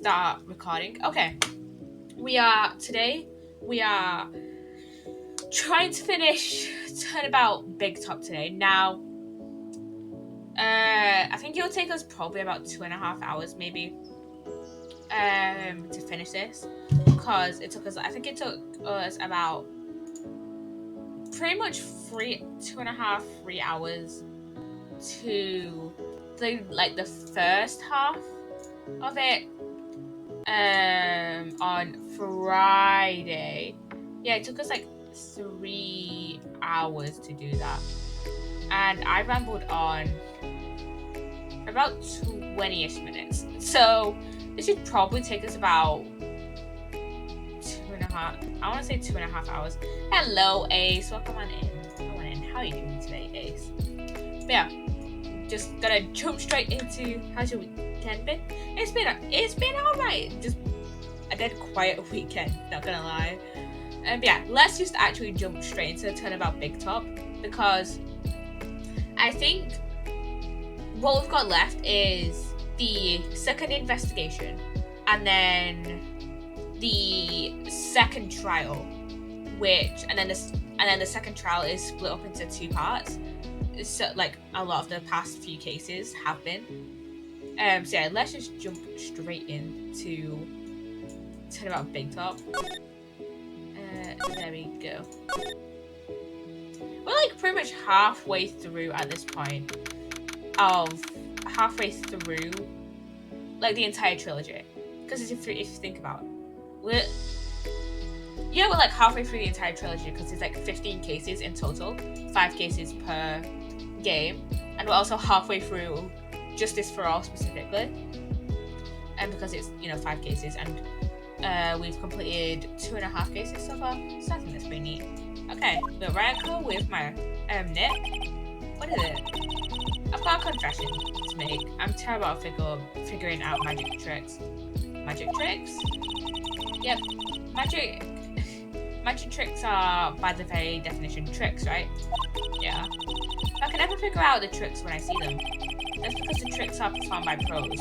Start recording. Okay. Today, we are trying to finish Turnabout Big Top today. Now, I think it'll take us probably about 2.5 hours, maybe, to finish this. Because I think it took us about pretty much 2.5, 3 hours to do, like, the first half of it on Friday. Yeah, it took us like 3 hours to do that. And I rambled on about 20-ish minutes. So this should probably take us about 2.5. I want to say 2.5 hours. Hello, Ace. Welcome on in. Come on in. How are you doing today, Ace? But yeah, just gonna jump straight into how's your weekend been? It's been alright. Just a dead quiet weekend, not gonna lie. But yeah, let's just actually jump straight into the Turnabout Big Top, because I think what we've got left is the second investigation and then the second trial, and then the second trial is split up into two parts. So like a lot of the past few cases have been. So yeah, let's just jump straight into Turnabout Big Top. There we go. We're like pretty much halfway through at this point. Halfway through, like, the entire trilogy. Because if you think about it, we're like halfway through the entire trilogy, because there's like 15 cases in total, 5 cases per game, and we're also halfway through Justice for All specifically, and because it's 5 cases, and we've completed 2.5 cases so far, so I think that's pretty neat. Okay, we're right on with my Nick. What is it? I've got a confession to make. I'm terrible at figuring out magic tricks. Magic tricks? Yep, magic tricks are, by the very definition, tricks, right? Yeah. I can never figure out the tricks when I see them. That's because the tricks are performed by pros.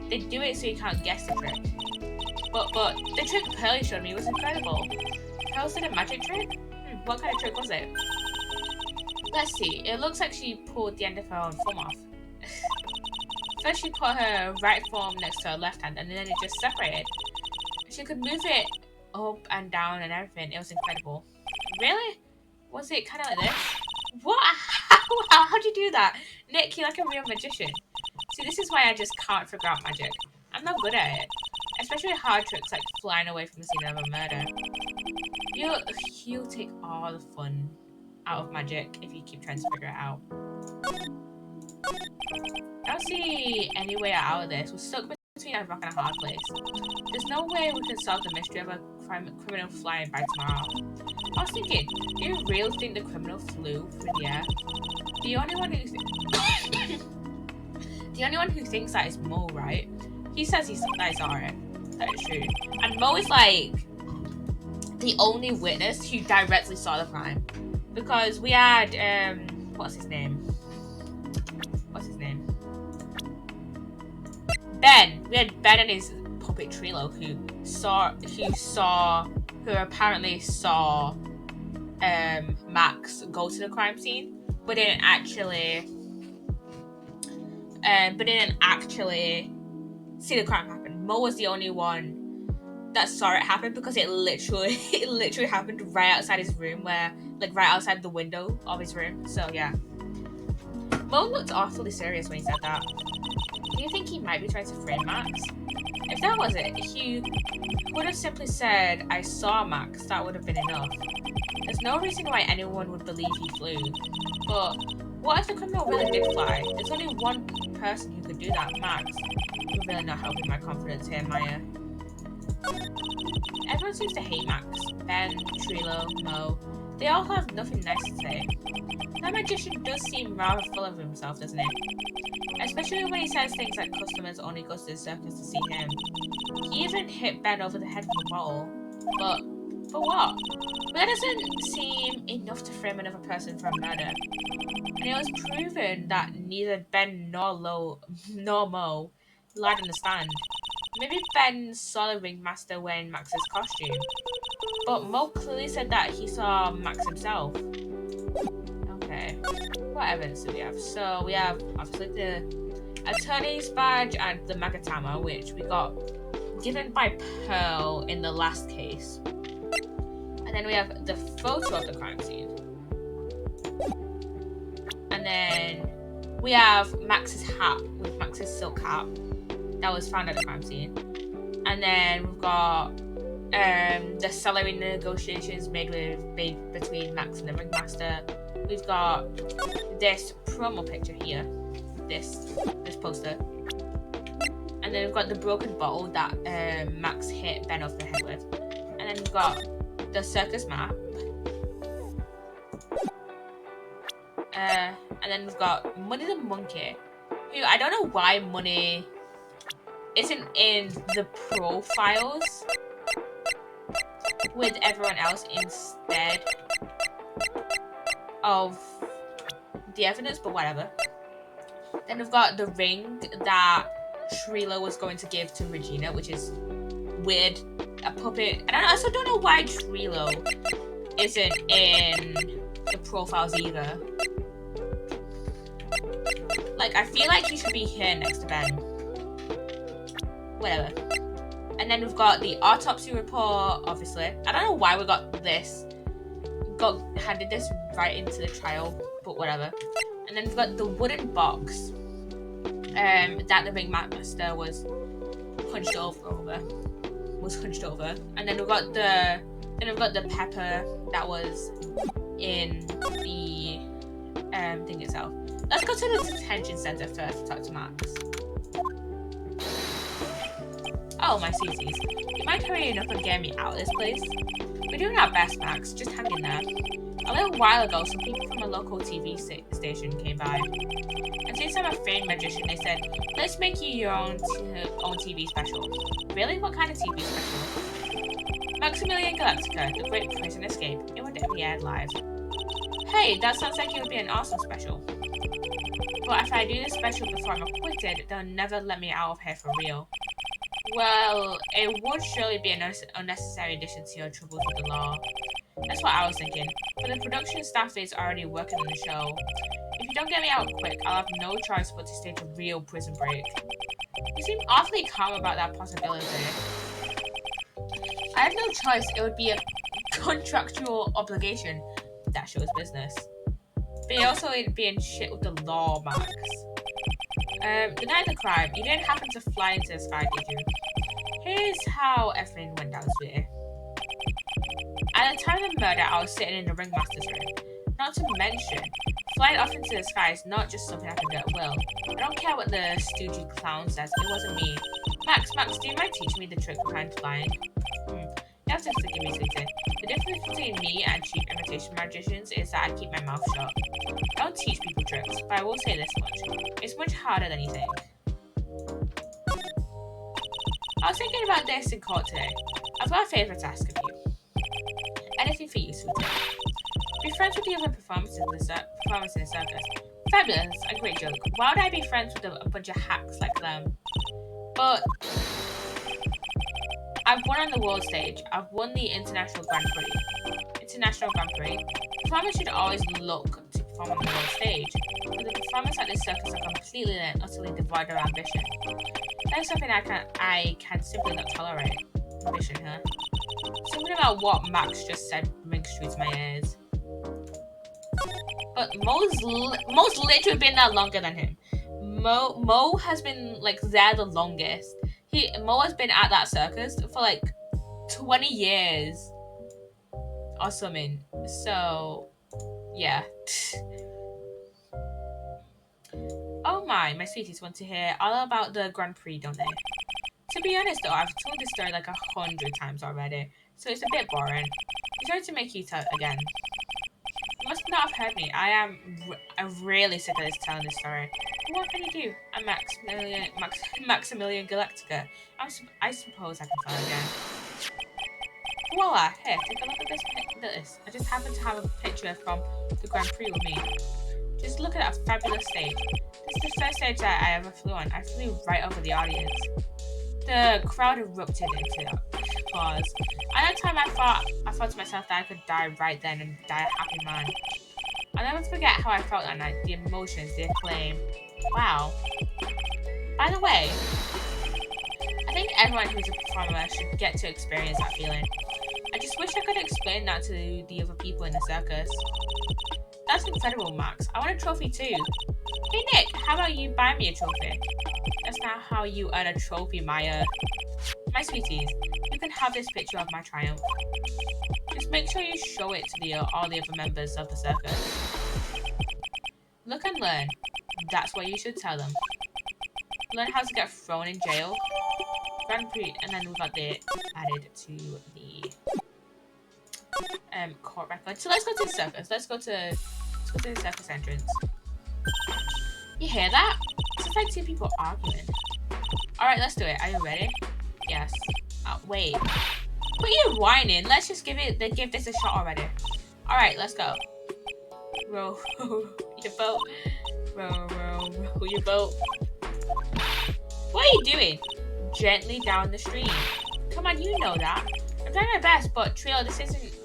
They do it so you can't guess the trick. But the trick Pearly showed me was incredible. Pearl said a magic trick? What kind of trick was it? Let's see. It looks like she pulled the end of her own thumb off. First she put her right thumb next to her left hand, and then it just separated. She could move it up and down and everything. It was incredible. Really? Was it kind of like this? What? How'd you do that? Nick, you're like a real magician. See, this is why I just can't figure out magic. I'm not good at it. Especially hard tricks like flying away from the scene of a murder. You'll take all the fun out of magic if you keep trying to figure it out. I don't see any way out of this. We're stuck between a rock and a hard place. There's no way we can solve the mystery of a criminal flying by tomorrow. I was thinking, do you really think the criminal flew through the air? The only one who thinks that is Mo, right? He says that is alright. That is true. And Mo is like the only witness who directly saw the crime. Because we had what's his name? Ben. We had Ben and his puppet Trilo who apparently saw Max go to the crime scene, but didn't actually see the crime happen. Mo was the only one that saw it happen, because it literally happened right outside his room, right outside the window of his room. So yeah, Mo looked awfully serious when he said that. Do you think he might be trying to frame Max? If that was it, he would have simply said, "I saw Max." That would have been enough. There's no reason why anyone would believe he flew. But what if the criminal really did fly? There's only one person who could do that, Max. You're really not helping my confidence here, Maya. Everyone seems to hate Max. Ben, Trilo, Mo. They all have nothing nice to say. That magician does seem rather full of himself, doesn't he? Especially when he says things like customers only go to the circus to see him. He even hit Ben over the head with a bottle. But what? But that doesn't seem enough to frame another person for a murder. And it was proven that neither Ben nor Mo lied on the stand. Maybe Ben saw the ringmaster wearing Max's costume. But Mo clearly said that he saw Max himself. Okay. What evidence do we have? So we have obviously the attorney's badge and the Magatama, which we got given by Pearl in the last case. And then we have the photo of the crime scene. And then we have Max's hat with Max's silk hat that was found at the crime scene. And then we've got the salary negotiations made between Max and the ringmaster. We've got this promo picture here, this poster. And then we've got the broken bottle that Max hit Ben over the head with. And then we've got the circus map. And then we've got Money the Monkey, who I don't know why Money isn't in the profiles with everyone else instead of the evidence, but whatever. Then we've got the ring that Shrilo was going to give to Regina, which is weird. A puppet. And I also don't know why Shrilo isn't in the profiles either. Like, I feel like he should be here next to Ben. Whatever. And then we've got the autopsy report, obviously. I don't know why we got this. Handed this right into the trial, but whatever. And then we've got the wooden box that the ringmaster was hunched over. And then we've got the pepper that was in the thing itself. Let's go to the detention center first to talk to Max. Oh, my CCs. You mind hurrying up and getting me out of this place? We're doing our best, Max. Just hang in there. A little while ago, some people from a local TV station came by. And since I'm a famed magician, they said, let's make you your own TV special. Really? What kind of TV special? Maximilian Galactica, the Great Prison Escape. It would be aired live. Hey, that sounds like it would be an awesome special. But if I do this special before I'm acquitted, they'll never let me out of here for real. Well, it would surely be an unnecessary addition to your troubles with the law. That's what I was thinking. But the production staff is already working on the show. If you don't get me out quick, I'll have no choice but to stage a real prison break. You seem awfully calm about that possibility. I have no choice. It would be a contractual obligation. That shows business. But you also ain't being shit with the law, Max. The night of the crime, you didn't happen to fly into the sky, did you? Here's how everything went down, sweetie. At the time of the murder, I was sitting in the ringmaster's room. Not to mention, flying off into the sky is not just something I can do at will. I don't care what the stoogy clown says, it wasn't me. Max, do you mind teaching me the trick behind flying? You have to forgive me, sweetie. The difference between me and cheap imitation magicians is that I keep my mouth shut. I don't teach people tricks, but I will say this much. It's much harder than you think. I was thinking about this in court today. I've got a favour to ask of you. Anything for you, sweetie. Be friends with the other performers in the circus. Fabulous, a great joke. Why would I be friends with a bunch of hacks like them? But I've won on the world stage. I've won the International Grand Prix. Performers should always look to perform on the world stage. But the performers at this circus are completely and utterly devoid of ambition. That is something I can simply not tolerate. Ambition, huh? Something about what Max just said rings true to my ears. But Mo's literally been there longer than him. Mo has been like there the longest. Mo has been at that circus for like 20 years or something. So, yeah. Oh my sweeties want to hear all about the Grand Prix, don't they? To be honest though, I've told this story like 100 times already, so it's a bit boring. I'm sorry to make you tell it again. You must not have heard me. I'm really sick of telling this story. But what can you do? I'm Maximilian Galactica. I suppose I can tell again. Voila! Here, take a look at this. I just happen to have a picture from the Grand Prix with me. Just look at that fabulous stage. This is the first stage that I ever flew on. I flew right over the audience. The crowd erupted into applause. At that time, I thought to myself that I could die right then and die a happy man. I'll never forget how I felt that night. The emotions, the acclaim. Wow. By the way, I think everyone who's a performer should get to experience that feeling. I just wish I could explain that to the other people in the circus. That's incredible, Max. I want a trophy too. Hey Nick, how about you buy me a trophy? That's not how you earn a trophy, Maya. My sweeties, you can have this picture of my triumph. Just make sure you show it to all the other members of the circus. Look and learn. That's what you should tell them. Learn how to get thrown in jail. Grand Prix, and then we got the added to the court record. So let's go to the circus. Let's go to the circus entrance. You hear that? It's like two people arguing. Alright, let's do it. Are you ready? Yes. Wait. What are you whining? Let's just give this a shot already. Alright, let's go. Row your boat. Row your boat. What are you doing? Gently down the stream. Come on, you know that. I'm trying my best, but Trio, this isn't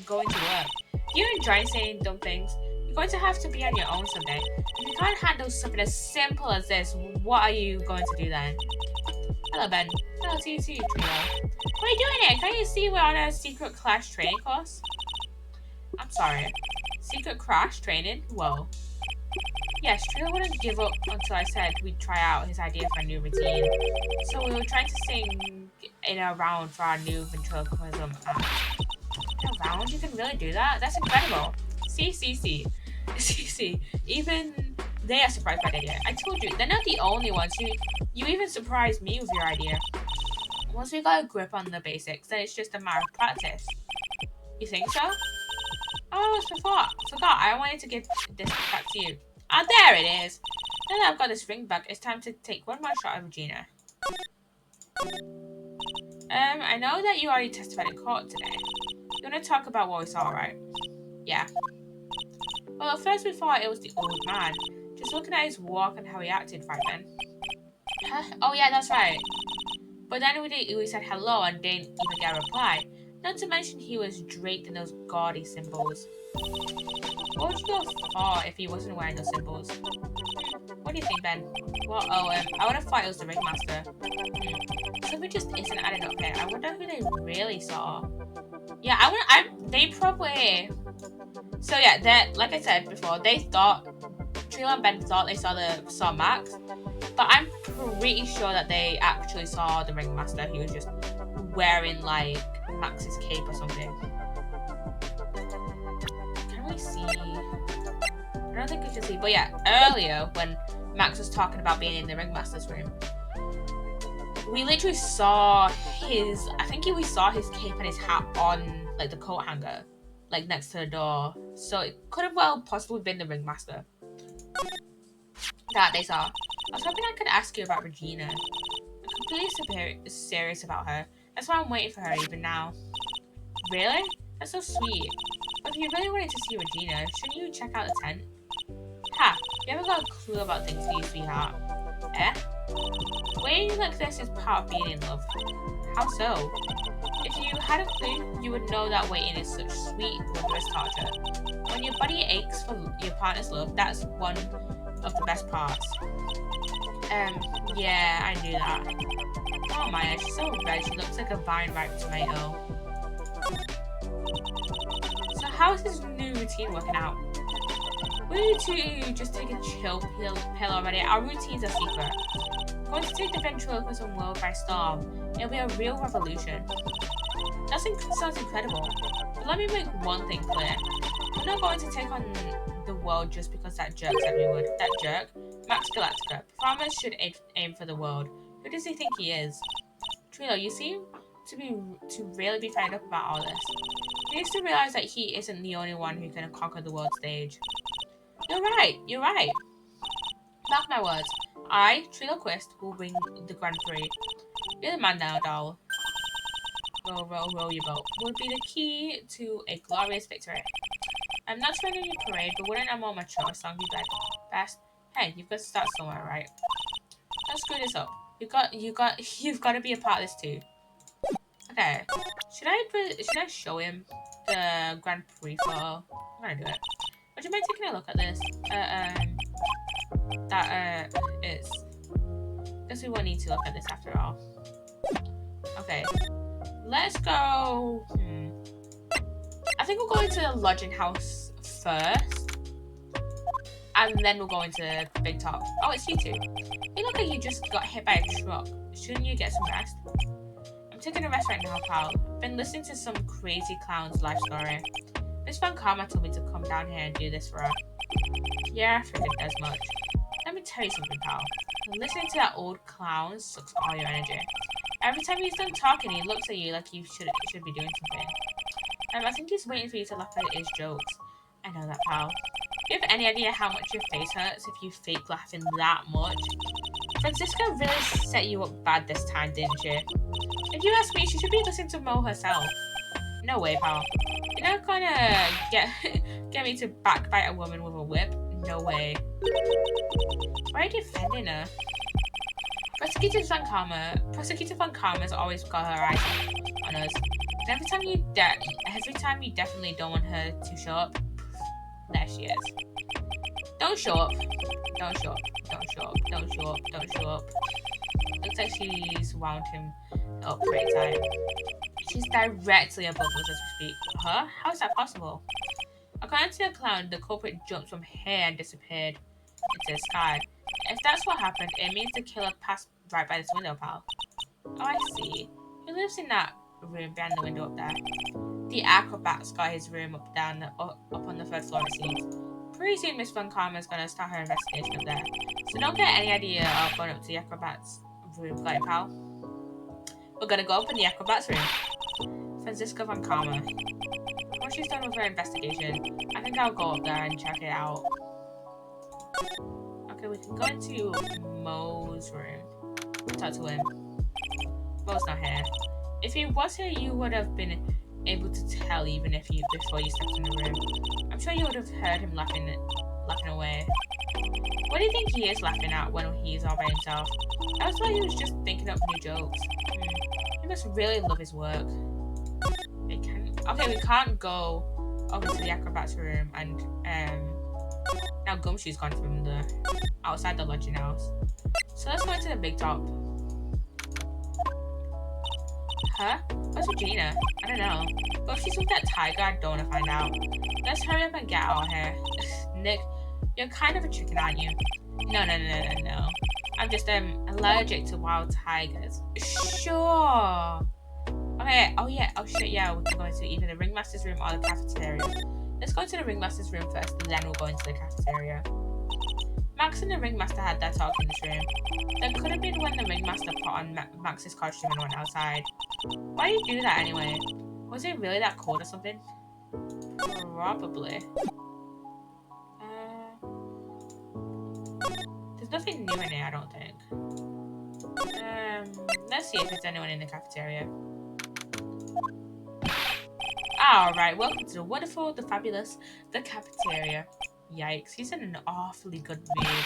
going to work. You're enjoying saying dumb things. You're going to have to be on your own someday. If you can't handle something as simple as this, what are you going to do then? Hello, Ben. Hello to you too, Trio. What are you doing here? Can't you see we're on a secret clash training course? I'm sorry. Secret crash training? Whoa. Yes, Trio wouldn't give up until I said we'd try out his idea for a new routine. So we were trying to sing in a round for our new ventriloquism act. In a round? You can really do that? That's incredible. See. Even they are surprised by the idea. I told you, they're not the only ones. You even surprised me with your idea. Once we got a grip on the basics, then it's just a matter of practice. You think so? Oh, I forgot. I wanted to give this back to you. Ah, there it is. Now that I've got this ring back, it's time to take one more shot of Regina. I know that you already testified in court today. You want to talk about what we saw, right? Yeah. Well, at first we thought it was the old man. Just looking at his walk and how he acted right then. Huh? Oh yeah, that's right. But then we said hello and didn't even get a reply. Not to mention he was draped in those gaudy symbols. What would you go for if he wasn't wearing those symbols? What do you think, Ben? Well, I would have thought it was the ringmaster. Something just isn't adding up here. I wonder who they really saw. Yeah, they probably... So yeah, like I said before, they thought... Trila and Ben thought they saw Max. But I'm pretty sure that they actually saw the ringmaster. He was just wearing, like, Max's cape or something. Can we see? I don't think we can see. But yeah, earlier when Max was talking about being in the ringmaster's room, we literally saw we saw his cape and his hat on, like, the coat hanger, like, next to the door. So it could have well possibly been the ringmaster that they saw. I was hoping I could ask you about Regina. I'm completely serious about her. That's why I'm waiting for her even now. Really? That's so sweet. But if you really wanted to see Regina, shouldn't you check out the tent? Ha! You haven't got a clue about things, do you, sweetheart? Eh? Waiting like this is part of being in love. How so? If you had a clue, you would know that waiting is such sweet, rigorous torture. When your body aches for your partner's love, that's one of the best parts. Yeah, I knew that. Oh Maya, she's so red, she looks like a vine-ripe tomato. So how is this new routine working out? We need to just take a chill pill already. Our routines are secret. We're going to take the ventriloquism world by storm. It'll be a real revolution. That sounds incredible. But let me make one thing clear. We're not going to take on the world just because that jerk said we would. That jerk? Max Galactica. Performers should aim for the world. Who does he think he is? Trilo, you seem to really be fired up about all this. He needs to realize that he isn't the only one who can conquer the world stage. You're right. Mark my words. I, Trilo Quist, will win the Grand Prix. You're the man now, doll. Row your boat. Will be the key to a glorious victory. I'm not trying to your parade, but wouldn't a more mature song be best? Hey, you've got to start somewhere, right? Don't screw this up. You've got to be a part of this too. Okay. Should I show him the Grand Prix photo? I'm gonna do it. Would you mind taking a look at this? Is. Guess we won't need to look at this after all. Okay. Let's go. I think we'll go into the lodging house first. And then we'll go into the big top. Oh, it's you two. You look like you just got hit by a truck. Shouldn't you get some rest? I'm taking a rest right now, pal. Been listening to some crazy clown's life story. Miss Van Karma told me to come down here and do this for her. Yeah, I figured as much. Let me tell you something, pal. Listening to that old clown sucks all your energy. Every time he's done talking, he looks at you like you should be doing something. I think he's waiting for you to laugh at his jokes. I know that, pal. Do you have any idea how much your face hurts if you fake laughing that much? Francisca really set you up bad this time, didn't she? If you ask me, she should be listening to Mo herself. No way, pal. You're not gonna get me to backbite a woman with a whip. No way. Why are you defending her? Prosecutor Van Karma's always got her eyes on us. And every time you definitely don't want her to show up, there she is. Don't show up. Don't show up. Don't show up. Don't show up. Don't show up. Looks like she's wound him up pretty tight. She's directly above us as we speak. Huh? How is that possible? According to the clown, the culprit jumped from here and disappeared into the sky. If that's what happened, it means the killer passed right by this window, pal. Oh, I see. Who lives in that room behind the window up there? The acrobat's got his room up on the third floor, it seems. Pretty soon Miss Van Karma's gonna start her investigation up there. So don't get any idea of going up to the acrobat's room, got it, pal? We're gonna go up in the acrobat's room. Francisca Van Karma. Once she's done with her investigation, I think I'll go up there and check it out. Okay, we can go into Mo's room. Talk to him. Mo's not here. If he was here, you would have been able to tell even before you stepped in the room. I'm sure you would have heard him laughing away. What do you think he is laughing at when he's all by himself? I was like he was just thinking up new jokes. He must really love his work. Okay, we can't go over to the acrobat's room, and now Gumshoe's gone from the outside the lodging house. So let's go into the big top. Huh? Where's Regina? I don't know. But if she's with that tiger, I don't want to find out. Let's hurry up and get out of here. Nick, you're kind of a chicken, aren't you? No. I'm just allergic to wild tigers. Sure. Okay, oh shit, yeah, we can go into either the ringmaster's room or the cafeteria. Let's go into the ringmaster's room first, and then we'll go into the cafeteria. Max and the ringmaster had their talk in this room. That could have been when the ringmaster put on Max's costume and went outside. Why do you do that anyway? Was it really that cold or something? Probably. There's nothing new in here, I don't think. Let's see if there's anyone in the cafeteria. Alright, welcome to the wonderful, the fabulous, the cafeteria. Yikes, he's in an awfully good mood.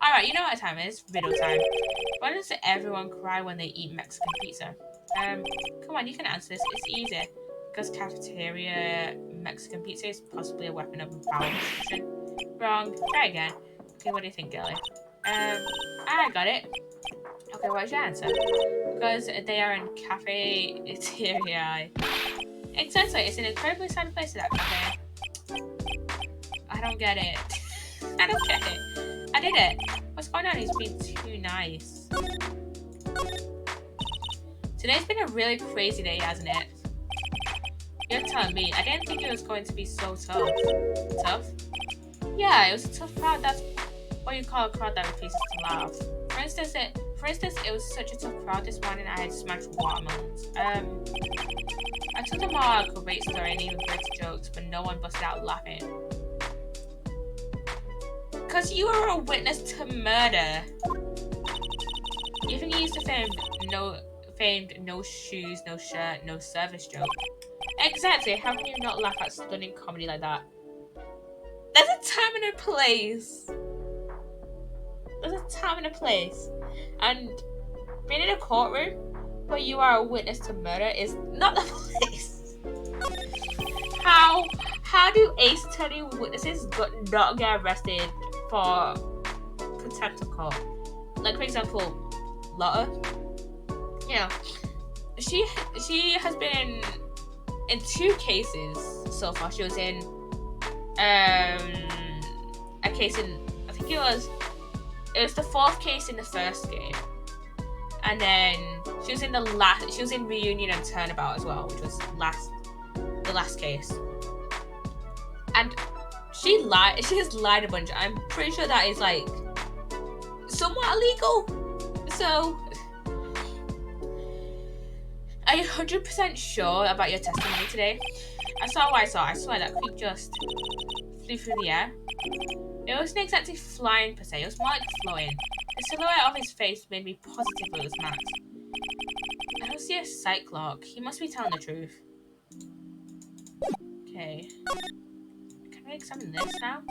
Alright, you know what time it is? Riddle time. Why does everyone cry when they eat Mexican pizza? Come on, you can answer this. It's easy. Because cafeteria Mexican pizza is possibly a weapon of bowel destruction. Wrong. Try again. Okay, what do you think, girlie? I got it. Okay, what's your answer? Because they are in cafeteria. Exactly, it's an incredibly sad place, that cafe. I don't get it. I don't get it. I did it. What's going on? He's being too nice. Today's been a really crazy day, hasn't it? You're telling me. I didn't think it was going to be so tough. Tough? Yeah, it was a tough crowd. That's what you call a crowd that refuses to laugh. For instance, it was such a tough crowd this morning I had smashed watermelons. I told them all a great story and even great jokes, but no one busted out laughing. Because you were a witness to murder. Even used the famed no shoes, no shirt, no service joke. Exactly, how can you not laugh at stunning comedy like that? There's a time and a place. There's a time and a place. And Being in a courtroom where you are a witness to murder is not the place. How do Ace Attorney witnesses not get arrested for contempt of court? Like, for example, Lotta. You know, she has been in 2 cases so far. She was in a case in, I think it was the 4th case in the 1st game, and then she was in Reunion and Turnabout as well, which was the last case. And she has lied a bunch. I'm pretty sure that is like somewhat illegal. So are you 100% sure about your testimony today? I saw what I saw. I swear that creep just flew through the air. It wasn't exactly flying per se, it was more like flowing. The silhouette of his face made me positive it was Max. I don't see a sight clock. He must be telling the truth. Okay. Can we examine this now?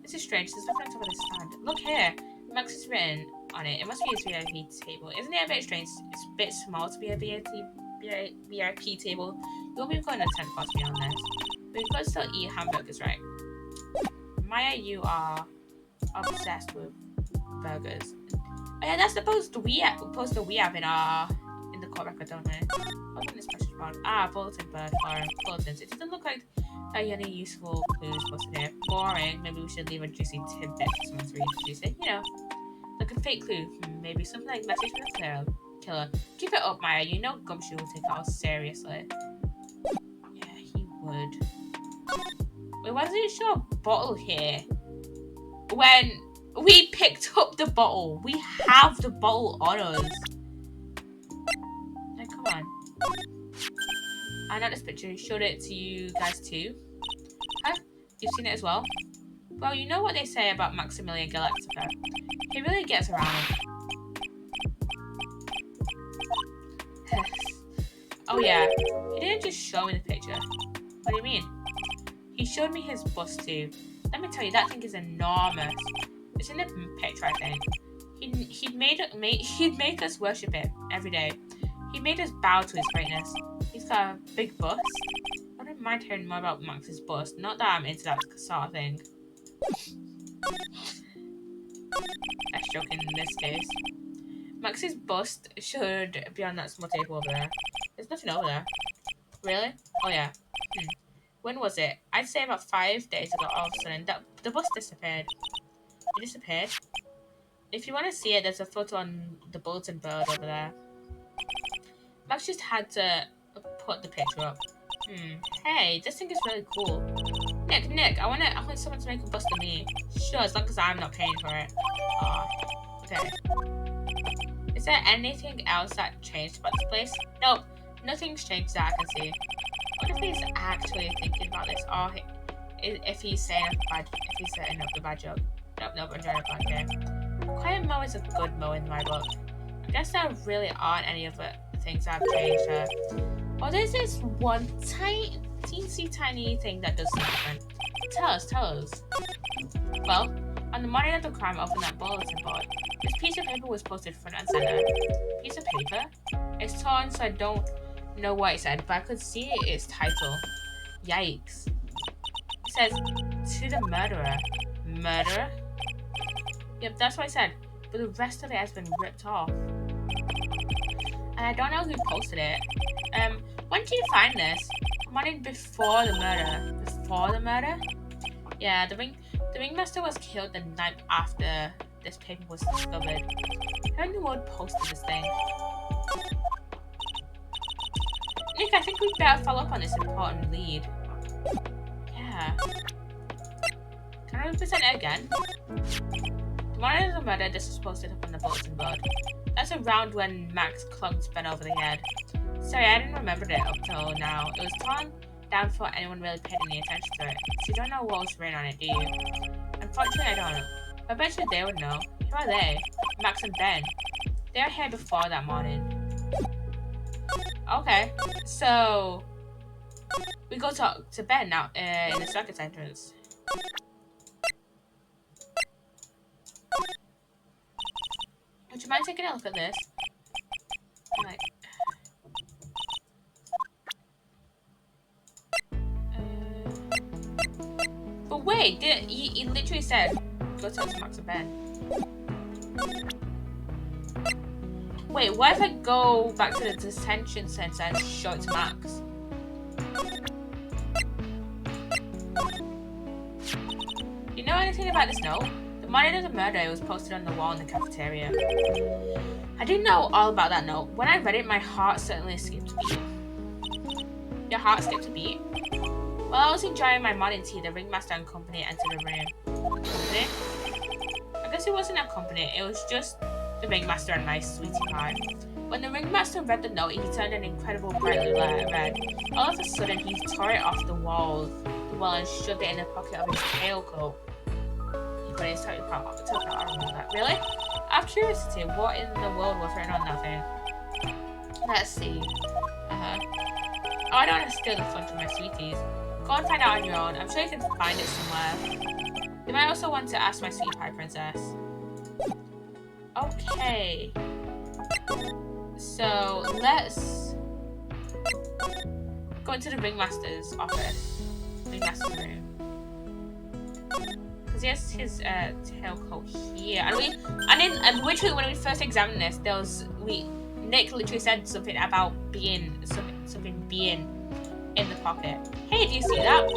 This is strange. There's nothing on top of the stand. Look here. Max is written on it. It must be his VIP table. Isn't it a bit strange? It's a bit small to be a VIP table. You won't be going to 10 spots beyond this. But you could still eat hamburgers, right? Maya, you are obsessed with burgers. Oh yeah, that's the poster we have in the court record, don't we? What's on this message board? Bulletin board or bulletins. It doesn't look like any useful clues posted here. Boring. Maybe we should leave a juicy tidbit for someone to read. Juicy, you know, like a fake clue. Maybe something like message from the killer. Keep it up, Maya. You know Gumshoe will take it all seriously. Yeah, he would. Wait, why does it show a bottle here? When we picked up the bottle. We have the bottle on us. Like, come on. I know this picture. Showed it to you guys too. Huh? You've seen it as well? Well, you know what they say about Maximilian Galactica. He really gets around. Oh yeah. He didn't just show me the picture. What do you mean? He showed me his bust too. Let me tell you, that thing is enormous. It's in the picture, I think. He'd make us worship it every day. He made us bow to his greatness. He's got a big bust. I don't mind hearing more about Max's bust. Not that I'm into that sort of thing. That's joking in this case. Max's bust should be on that small table over there. There's nothing over there. Really? Oh yeah. When was it? I'd say about 5 days ago. All of a sudden, the bust disappeared. It disappeared. If you want to see it, there's a photo on the bulletin board over there. Max just had to put the picture up. Hey, this thing is really cool. Nick, I want someone to make a bust of me. Sure, as long as I'm not paying for it. Okay. Is there anything else that changed about this place? Nope, nothing's changed that I can see. What if he's actually thinking about this, or if he's setting up the bad joke? Nope, I'm trying to find it. Quiet Mo is a good Mo in my book. I guess there really aren't any other things that have changed her. Or there's this one teensy tiny thing that does something different. Tell us. Well, on the morning of the crime, I opened that bulletin board. This piece of paper was posted front and center. Piece of paper? It's torn, so I don't know what it said, but I could see its title. Yikes. It says, to the murderer. Murderer? Yep, that's what I said. But the rest of it has been ripped off. And I don't know who posted it. When did you find this? Morning before the murder. Before the murder? Yeah, the ringmaster was killed the night after this paper was discovered. Who in the world posted this thing? Nick, I think we'd better follow up on this important lead. Yeah. Can I represent it again? The morning of the murder, this was posted up on the bulletin board. That's around when Max clunked Ben over the head. Sorry, I didn't remember it up till now. It was torn down before anyone really paid any attention to it. So you don't know what was written on it, do you? Unfortunately, I don't know. I bet you they would know. Who are they? Max and Ben. They were here before that morning. Okay, so we go talk to Ben now in the circus entrance. Would you mind taking a look at this? Like, but wait, he literally said, go tell Max and Ben. Wait, what if I go back to the detention center and show it to Max? You know anything about this note? The morning of the murder, was posted on the wall in the cafeteria. I didn't know all about that note. When I read it, my heart certainly skipped a beat. Your heart skipped a beat? While I was enjoying my morning tea, the ringmaster and company entered the room. Company? I guess it wasn't a company, it was just the ringmaster and my sweetie pie. When the ringmaster read the note, he turned an incredible brightly red. All of a sudden, he tore it off the wall and shoved it in the pocket of his tailcoat. He put his tailcoat I remember that. Really? Out of curiosity, what in the world was written on that thing? Let's see. Oh, I don't want to steal the fun from my sweeties. Go and find out on your own. I'm sure you can find it somewhere. You might also want to ask my sweet pie princess. Okay. So let's go into the ringmaster's office. Ringmaster's room. Because he has his tailcoat here. And literally when we first examined this, Nick literally said something about something being in the pocket. Hey, do you see that?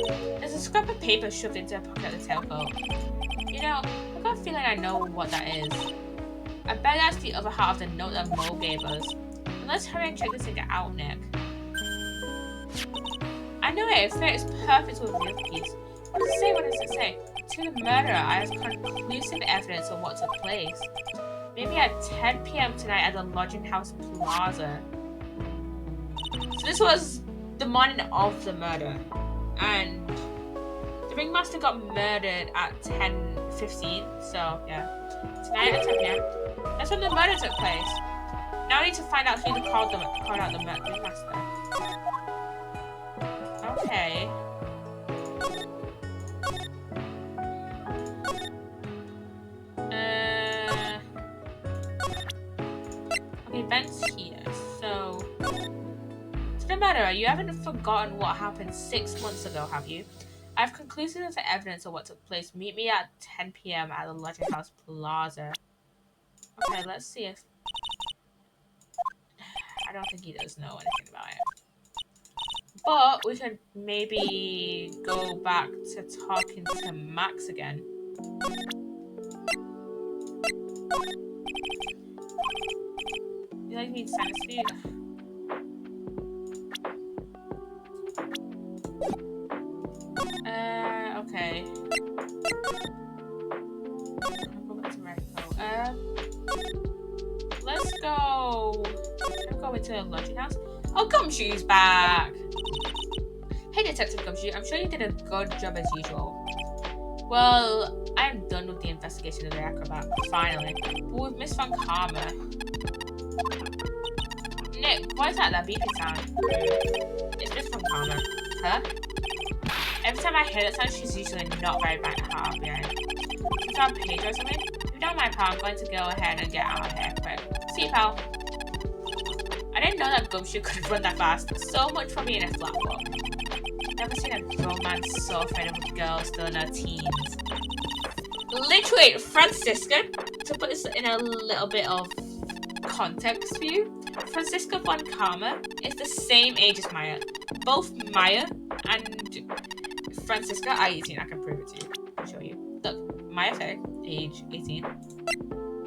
There's a scrap of paper shoved into the pocket of the tailcoat. You know, I've got a feeling I know what that is. I bet that's the other half of the note that Mo gave us. But let's hurry and check this thing out, Nick. I know it fits perfect with the piece. What does it say? What does it say? To the murderer, I have conclusive evidence of what took place. Maybe at 10 p.m. tonight at the Lodging House Plaza. So this was the morning of the murder. And the ringmaster got murdered at 10:15. So, yeah. Tonight at 10 p.m. That's when the murder took place. Now I need to find out who called out the ringmaster. Okay. Okay, Ben's here. So, to the murderer, you haven't forgotten what happened 6 months ago, have you? I have conclusive evidence of what took place. Meet me at 10 p.m. at the Lodging House Plaza. Okay, let's see if... I don't think he does know anything about it. But we could maybe go back to talking to Max again. You like me to send this for you? Okay. I'll go back to Mexico. Let's go. Can I go into the lodging house? Oh, Gumshoe's back. Hey, Detective Gumshoe. I'm sure you did a good job as usual. Well, I'm done with the investigation of the acrobat, finally. But we've missed Von Karma. Nick, what is that beeping sound? It's Miss Von Karma. Huh? Every time I hear that sound, she's usually not very happy. She's on page or something? If you don't mind, pal, I'm going to go ahead and get out of here quick. See you, pal. I didn't know that Gumshoe could run that fast. So much for being a flat foot. Never seen a grown man so afraid of a girl still in her teens. Literally, Francisca, to put this in a little bit of context for you, Francisca Von Karma is the same age as Maya. Both Maya and Francisca are 18. I can prove it to you. I'll show you. Look, Maya Faye, age 18.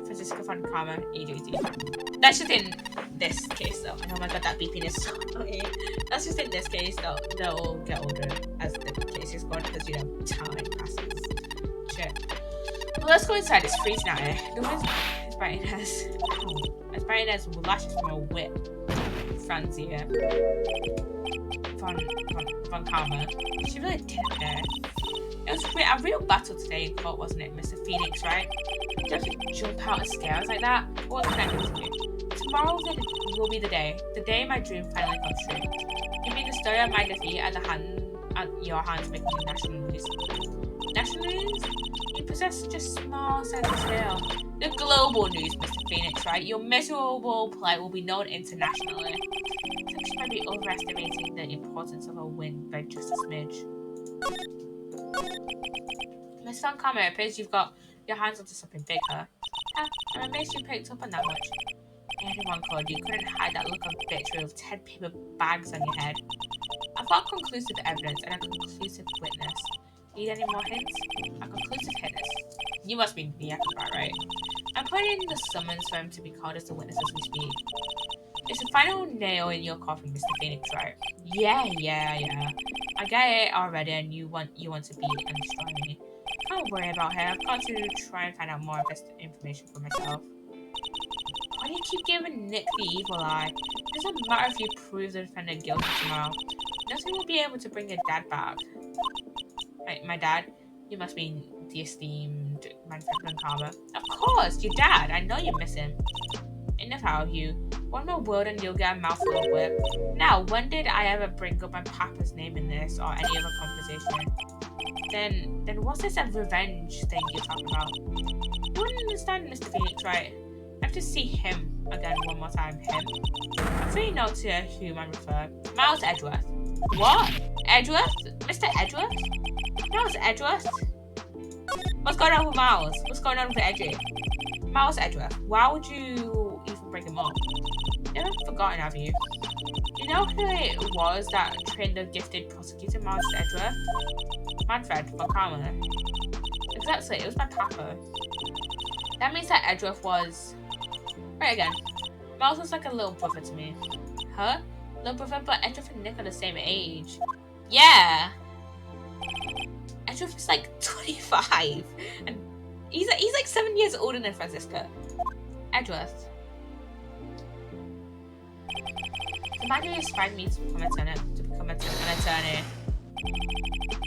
Francisca Von Karma, age 18. That's just in this case, though. And oh my god, that beeping is so annoying. That's just in this case, though. They'll get older as the case is going because, you know, time passes. Shit. Well, let's go inside. It's freezing out here. The wind's as bright as lashes from a whip. Franzia. Von Karma. She really didn't care. It was a real battle today in court, wasn't it, Mr. Phoenix, right? You don't have to jump out and scare us like that. What can I do to you? Tomorrow will be the day my dream finally comes true. You mean the story of my defeat at your hands making national news? National news? You possess such a small sense of scale. The global news, Mr. Phoenix, right? Your miserable plight will be known internationally. I think she might be overestimating the importance of a win by just a smidge. Miss Von Karma, it appears you've got your hands onto something big, huh? I'm amazed you picked up on that much. Anyone could. You couldn't hide that look of victory with 10 paper bags on your head. I've got conclusive evidence and a conclusive witness. Need any more hints? A conclusive witness. You must be the acrobat, right? I'm putting in the summons for him to be called as a witness as we speak. It's the final nail in your coffin, Mr. Phoenix, right? Yeah. I get it already, and you want to beat and destroy me. Don't worry about her. I've got to try and find out more of this information for myself. Why do you keep giving Nick the evil eye? It doesn't matter if you prove the defendant guilty tomorrow. Nothing will be able to bring your dad back. My dad? You must mean the esteemed manufacturing karma. Of course, your dad. I know you miss him. Enough out of you. One more word and you'll get a mouthful of whip. Now, when did I ever bring up my papa's name in this or any other conversation? Then what's this revenge thing you're talking about? You wouldn't understand, Mr. Phoenix, right? I have to see him again one more time. Him? I'm sure you know to whom I refer. Miles Edgeworth. What? Edgeworth? Mr. Edgeworth? Miles Edgeworth? What's going on with Miles? What's going on with Edgy? Miles Edgeworth. Why would you even bring him up? You haven't forgotten, have you? You know who it was that trained the gifted prosecutor, Miles Edgeworth? Manfred von Karma. Exactly, it was my papa. That means that Edgeworth was... Right again. Miles was like a little brother to me. Huh? Little brother, but Edgeworth and Nick are the same age. Yeah! Edgeworth is like 25. And he's like 7 years older than Francisca. Edgeworth. The man who inspired me to become an attorney.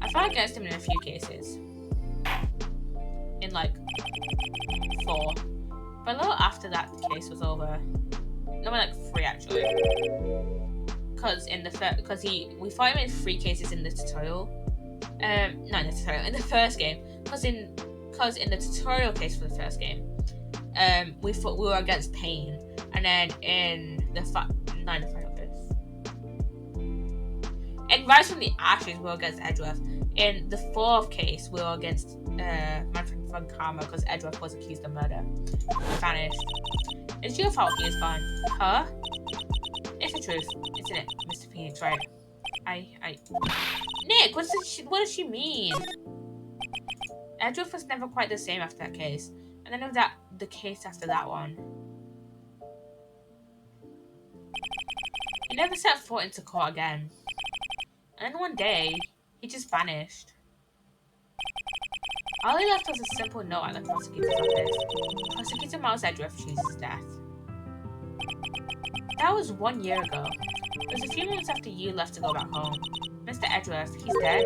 I fought against him in a few cases. In like 4. But a little after that case was over. No, like 3 actually. Because we fought him in 3 cases in the tutorial. Not in the tutorial, in the first game. Because in the tutorial case for the first game, we were against Pain, and then in the final case, in Rise from the Ashes, we were against Edgeworth. In the 4th case, we were against Manfred von Karma because Edgeworth was accused of murder. He vanished. It's your fault he is gone. Huh? It's the truth, isn't it, Mr. Phoenix, right? Nick, what does she mean? Edgeworth was never quite the same after that case. And then the case after that one. He never set foot into court again. And then one day, he just vanished. All he left was a simple note at the prosecutor's office. Prosecutor Miles Edgeworth chooses death. That was 1 year ago. It was a few months after you left to go back home. Mr. Edgeworth, he's dead?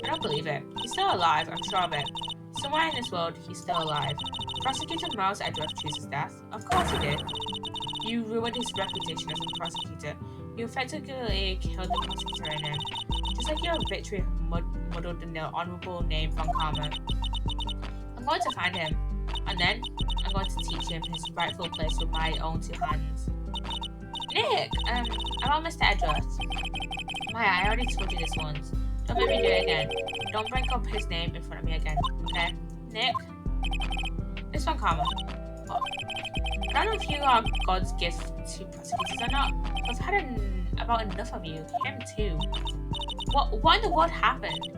I don't believe it. He's still alive, I'm sure of it. Somewhere in this world, he's still alive. Prosecutor Miles Edgeworth chooses death? Of course he did. You ruined his reputation as a prosecutor. You effectively killed the prosecutor in him. Just like your victory muddled the honorable name von Karma. I'm going to find him, and then I'm going to teach him his rightful place with my own 2 hands. Nick, about Mr. Edgeworth. Maya, I already told you this once. Don't make me do it again. Don't bring up his name in front of me again, okay? Nick? This von Karma. What? I don't know if you are God's gift to prosecutors or not. I've had about enough of you. Him too. What in the world happened?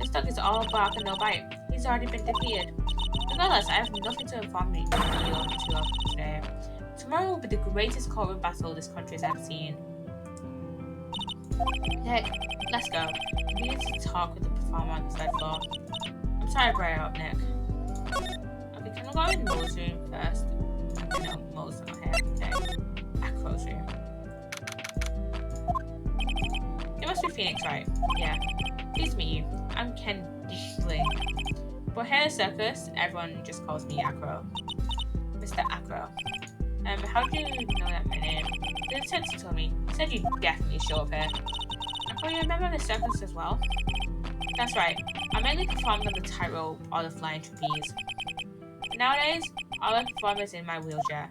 This dog is all bark and no bite. He's already been defeated. Regardless, I have nothing to inform you of today. Tomorrow will be the greatest courtroom battle this country has ever seen. Nick, let's go. We need to talk with the performer on the 3rd floor. I'm sorry I brought it up, Nick. Okay, can we go in Mo's room first? No, Mo's not here. Okay. Acro's room. It must be Phoenix, right? Yeah. Pleased to meet you. I'm Ken Dichling. But here at the circus, everyone just calls me Acro. Mr. Acro. How do you know that my name? The detective told me. He said you'd definitely show up here. Acro, you remember the circus as well? That's right. I mainly performed on the tightrope or the flying trapeze. But nowadays, all I perform is in my wheelchair.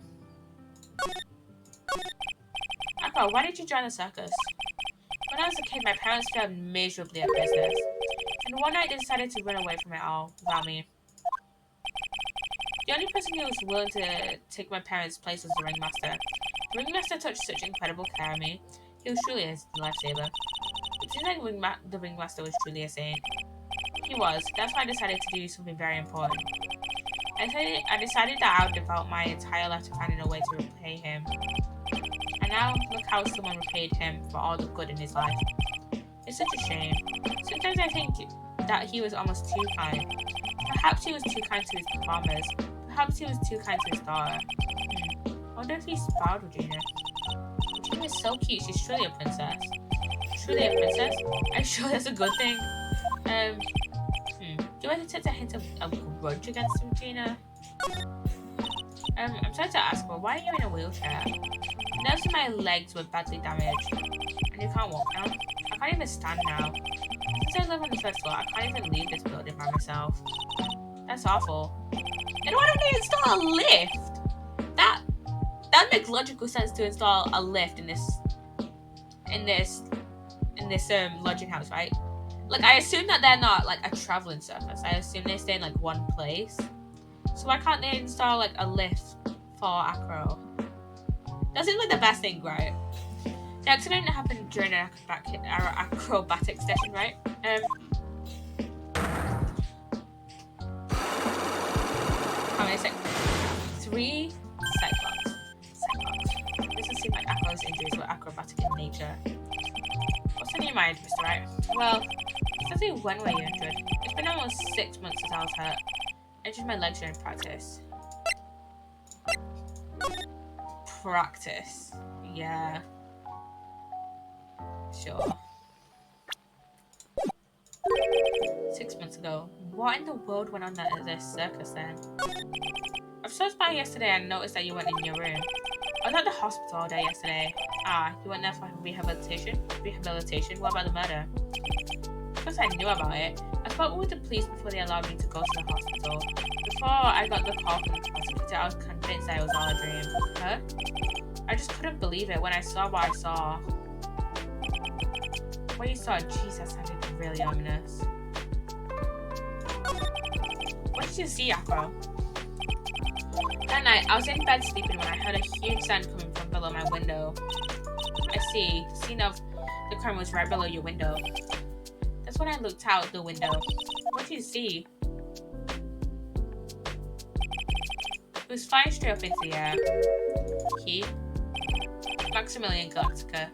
Akko, why did you join the circus? When I was a kid, my parents failed miserably at business. And one night they decided to run away from it all without me. The only person who was willing to take my parents' place was the ringmaster. The ringmaster took such incredible care of me. He was truly a lifesaver. It seems like the ringmaster was truly a saint. He was. That's why I decided to do something very important. I decided that I would devote my entire life to finding a way to repay him. And now, look how someone repaid him for all the good in his life. It's such a shame. Sometimes I think that he was almost too kind. Perhaps he was too kind to his performers. Perhaps he was too kind to his daughter. I wonder if he spoiled Regina. Regina is so cute. She's truly a princess. Truly a princess? I'm sure that's a good thing. Do I detect a hint of a grudge against Regina? I'm sorry to ask, but why are you in a wheelchair? Nerves in my legs were badly damaged. And you can't walk now? I can't even stand now. Since I live on the first floor, I can't even leave this building by myself. That's awful. And why don't they install a lift? That makes logical sense to install a lift in this lodging house, right? Like, I assume that they're not like a traveling surface. I assume they stay in like one place. So why can't they install like a lift for Acro? That seems like the best thing, right? The accident happened during our acrobatic session, right? How many seconds? 3 Cyclops. Doesn't seem like Acro's injuries were acrobatic in nature. What's on your mind, Mr. Wright? Well, especially when were you injured? It's been almost 6 months since I was hurt. I injured my legs during practice. Practice? Yeah. Sure. 6 months ago. What in the world went on at this circus then? I was by yesterday and noticed that you went in your room. I was at the hospital all day yesterday. Ah, you went there for rehabilitation? Rehabilitation? What about the murder? Because I knew about it. I spoke with the police before they allowed me to go to the hospital. Before I got the call from the prosecutor, I was convinced that it was all a dream. Huh? I just couldn't believe it when I saw what I saw. What you saw? Jeez, that sounded really ominous. What did you see, Acro? That night, I was in bed sleeping when I heard a huge sound coming from below my window. I see. The scene of the crime was right below your window. That's when I looked out the window. What did you see? It was flying straight up into the air. He? Maximilian Galactica.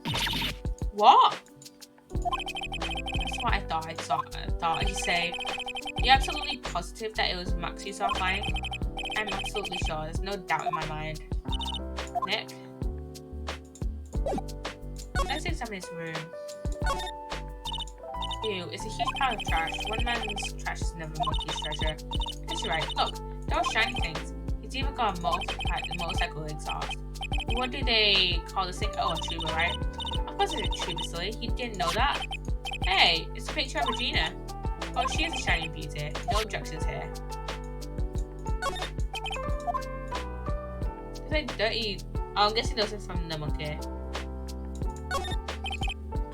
What? That's what I thought you say. You're absolutely positive that it was Max you saw flying? I'm absolutely sure. There's no doubt in my mind. Nick? Let's examine his room. Ew, it's a huge pile of trash. One man's trash is never monkey's treasure. I guess you're right. Look, those shiny things. It's even got a motorcycle exhaust. What do they call this thing? Oh, a tuba, right? Of course it's a tuba, silly. You didn't know that? Hey, it's a picture of Regina. Oh, she is a shining beauty. No objections here. It's like dirty. Oh, I'm guessing those are from the monkey.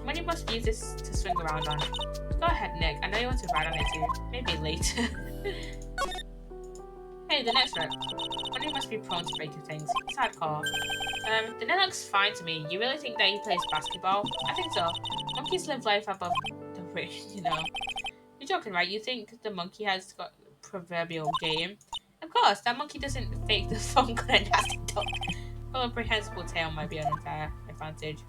When you must use this to swing around on. Go ahead, Nick. I know you want to ride on it too. Maybe later. Hey, the next rep. When you must be prone to breaking things. It's hardcore. The net looks fine to me. You really think that he plays basketball? I think so. Monkeys live life above the ring, you know. You're joking, right? You think the monkey has got proverbial game? Of course, that monkey doesn't fake the phone gun and nasty dog. Well, a prehensible tail might be an unfair advantage.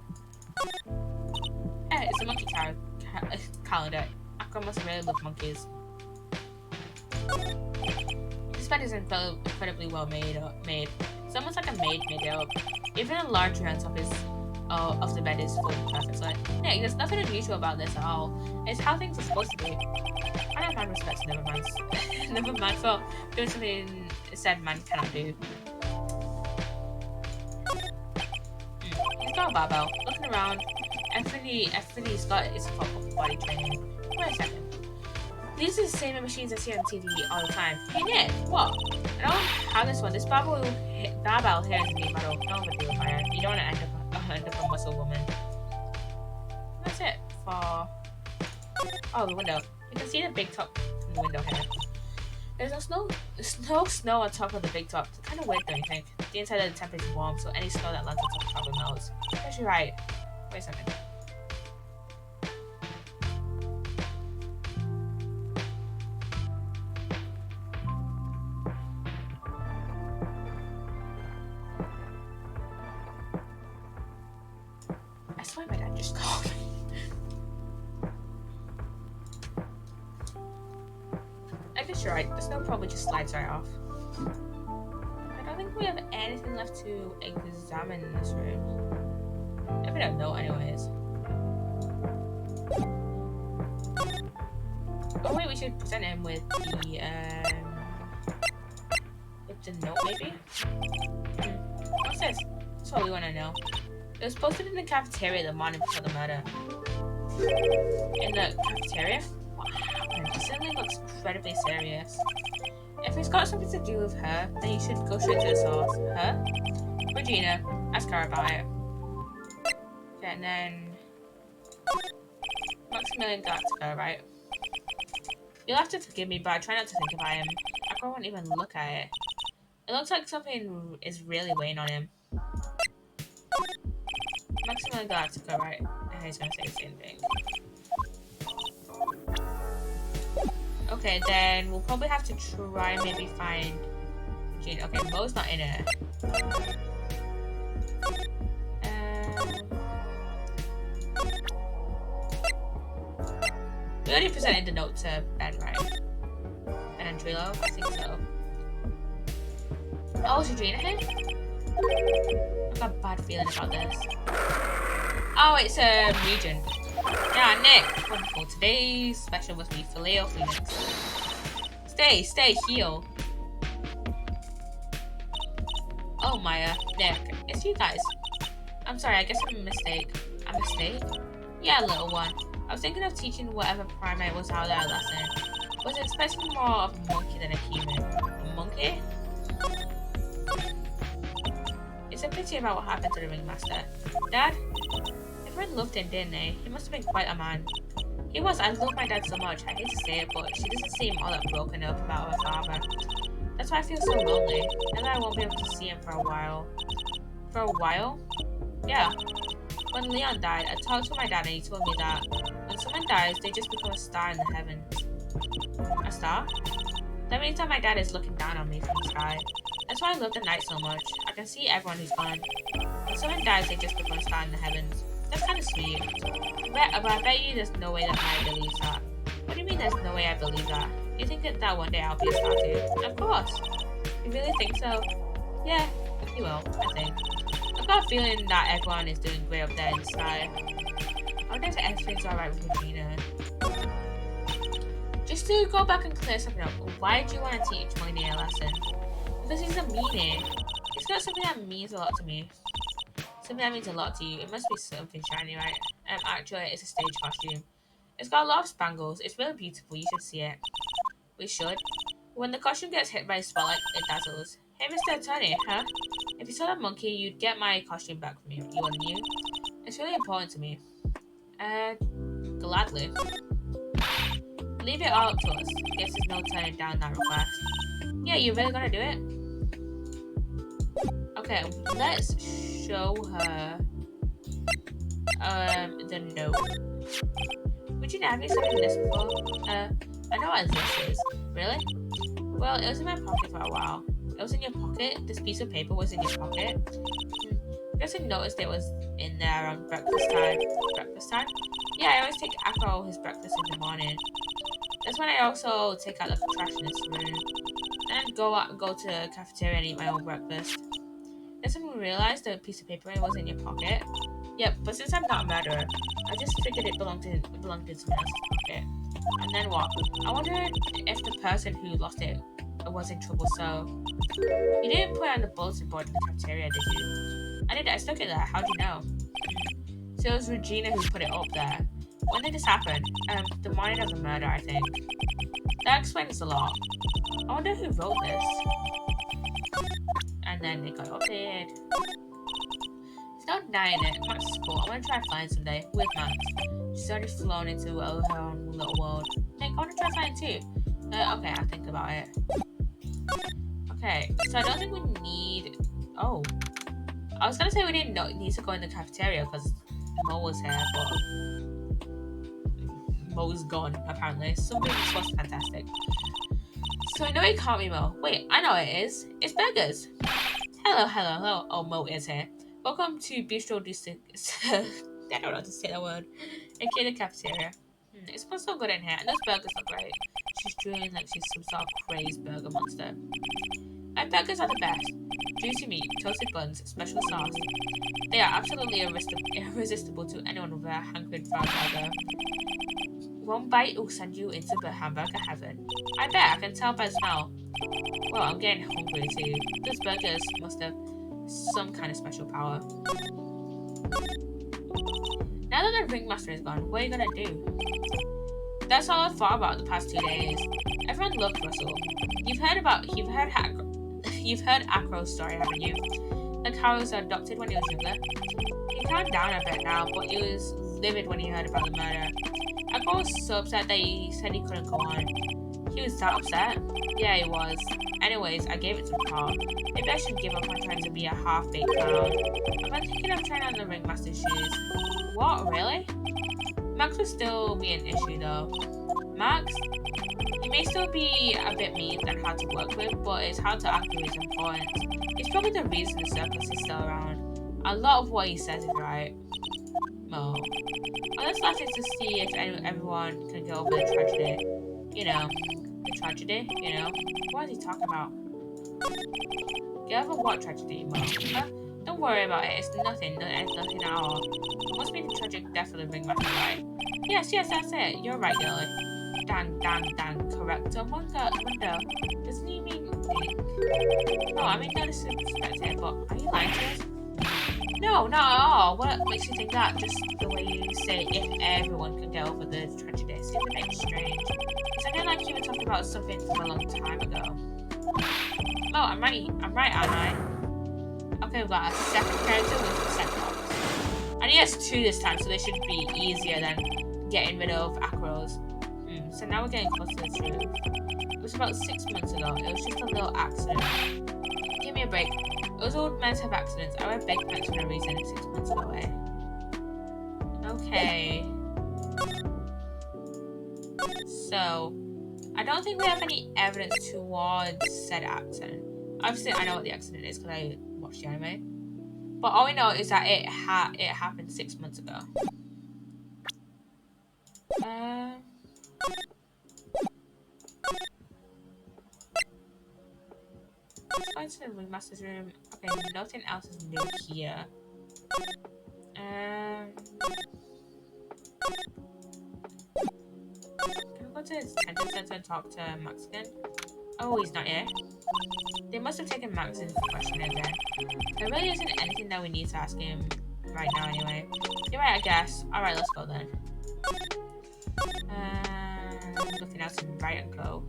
Hey, it's a monkey calendar. Akko must really love monkeys. This bed is incredibly well made. It's almost like a maid made it up. Even a laundry on top of the bed is folded perfectly. Nick, there's nothing unusual about this at all. It's how things are supposed to be. I don't mind respect to never mind for doing something said man cannot do. He's got a barbell. Looking around, everything he's got is for upper body training. Wait a second. These are the same machines I see on TV all the time. Hey Nick, what? I don't have this one. This barbell here is me, but I don't know what to do with it. You don't want to end up a muscle woman. That's it for... Oh, the window. You can see the big top from the window here. There's no snow on top of the big top. It's kind of weird, don't you think? The inside of the temp is warm, so any snow that lands on top of the top melts. Guess you're right. Wait a second. I swear my dad just called me. I guess you're right. The snow probably just slides right off. I don't think we have anything left to examine in this room. If we don't know, anyways. Oh wait, we should present him with the note, maybe? What's this? That's what we want to know. It was posted in the cafeteria the morning before the murder. In the cafeteria? Wow, this certainly looks incredibly serious. If it's got something to do with her, then you should go straight to the source. Her? Regina. Ask her about it. Okay, and then... Maximilian Gatka, right? You'll have to forgive me, but I try not to think about him. I probably won't even look at it. It looks like something is really weighing on him. Maximilian Gatka, right? And he's gonna say the same thing. Okay, then we'll probably have to try and maybe find Regina. Okay, Mo's not in it. We already presented the note to Ben, right? Ben and Trilo? I think so. Oh, is Regina here? I've got a bad feeling about this. Oh, it's a Regent. Yeah, Nick. Wonderful. Today's special must be filet o Phoenix. Stay, heal. Oh, Maya. Nick. It's you guys. I'm sorry, I guess I'm a mistake. A mistake? Yeah, little one. I was thinking of teaching whatever primate was out there lesson. Was expecting more of a monkey than a human. A monkey? It's a pity about what happened to the ringmaster. Dad? Everyone loved him, didn't they? He must have been quite a man. He was. I love my dad so much. I hate to say it, but she doesn't seem all that broken up about her father. That's why I feel so lonely. And I won't be able to see him for a while. For a while? Yeah. When Leon died, I talked to my dad and he told me that when someone dies, they just become a star in the heavens. A star? That means that my dad is looking down on me from the sky. That's why I love the night so much. I can see everyone who's gone. When someone dies, they just become a star in the heavens. That's kind of sweet. But I bet you there's no way that I believes that. What do you mean there's no way I believe that? You think that one day I'll be a star too? Of course. You really think so? Yeah, you will, I think. I've got a feeling that everyone is doing great up there in the sky. I wonder if everything's alright with Regina. Just to go back and clear something up, why do you want to teach Moini a lesson? Because he's a meanie. He's got something that means a lot to me. Something that means a lot to you. It must be something shiny, right? Actually, it's a stage costume. It's got a lot of spangles. It's really beautiful. You should see it. We should. When the costume gets hit by a spotlight, it dazzles. Hey, Mr. Attorney, huh? If you saw that monkey, you'd get my costume back from you. You want you? It's really important to me. Gladly. Leave it all up to us. Guess there's no turning down that request. Yeah, you really gonna do it? Okay, let's show her the note. Would you have you seen this before? I know what this is. Really? Well, it was in my pocket for a while. It was in your pocket? This piece of paper was in your pocket? I guess I noticed it was in there around breakfast time. Breakfast time? Yeah, I always take Acro his breakfast in the morning. That's when I also take out the trash in this room. And go to the cafeteria and eat my own breakfast. Then someone realized the piece of paper was in your pocket. Yep, but since I'm not a murderer, I just figured it belonged in someone else's pocket. And then what? I wonder if the person who lost it was in trouble, so... You didn't put it on the bulletin board in the cafeteria, did you? I did, I stuck it there. How'd you know? So it was Regina who put it up there. When did this happen? The morning of the murder, I think. That explains a lot. I wonder who wrote this. And then it got updated. It's not denying it. Max is cool. I want to try flying someday with Max. She's already flown into her own little world. Nick, I want to try flying too. Okay, I'll think about it. Okay, so I don't think we need... Oh. I was going to say we didn't need to go in the cafeteria because Mo was here, but... Mo's gone, apparently. Something was fantastic. So I know it can't be Mo. Wait, I know it is. It's Burgers. Hello. Oh, Mo is here. Welcome to Bistro District. I don't know how to say that word. Okay, the cafeteria. It smells so good in here, and those burgers look great. She's drooling like she's some sort of crazed burger monster. My burgers are the best. Juicy meat, toasted buns, special sauce. They are absolutely irresistible to anyone with a hankering for a burger. One bite will send you into the hamburger heaven. I bet, I can tell by the smell. Well, I'm getting hungry too. Those burgers must have some kind of special power. Now that the ringmaster is gone, what are you gonna do? That's all I've thought about the past 2 days. Everyone loves Russell. You've heard Acro's story, haven't you? Like how he was adopted when he was younger. He calmed down a bit now, but he was livid when he heard about the murder. Acro was so upset that he said he couldn't go on. He was that upset? Yeah, he was. Anyways, I gave it some thought. Maybe I should give up on trying to be a half-baked clown. I've been thinking of trying on the ringmaster's shoes. What, really? Max would still be an issue though. Max? He may still be a bit mean and hard to work with, but it's hard to argue his importance. It's probably the reason the circus is still around. A lot of what he says is right. Mo. I'm just starting to see if everyone can get over the tragedy. You know, the tragedy, you know? What is he talking about? Get over what tragedy, Mo? Don't worry about it, it's nothing at all. It must be the tragic death of the ringmaster, right? Yes, that's it. You're right, girlie. Dan, correcto mundo. Doesn't he mean think? No, I mean, no disrespect it, but are you lying to us? No, not at all. What makes you think that? Just the way you say if everyone could get over the tragedy seems a bit strange. It sounded like you were talking about something from a long time ago. Oh, I'm right, aren't I? Okay, we've got a second character with percent box. And he has 2 this time, so they should be easier than getting rid of Acro's. So now we're getting close to the truth. It was about 6 months ago. It was just a little accident. Give me a break. Those old men have accidents. I wear big pants for a reason. It's 6 months ago, eh? Okay. So, I don't think we have any evidence towards said accident. Obviously, I know what the accident is because I watched the anime. But all we know is that it happened 6 months ago. Let's go into the ringmaster's room. Okay, nothing else is new here. Can we go to his detention center and talk to Max again? Oh, he's not here. They must have taken Max into question again. There really isn't anything that we need to ask him right now anyway. You're right, I guess. Alright, let's go then. Nothing else in right and go.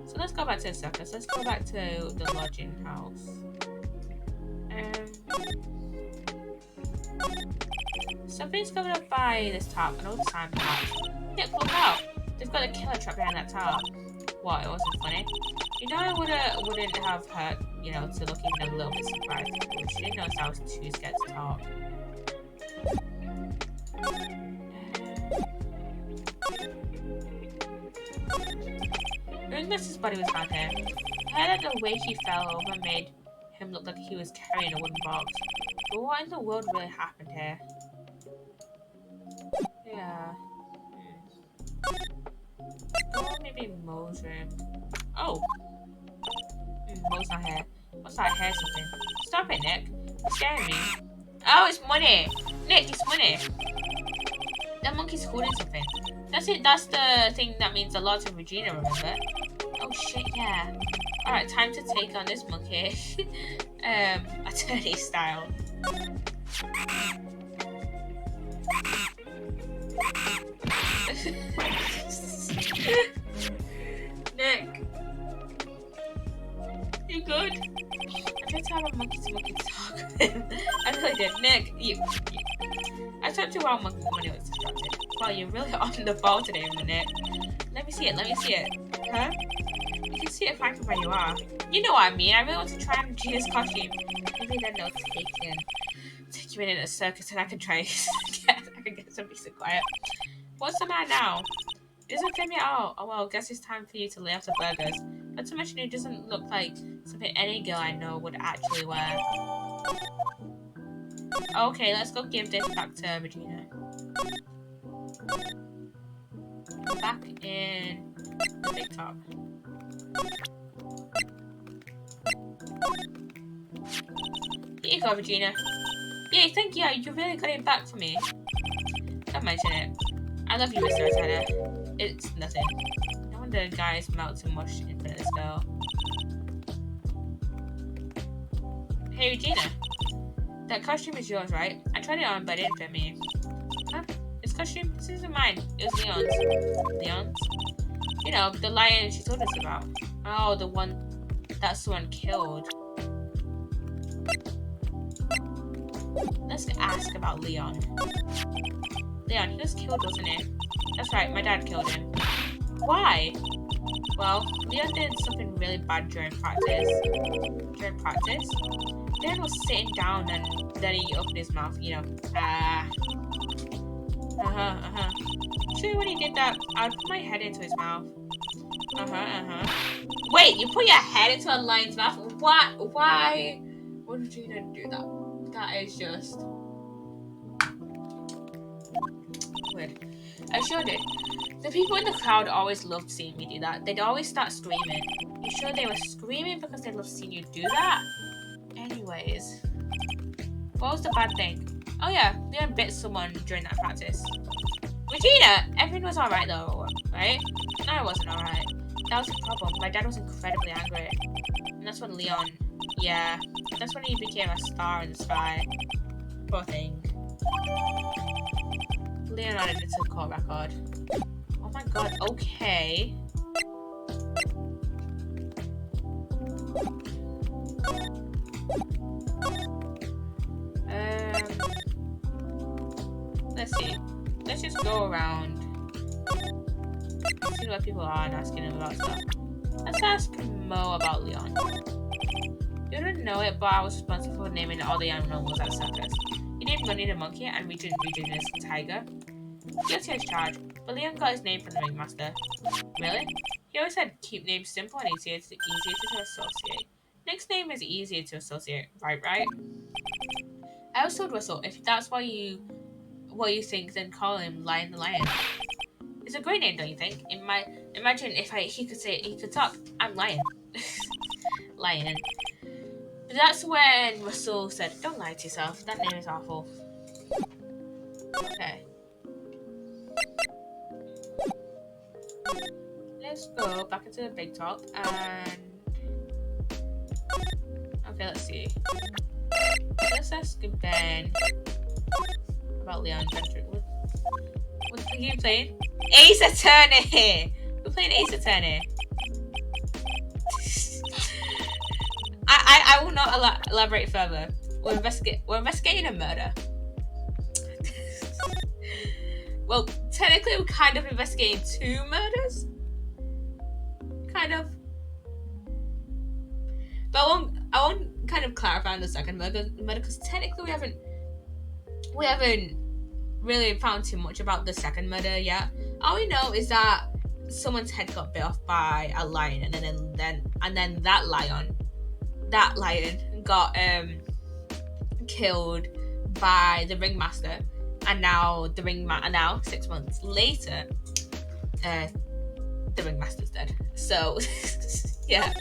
So let's go back to the circus. Let's go back to the lodging house. Something's covered up by this top, an old time perhaps. Nick, look out! They've got a killer trap behind that top. What, it wasn't funny? You know I wouldn't have hurt, you know, to look even a little bit surprised. She didn't notice I was too scared to talk. Ringmaster's body was found here. I heard that the way he fell over made him look like he was carrying a wooden box. But what in the world really happened here? Yeah. Oh, maybe Mo's room. Oh! Mo's not here. What's that hair something? Stop it, Nick. It's scaring me. Oh, it's money! Nick, it's money! That monkey's holding something. That's it, that's the thing that means a lot to Regina, remember? Oh shit, yeah. Alright, time to take on this monkey. Attorney style. Nick, you good? I tried to have a monkey to talk with him. I really did. Nick, you. I talked to our monkey when he was distracted. Wow, you're really on the ball today, Nick. Let me see it. Huh? You can see it fine from where you are. You know what I mean. I really want to try on Gina's costume. Maybe then they'll take you in a circus and I can try get some peace and quiet. What's the matter now? It doesn't fit me at all. Oh well, guess it's time for you to lay off the burgers. Not to mention it doesn't look like something any girl I know would actually wear. Okay, let's go give this back to Regina. Back in the big top. Here you go, Regina. Yay, thank you. You really got it back for me. Don't mention it. I love you, Mr. Rosetta. It's nothing. No wonder guys melt so much in front of this girl. Hey, Regina. That costume is yours, right? I tried it on, but it didn't fit me. Huh? This costume? This isn't mine. It was Leon's. Leon's? You know, the lion she told us about. Oh, the one that someone killed. Let's ask about Leon. Leon, he was killed, wasn't he? That's right, my dad killed him. Why? Well, Leon did something really bad during practice. During practice? Leon was sitting down and then he opened his mouth, you know. Sure, when he did that, I put my head into his mouth. Wait, you put your head into a lion's mouth? What? Why would you do that? That is just weird. I sure did. The people in the crowd always loved seeing me do that. They'd always start screaming. You sure they were screaming because they loved seeing you do that? Anyways, what was the bad thing? Oh yeah, Leon bit someone during that practice. Regina, everything was alright though, right? No, it wasn't alright. That was the problem. My dad was incredibly angry. And that's when Leon, yeah, that's when he became a star in the sky. Poor thing. Leon added it to the court record. Oh my god, okay. Let's see. Let's just go around. See what people are and asking him about stuff. Let's ask Mo about Leon. You don't know it, but I was responsible for naming all the animals at the circus. He named Money the monkey and Region as tiger. Guilty as charged, but Leon got his name from the ringmaster. Really? He always said keep names simple and easier to associate. Nick's name is easier to associate, right? I also told Russell if that's what you think, then call him Lion the Lion. It's a great name, don't you think? Imagine if he could talk. I'm Lion. Lion. But that's when Russell said, "Don't lie to yourself. That name is awful." Okay. Let's go back into the big top and okay, let's see. Let's ask Ben about Leon Country. What are you playing? Ace Attorney! We're playing Ace Attorney. I will not elaborate further. We're investigating a murder. Well, technically we're kind of investigating 2 murders. Kind of. But I won't kind of clarify on the second murder because technically we haven't really found too much about the second murder yet. All we know is that someone's head got bit off by a lion, and then that lion got killed by the ringmaster, and now 6 months later, the ringmaster's dead. So yeah.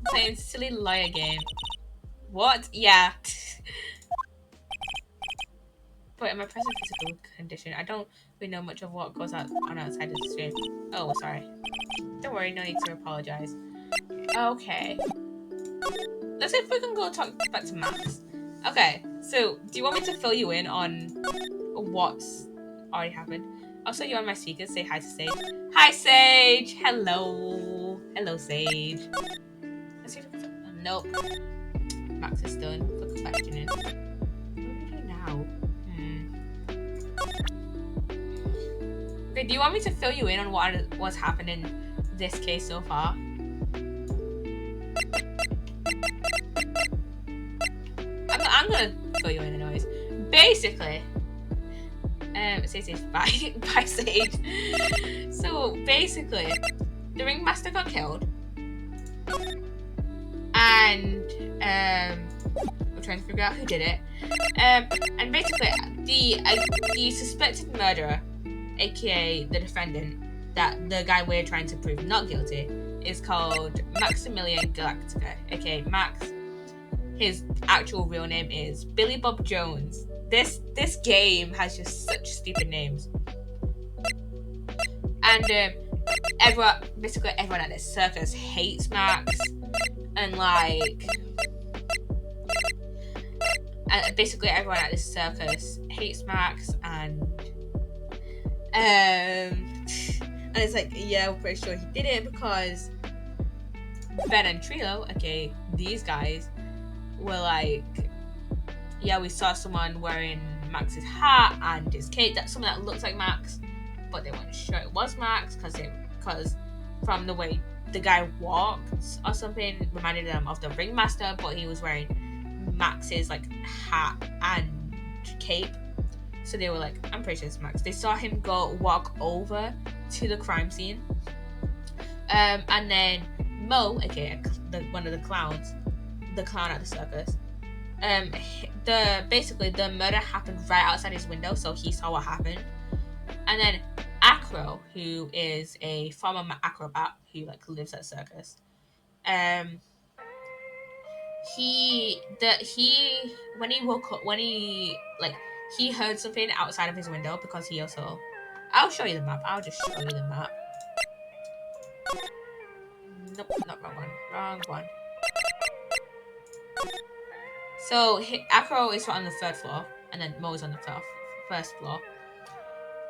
Playing silly lawyer game. What? Yeah. But in my present physical condition, I don't really know much of what goes on outside of the stream. Oh, sorry. Don't worry, no need to apologize. Okay. Let's see if we can go talk back to Max. Okay, so do you want me to fill you in on what's already happened? I'll show you on my speakers. Say hi to Sage. Hi, Sage. Hello. Hello, Sage. Let's see if we can... Nope. Max is done for questioning. What do we do now? Okay, do you want me to fill you in on what's happened in this case so far? I'm gonna fill you in anyways. Basically, Sage, bye, bye, Sage. So basically, the ringmaster got killed, and we're trying to figure out who did it. And basically, the suspected murderer, aka the defendant, that the guy we're trying to prove not guilty, is called Maximilian Galactica, aka Max. His actual real name is Billy Bob Jones. This game has just such stupid names. And basically everyone at this circus hates Max, and basically everyone at this circus hates Max, and it's like, yeah, we're pretty sure he did it because Ben and Trio, okay, these guys, were like, yeah, we saw someone wearing Max's hat and his cape, that someone that looks like Max, but they weren't sure it was Max because from the way the guy walked or something reminded them of the ringmaster, but he was wearing Max's like hat and cape. So they were like, I'm pretty sure it's Max. They saw him walk over to the crime scene. And then Mo, aka one of the clowns, the clown at the circus, the murder happened right outside his window, so he saw what happened. And then Acro, who is a former acrobat who like lives at the circus, when he woke up, he heard something outside of his window because he also... I'll show you the map. I'll just show you the map. Nope, not wrong one. Wrong one. So Acro is on the 3rd floor, and then Mo is on the 1st floor.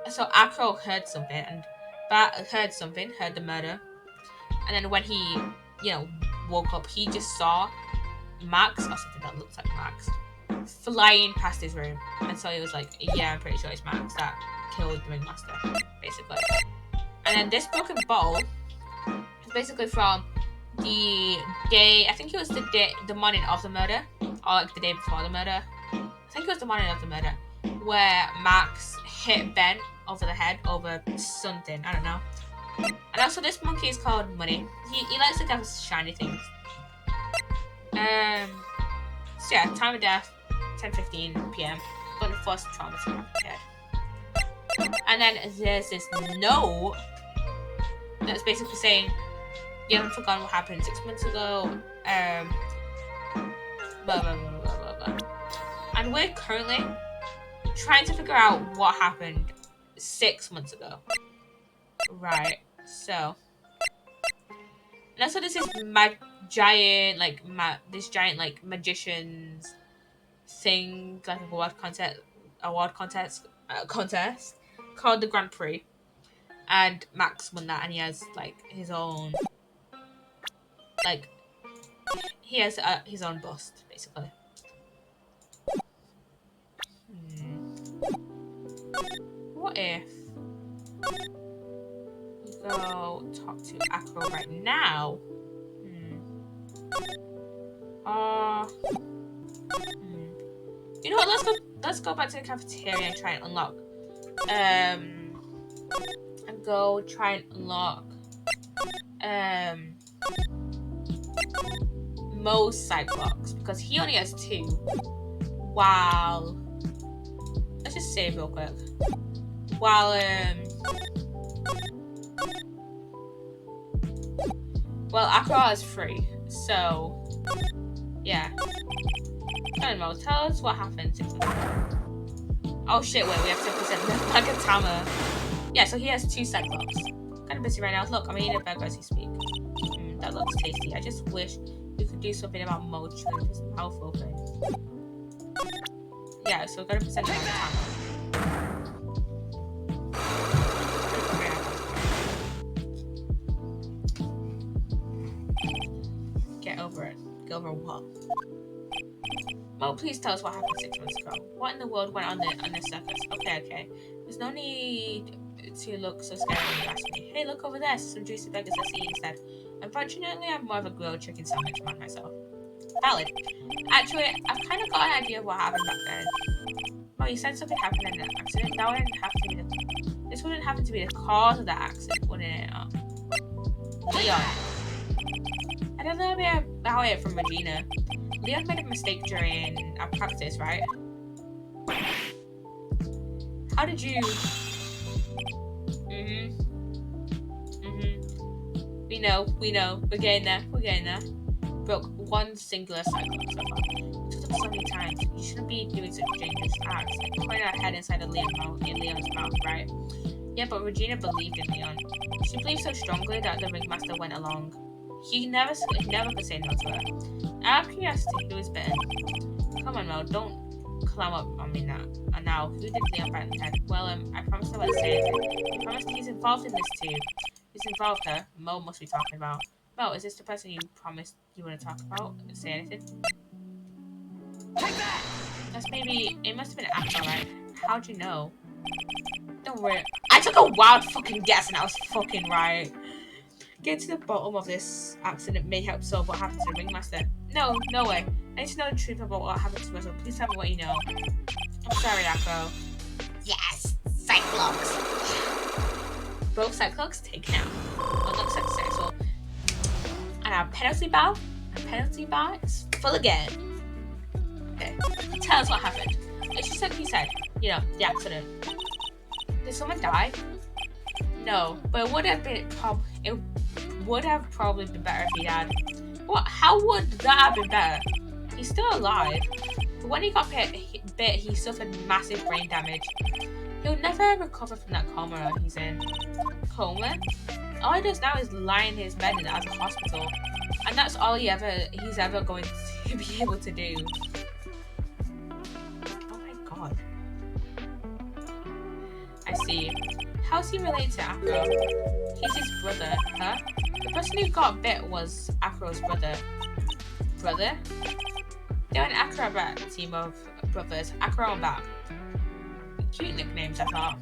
So Acro heard something, and heard the murder, and then when he, woke up, he just saw Max, or something that looks like Max, flying past his room, and so he was like, yeah, I'm pretty sure it's Max that killed the ringmaster, basically. And then this broken bottle is basically from the day, I think it was the morning of the murder, or like the day before the murder. I think it was the morning of the murder, where Max hit Ben over the head over something, I don't know. And also this monkey is called Money. He likes to have shiny things. So yeah, time of death, 10:15 p.m. But the first trauma to happen dead. And then there's this note that's basically saying, you haven't forgotten what happened 6 months ago. Blah, blah, blah, blah, blah, blah. And we're currently trying to figure out what happened 6 months ago. Right, so. And also this is giant magician's thing, like award contest called the Grand Prix. And Max won that, and he has like his own, like, he has his own bust, basically. What if we go talk to Acro right now? You know what? Let's go back to the cafeteria and try and unlock. And go try and unlock Mo's Cyclops, because he only has 2. While let's just save real quick. While Acro has 3. So yeah. Mo, tell us what happened 6 months ago. Oh shit, wait, we have to present Nakatama. Yeah, so he has 2 Cyclops. Kind of busy right now. Look, I'm eating a burger as you speak. That looks tasty. I just wish we could do something about Mo chewing his mouth open. Yeah, so we're gonna present it on the camera. Get over it. Get over what? Mo, please tell us what happened 6 months ago. What in the world went on the circus? Okay. There's no need to look so scared when you ask me. Hey, look over there. Some juicy burgers. Let's eat instead. Unfortunately, I'm more of a grilled chicken sandwich man myself. Valid. Actually, I've kind of got an idea of what happened back then. Oh, you said something happened in an accident. That wouldn't have to be this wouldn't happen to be the cause of that accident, wouldn't it? Leon. I don't know a bit about it from Regina. Leon made a mistake during our practice, right? How did you... We know. We're getting there. Broke one singular cycle so far. It took them so many times. You shouldn't be doing such dangerous acts. Pointing our head inside of Leon's mouth, right? Yeah, but Regina believed in Leon. She believed so strongly that the ringmaster went along. He never could say no to her. Out of curiosity, who was bitten? Come on, Mel, don't climb up on me now. Now, who did Leon bite in the head? Well, I promised I wouldn't say anything. I promised he's involved in this too. Who's involved her? Mo must be talking about. Mo, is this the person you promised you wouldn't talk about? Say anything? That's maybe... It must have been Acro, right? How'd you know? Don't worry. I took a wild fucking guess and I was fucking right. Get to the bottom of this accident may help solve what happened to the ringmaster. No way. I need to know the truth about what happened to us, so please tell me what you know. I'm sorry, Acro. Yes! Cyclops! Both Cyclops taken out. It looks successful. And our penalty bar is full again. Okay. Tell us what happened. It's just like he said, the accident. Did someone die? No, but it would have probably been better if he had. What? How would that have been better? He's still alive. But when he got bit, he suffered massive brain damage. He'll never recover from that coma he's in. Coma? All he does now is lie in his bed at the hospital. And that's all he's ever going to be able to do. Oh my god. I see. How's he related to Acro? He's his brother, huh? The person who got bit was Acro's brother. Brother? They're an acrobat team of brothers, Acro and Bat. Cute nicknames, I thought.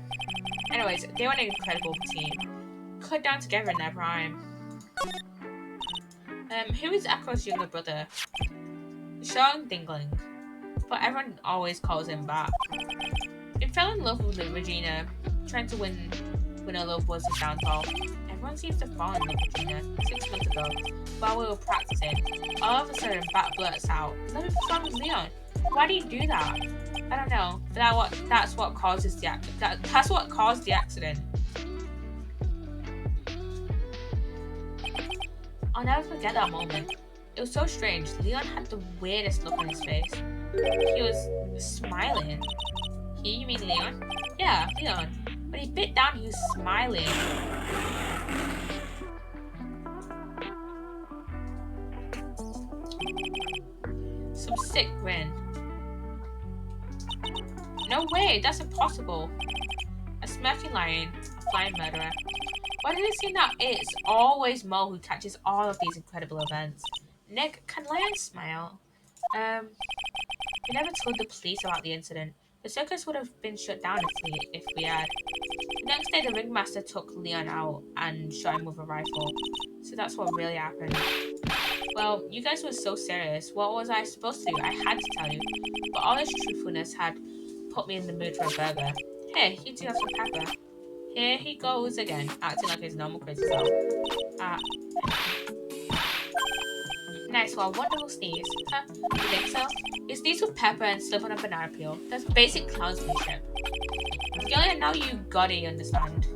Anyways, they were an incredible team. Cut down together in their prime. Who is Acro's younger brother? Sean Dingling. But everyone always calls him Bat. He fell in love with Regina. Trying to win her love was his downfall. Everyone seems to fall in love with Regina 6 months ago while we were practicing. All of a sudden, Bat blurts out, "Let me perform with Leon." Why do you do that? I don't know. But that's what causes the that's what caused the accident. I'll never forget that moment. It was so strange. Leon had the weirdest look on his face. He was smiling. You mean Leon? Yeah, Leon. When he bit down, he was smiling. Some sick grin. No way, that's impossible. A smirking lion, a flying murderer. Why did it seem that it's always Mo who catches all of these incredible events? Nick, can lions smile? We never told the police about the incident. The circus would have been shut down if we had. The next day, the ringmaster took Leon out and shot him with a rifle. So that's what really happened. Well, you guys were so serious. What was I supposed to do? I had to tell you. But all this truthfulness had put me in the mood for a burger. Hey, you two have some pepper. Here he goes again, acting like his normal crazy self. Nice one, wonderful sneeze. Huh? You think so? You sneeze with pepper and slip on a banana peel. That's basic clownsmanship. Gillian, now you gotta understand.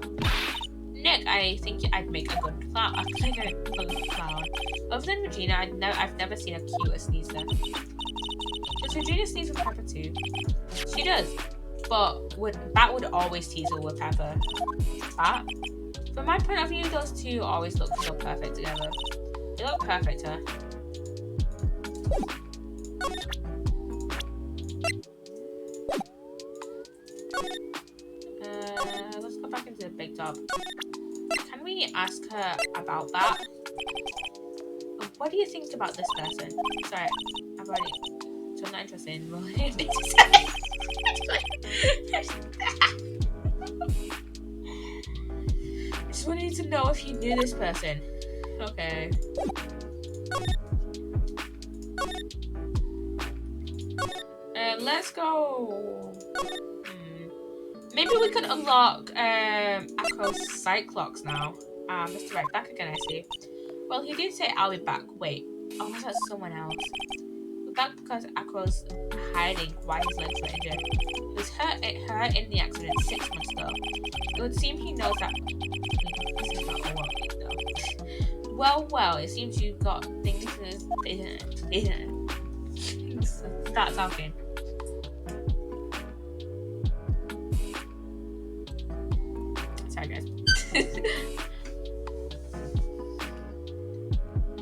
Nick, I think I'd make a good clown. I'd make a good clown. Other than Regina, I've never seen a cuter sneezer. Does Regina sneeze with pepper too? She does. But Bat would always tease her with pepper. Bat? From my point of view, those two always look so perfect together. They look perfect, huh? Let's go back into the big top. Can we ask her about that? What do you think about this person? Sorry, I've already... So I'm not interested in rolling it. I just wanted to know if you knew this person. Okay. Let's go. Maybe we could unlock Acro's Cyclops now. Mr. Right back again, I see. Well, he did say I'll be back. Wait. Oh, was that someone else? We're back because Acro's hiding why his legs were injured. He was hurt in the accident 6 months ago. It would seem he knows that. Well, it seems you've got things to start talking. Sorry, guys.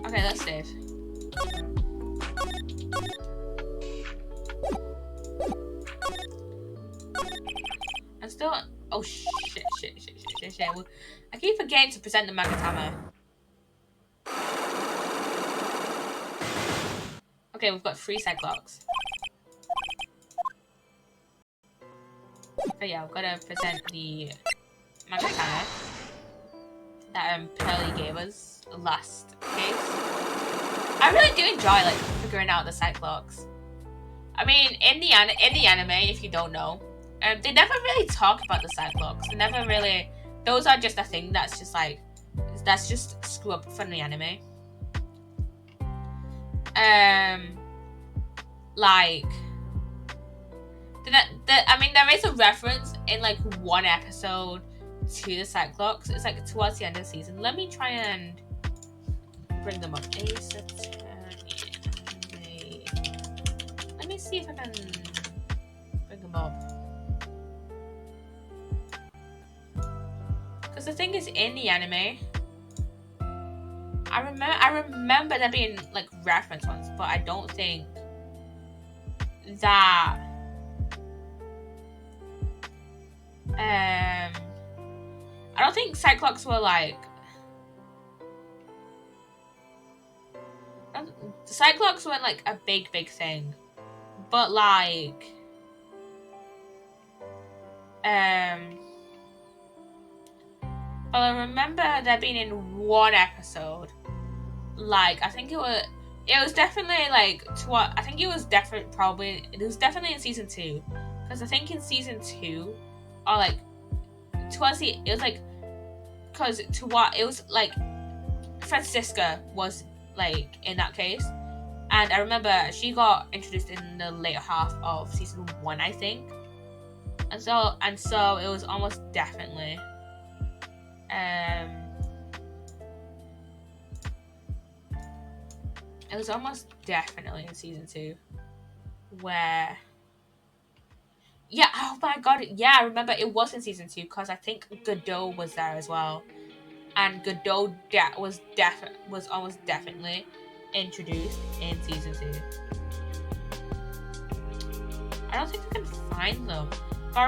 Okay, let's save. I'm still. Oh shit. I keep forgetting to present the Magatama. Okay, we've got 3 Cyclops. Oh yeah, we've got to present the Magatama that Pearly gave us last case. I really do enjoy like figuring out the Cyclops. I mean, in the anime, if you don't know, they never really talk about the Cyclops. They never really. Those are just a thing that's just like screw up from the anime. Like, I mean, there is a reference in like one episode to the Cyclops. It's like towards the end of the season. Let me try and bring them up. Let me see if I can bring them up. Because the thing is, in the anime, I remember there being like reference ones, but I don't think that I don't think Cyclops were like Cyclops weren't like a big thing, but like but I remember there being in one episode, like I think it was definitely like I think it was definitely in season 2, because I think in season 2 or like towards the it was like because it was like Francisca was like in that case, and I remember she got introduced in the later half of season 1, I think, and so it was almost definitely it was almost definitely in season 2 where oh my god, yeah, I remember it was in season 2 because I think Godot was there as well, and Godot was almost definitely introduced in season 2. I don't think I can find them, but I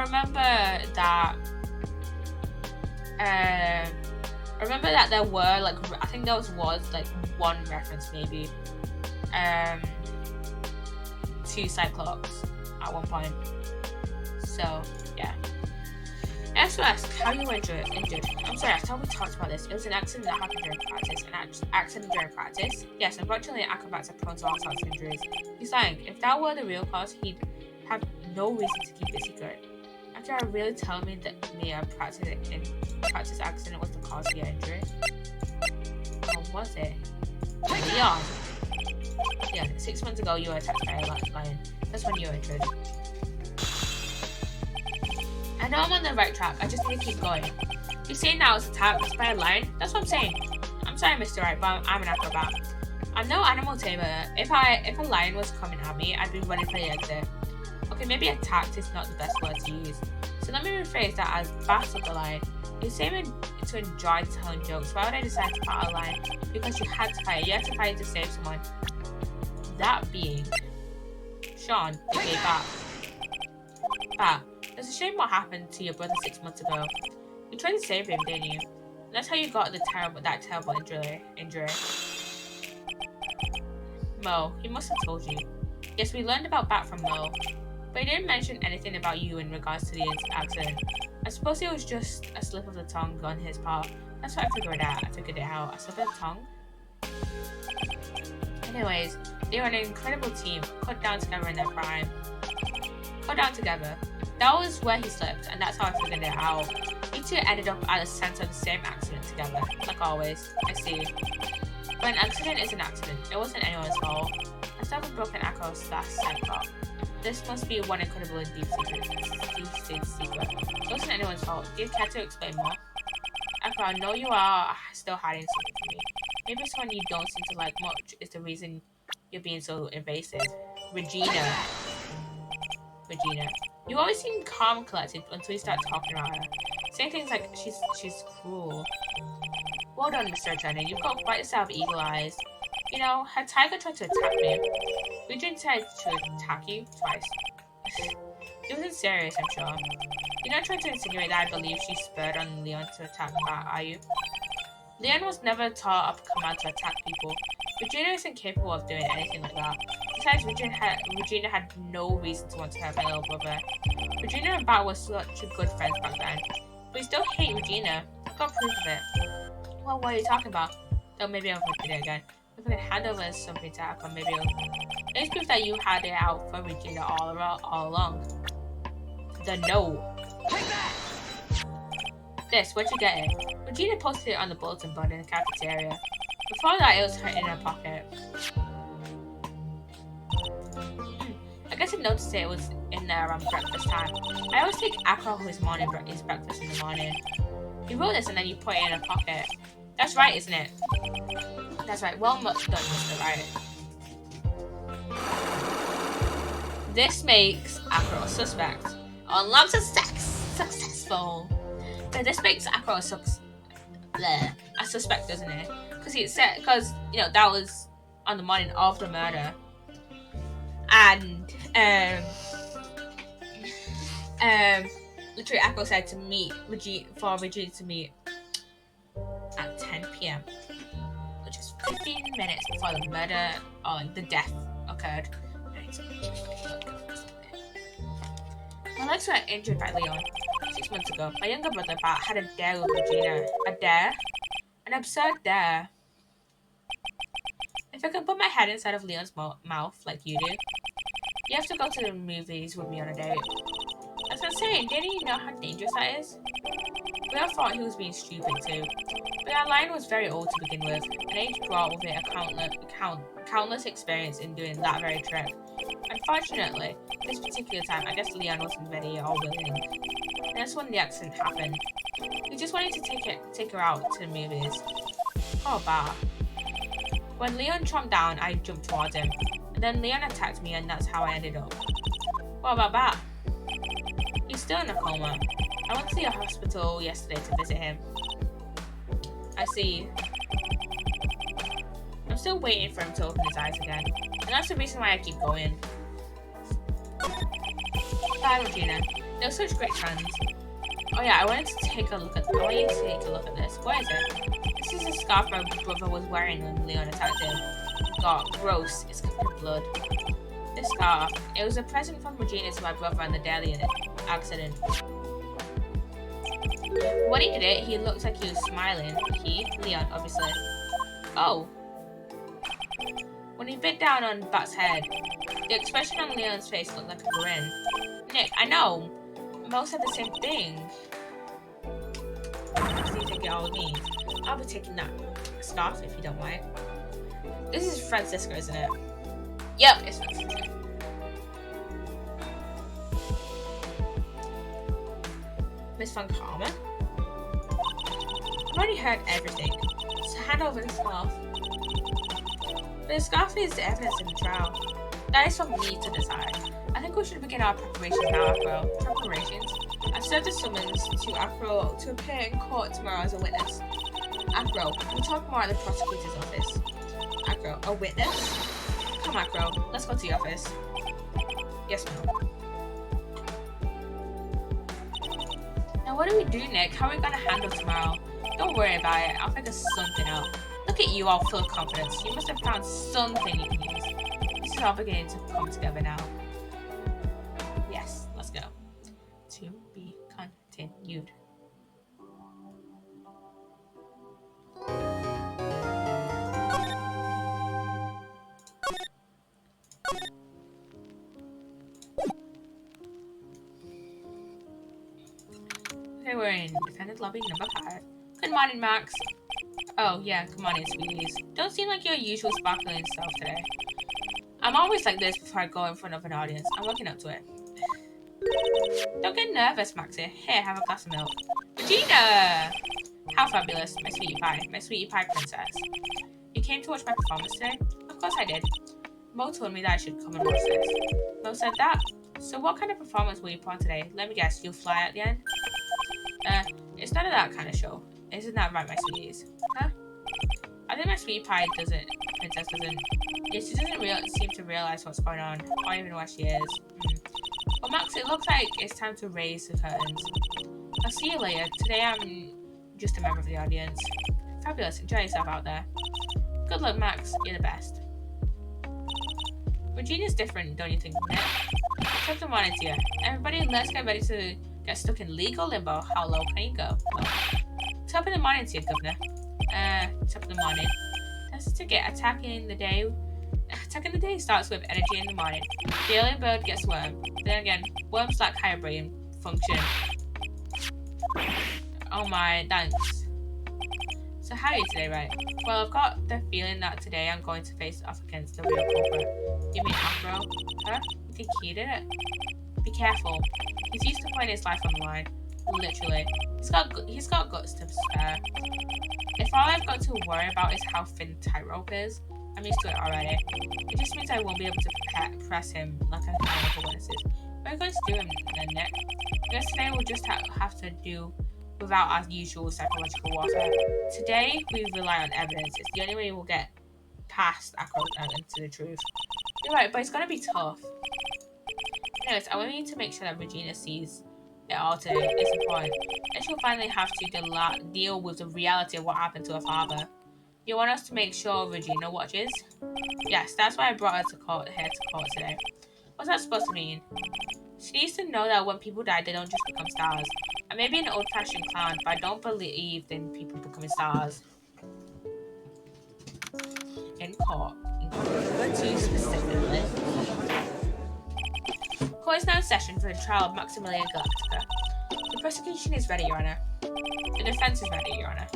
remember that there were like I think there was like one reference maybe to Cyclops at one point. So yeah. SOS, how you were injured? I'm sorry, I thought we talked about this. It was an accident that happened during practice. Yes, unfortunately, acrobats are prone to all sorts of injuries. He's saying, if that were the real cause, he'd have no reason to keep it secret. After I really telling me that a practice accident was the cause of your injury. Or was it? Leon. Yeah, 6 months ago you were attacked by a lion. That's when you were injured. I know I'm on the right track, I just need to keep going. You say now it's attacked by a lion? That's what I'm saying. I'm sorry, Mr. Right, but I'm an acrobat. I'm no animal tamer. If a lion was coming at me, I'd be running for the exit. Okay, maybe attacked is not the best word to use. So let me rephrase that as battle the lion. You seem to enjoy telling jokes. Why would I decide to fight a lion? Because you had to fight. You had to fight to save someone. That being Sean, aka Bat. Bat, it's a shame what happened to your brother 6 months ago. You tried to save him, didn't you? That's how you got that terrible injury. Mo, he must have told you. Yes, we learned about Bat from Mo, but he didn't mention anything about you in regards to the accident. I suppose it was just a slip of the tongue on his part. That's what I figured it out. A slip of the tongue? Anyways, they were an incredible team, cut down together in their prime. Cut down together. That was where he slipped, and that's how I figured it out. You two ended up at the center of the same accident together, like always. I see. But an accident is an accident. It wasn't anyone's fault. I still haven't broken Acro's last setback. This must be one incredible and deep secret. It wasn't anyone's fault. Do you care to explain more? Acro, I know you are still hiding something from me. Maybe someone you don't seem to like much is the reason you're being so invasive. Regina. You always seem calm and collected until you start talking about her. Saying things like she's cruel. Well done, Mr. Turner. You've got quite a set of eagle eyes. You know, her tiger tried to attack me. Regina tried to attack you twice. It wasn't serious, I'm sure. You're not trying to insinuate that I believe she spurred on Leon to attack Bat, are you? Leon was never taught a command to attack people. Regina isn't capable of doing anything like that. Besides, Regina had no reason to want to hurt my little brother. Regina and Bat were such good friends back then. But you still hate Regina. I've got proof of it. Well, what are you talking about? Though maybe I'll repeat it again. If I can hand over something to Aqua, maybe it's proof that you had it out for Regina all along. The note. This, where'd you get it? Regina posted it on the bulletin board in the cafeteria. Before that, it was in her pocket. I guess I noticed it was in there around breakfast time. I always take Acro his breakfast in the morning. You wrote this and then you put it in a pocket. That's right, isn't it? That's right. Well done, Mr. Right. This makes Acro a suspect. Unlock successful. But this makes Acro a suspect, doesn't it? Because you know that was on the morning of the murder, and literally Acro said to meet Regina to meet at 10 p.m. which is 15 minutes before the murder or the death occurred. My legs were injured by Leon 6 months ago. My younger brother Bat had a dare with Regina. A dare? An absurd dare. If I could put my head inside of Leon's mouth like you do, you have to go to the movies with me on a date. I was gonna say, didn't you know how dangerous that is? We all thought he was being stupid too. But our line was very old to begin with, and age brought with it a countless experience in doing that very trip. Unfortunately, this particular time, I guess Leon wasn't ready or willing. And that's when the accident happened. He just wanted to take her out to the movies. Oh, Bat. When Leon chomped down, I jumped towards him. And then Leon attacked me, and that's how I ended up. What about Bat? He's still in a coma. I went to the hospital yesterday to visit him. I see. I'm still waiting for him to open his eyes again. And that's the reason why I keep going. Bye, Regina. They were such great friends. Oh yeah, I want you to take a look at this. What is it? This is a scarf my brother was wearing when Leon attacked him. God, gross. It's covered in blood. This scarf. It was a present from Regina to my brother on the day of the accident. When he did it, he looked like he was smiling. Leon, obviously. Oh. When he bit down on Bat's head, the expression on Leon's face looked like a grin. Nick, I know. Most have the same thing. What do you think it all means? I'll be taking that scarf if you don't mind. This is Francisco, isn't it? Yep, it's Francisco. Miss Von Karma? I've already heard everything, so hand over the scarf. But the scarf is the evidence in the trial. That is for me to decide. I think we should begin our preparations now, Acro. Preparations? I've served a summons to Acro to appear in court tomorrow as a witness. Acro, we'll talk more at the prosecutor's office. Acro, a witness? Come on, Crow. Let's go to the office. Yes, ma'am. Now, what do we do, Nick? How are we gonna handle tomorrow? Don't worry about it. I'll figure something out. Look at you, all full of confidence. You must have found something you can use. This is all beginning to come together now. Yes, let's go. To be continued. Okay, we're in defendant lobby number 5. Good morning, Max. Oh, yeah, good morning, sweeties. Don't seem like your usual sparkling self today. I'm always like this before I go in front of an audience. I'm working up to it. Don't get nervous, Maxie. Here, have a glass of milk. Regina! How fabulous, my sweetie pie princess. You came to watch my performance today? Of course I did. Mo told me that I should come and watch this. Mo said that? So what kind of performance will you put on today? Let me guess, you'll fly at the end? It's not that kind of show. Isn't that right, my sweeties? Huh? I think my sweetie pie princess doesn't. Yeah, she doesn't seem to realize what's going on, or even where she is. Well, Max, it looks like it's time to raise the curtains. I'll see you later. Today I'm just a member of the audience. Fabulous. Enjoy yourself out there. Good luck, Max. You're the best. Regina's different, don't you think, Nick? Top of the morning to you. Everybody, let's get ready to get stuck in legal limbo. How low can you go? Low. Top of the morning to you, Governor. Top of the morning. That's to get attacking the day. Attacking the day starts with energy in the morning. The early bird gets worm. Then again, worms lack higher brain function. Oh my, thanks. So how are you today, right? Well, I've got the feeling that today I'm going to face off against the real culprit. You mean Afro? Huh? You think he did it? Be careful. He's used to putting his life on the line. Literally. He's got guts to spare. If all I've got to worry about is how thin tightrope is, I'm used to it already. It just means I won't be able to press him like I can with the witnesses. What are you going to do then, Nick? I guess today we'll just have to do without our usual psychological warfare. Today, we rely on evidence. It's the only way we'll get past Acro into the truth. You're right, but it's going to be tough. Anyways, I want you to make sure that Regina sees it all today. It's important. And she'll finally have to deal with the reality of what happened to her father. You want us to make sure Regina watches? Yes, that's why I brought her here to court today. What's that supposed to mean? She needs to know that when people die, they don't just become stars. I may be an old-fashioned clown, but I don't believe in people becoming stars. In court. But too specifically. Court is now in session for the trial of Maximilian Galactica. The prosecution is ready, Your Honor. The defense is ready, Your Honor.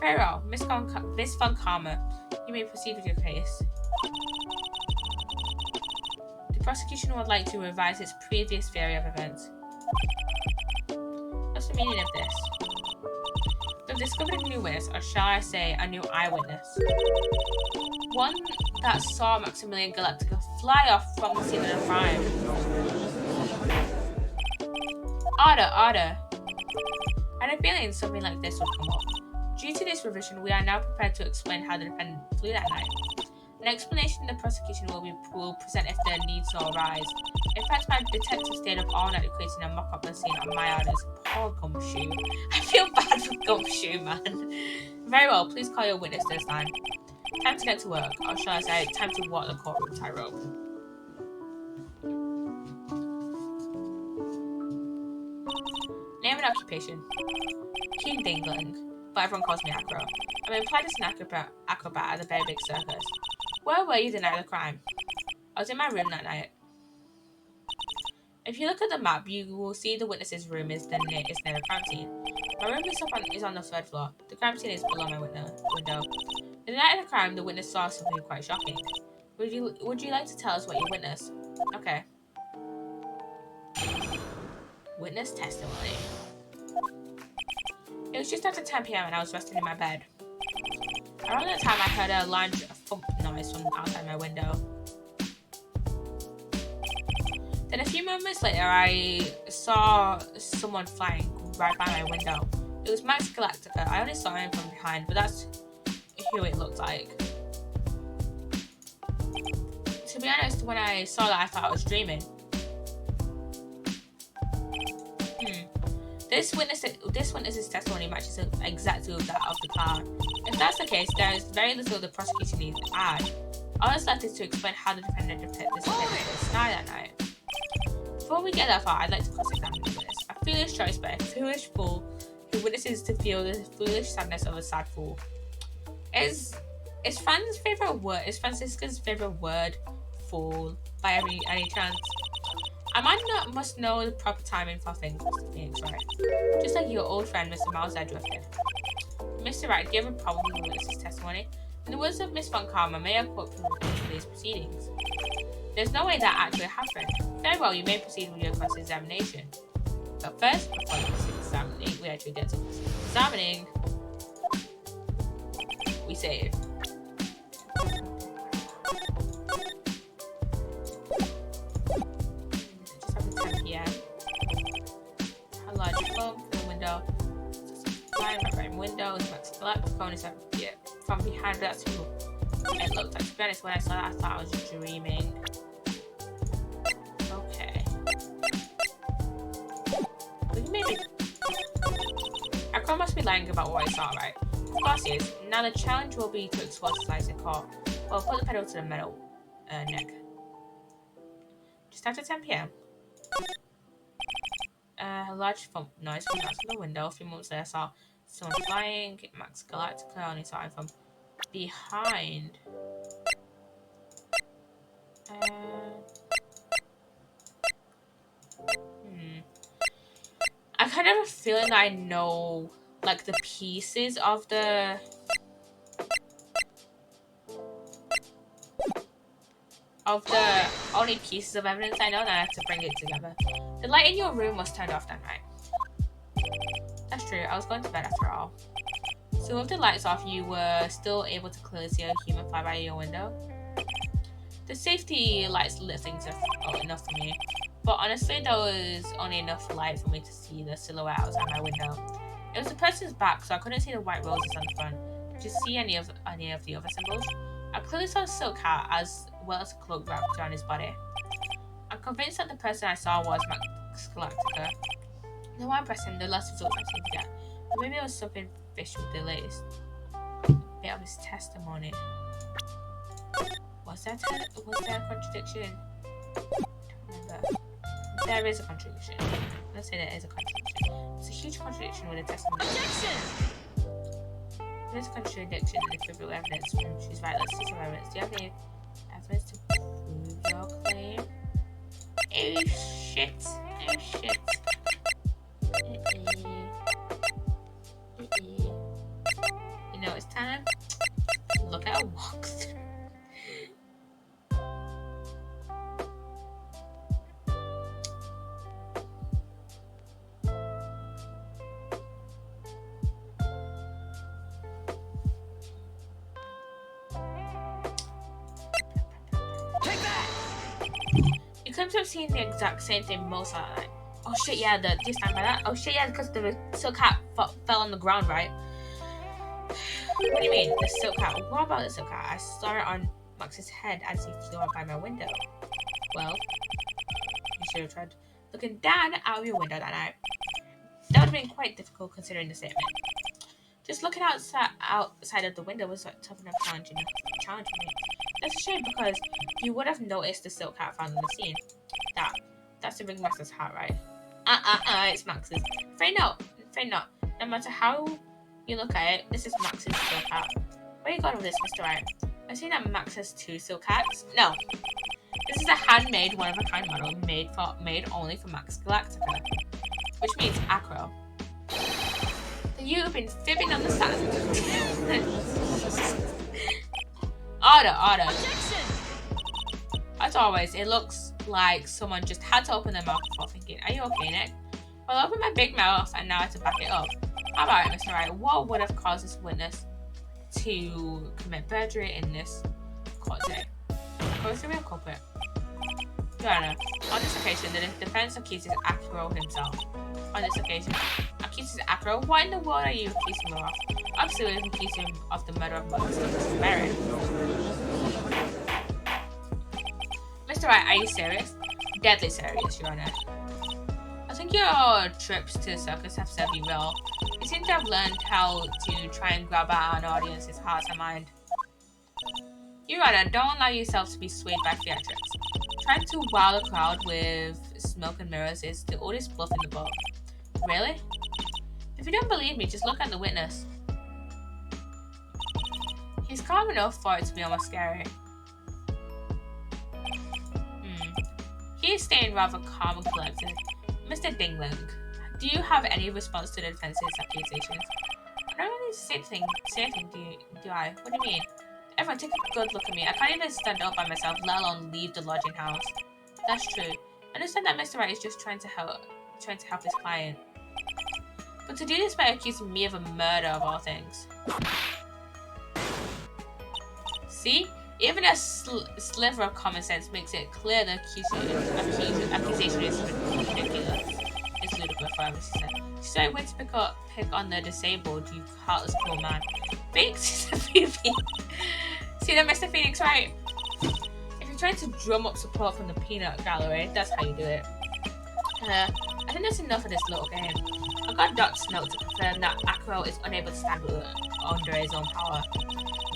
Very well. Miss Von Karma, you may proceed with your case. The prosecution would like to revise its previous theory of events. What's the meaning of this? We've discovered a new witness, or shall I say, a new eyewitness. One that saw Maximilian Galactica fly off from the scene of the crime. Order. I had a feeling something like this would come up. Due to this revision, we are now prepared to explain how the defendant flew that night. An explanation the prosecution will present if the need so arise. In fact, my detective stayed up all night creating a mock-up of the scene on my orders. Poor Gumshoe. I feel bad for Gumshoe, man. Very well, please call your witness this time. Time to get to work, or shall I say, time to walk the courtroom tightrope. Name and occupation. King Dingling. But everyone calls me Acro. I'm employed as an acrobat at the very big circus. Where were you the night of the crime? I was in my room that night. If you look at the map, you will see the witness's room is near the crime scene. My room is on the 3rd floor. The crime scene is below my window. The night of the crime, the witness saw something quite shocking. Would you like to tell us what you witnessed? Okay. Witness testimony. It was just after 10 PM and I was resting in my bed. Around that time, I heard a large thump noise from outside my window. Then a few moments later, I saw someone flying right by my window. It was Max Galactica. I only saw him from behind, but that's who it looked like. To be honest, when I saw that, I thought I was dreaming. This witness's testimony matches exactly with that of the clown. If that's the case, there is very little the prosecution needs to add. All that's left is to explain how the defendant displayed the sky that night. Before we get that far, I'd like to cross-examine the witness. A foolish choice, but a foolish fool who witnesses to feel the foolish sadness of a sad fool. Is Francisca's favorite word fool by any chance? A man must know the proper timing for things, Mr. Phoenix, right? Just like your old friend, Mr. Miles Edgeworth did. Mr. Wright, do you have a problem with the witness's testimony? In the words of Miss Von Karma, may I quote from these proceedings? There's no way that actually happened. Very well, you may proceed with your cross-examination. But first, before we actually get to examining, we save. Just after 10 p.m. How large a phone from the window? Flying my frame window is Max Galactic phone is from behind. That's who it looked like. To be honest, when I saw that, I thought I was dreaming. Okay. Maybe. Akron must be lying about what I saw, right? Of course he is. Now the challenge will be to explore the slice in court. Well, put the pedal to the metal neck. Just after 10 p.m. A large thump noise from outside the window. A few moments later, I saw someone flying. Max Galactica only saw him from behind. I kind of have a feeling that I know, like, the pieces of the... only pieces of evidence I know, that I have to bring it together. The light in your room was turned off that night. That's true, I was going to bed after all. So with the lights off, you were still able to clearly see a human fly by your window? The safety lights lit things up enough for me. But honestly, there was only enough light for me to see the silhouette outside my window. It was the person's back, so I couldn't see the white roses on the front. Did you see any of the other symbols? I clearly saw a silk hat as well as a cloak wrapped around his body. I'm convinced that the person I saw was Max Galactica. The more I'm pressing, the less results I seem to get. But maybe it was something fishy with the latest bit of his testimony. Was there a contradiction? I don't remember. There is a contradiction. Let's say there is a contradiction. It's a huge contradiction with the testimony. Objection! There's a contradiction in the physical evidence. She's right, let's see some evidence. Do you have any evidence to prove your claim? Oh shit. Oh shit. You know, it's time. Look at a walkthrough. You claim to have seen the exact same thing most of the night. Oh shit, yeah, do you stand by that? Oh shit, yeah, because the silk hat fell on the ground, right? What do you mean, the silk hat? What about the silk hat? I saw it on Max's head as he flew out by my window. Well, you should have tried looking down out of your window that night. That would have been quite difficult considering the statement. Just looking outside of the window was tough enough challenging me. That's a shame because you would have noticed the silk hat found in the scene. That's the ringmaster's hat, right? It's Max's. Afraid not. No matter how you look at it, this is Max's silk hat. Where you got with this, Mr. Wright? I've seen that Max has 2 silk hats. No. This is a handmade, one-of-a-kind model made only for Max Galactica. Which means Acro. You've been fibbing on the stand. Order. Objection! As always, it looks like someone just had to open their mouth before thinking, are you okay, Nick? Well, I opened my big mouth and now I have to back it up. How about it, Mr. Wright? What would have caused this witness to commit perjury in this court today? Who's the real culprit? Your Honor, on this occasion, the defense accuses Acro himself. On this occasion, accuses Acro? What in the world are you accusing him of? Absolutely accusing him of the murder of Mr. Barrett. Right, are you serious? Deadly serious, Your Honor. I think your trips to the circus have served you well. You seem to have learned how to try and grab at an audience's heart and mind. Your Honor, don't allow yourself to be swayed by theatrics. Trying to wow a crowd with smoke and mirrors is the oldest bluff in the book. Really? If you don't believe me, just look at the witness. He's calm enough for it to be almost scary. He is staying rather calm and collected. Mr. Dingling, do you have any response to the defense's accusations? I don't really say anything, do I? What do you mean? Everyone, take a good look at me. I can't even stand up by myself, let alone leave the lodging house. That's true. I understand that Mr. Wright is just trying to help his client. But to do this by accusing me of a murder of all things. See? Even a sliver of common sense makes it clear the accusation is ridiculous. It's ludicrous, whatever she said. She started way to pick on the disabled, you heartless poor man. Phoenix? See that, Mr. Phoenix, right? If you're trying to drum up support from the peanut gallery, that's how you do it. I think that's enough of this little game. I got Doc's note to confirm that Acro is unable to stand under his own power.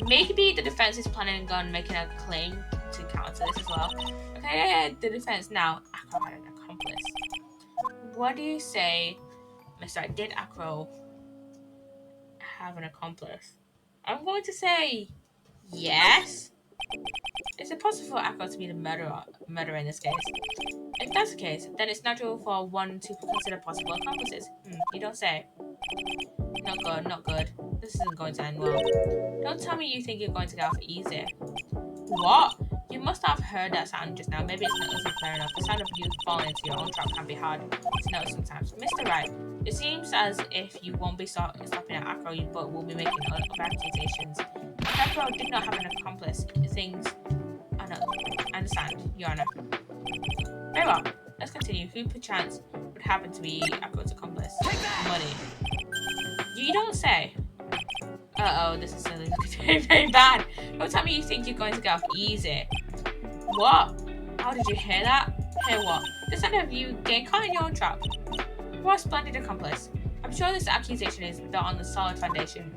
Maybe the defense is planning on making a claim to counter this as well. Okay, the defense now. Acro had an accomplice. What do you say, Mr. Did Acro have an accomplice? I'm going to say yes. Is it possible for Acro to be the murderer in this case? If that's the case, then it's natural for one to consider possible accomplices. You don't say. Not good, not good. This isn't going to end well. Don't tell me you think you're going to get off easy. What? You must have heard that sound just now. Maybe it's not listening clear enough. The sound of you falling into your own trap can be hard to notice sometimes. Mr. Wright, it seems as if you won't be stopping at Acro, but will be making other accusations. If Acro did not have an accomplice, things... I understand, Your Honor. Very well. Let's continue. Who perchance would happen to be Acro's accomplice? Money. You don't say. Uh-oh, this is silly. Very, very bad. Don't tell me you think you're going to get off easy. What? How did you hear that? Hear what? The sound of you getting caught in your own trap. What a splendid accomplice. I'm sure this accusation is built on the solid foundation.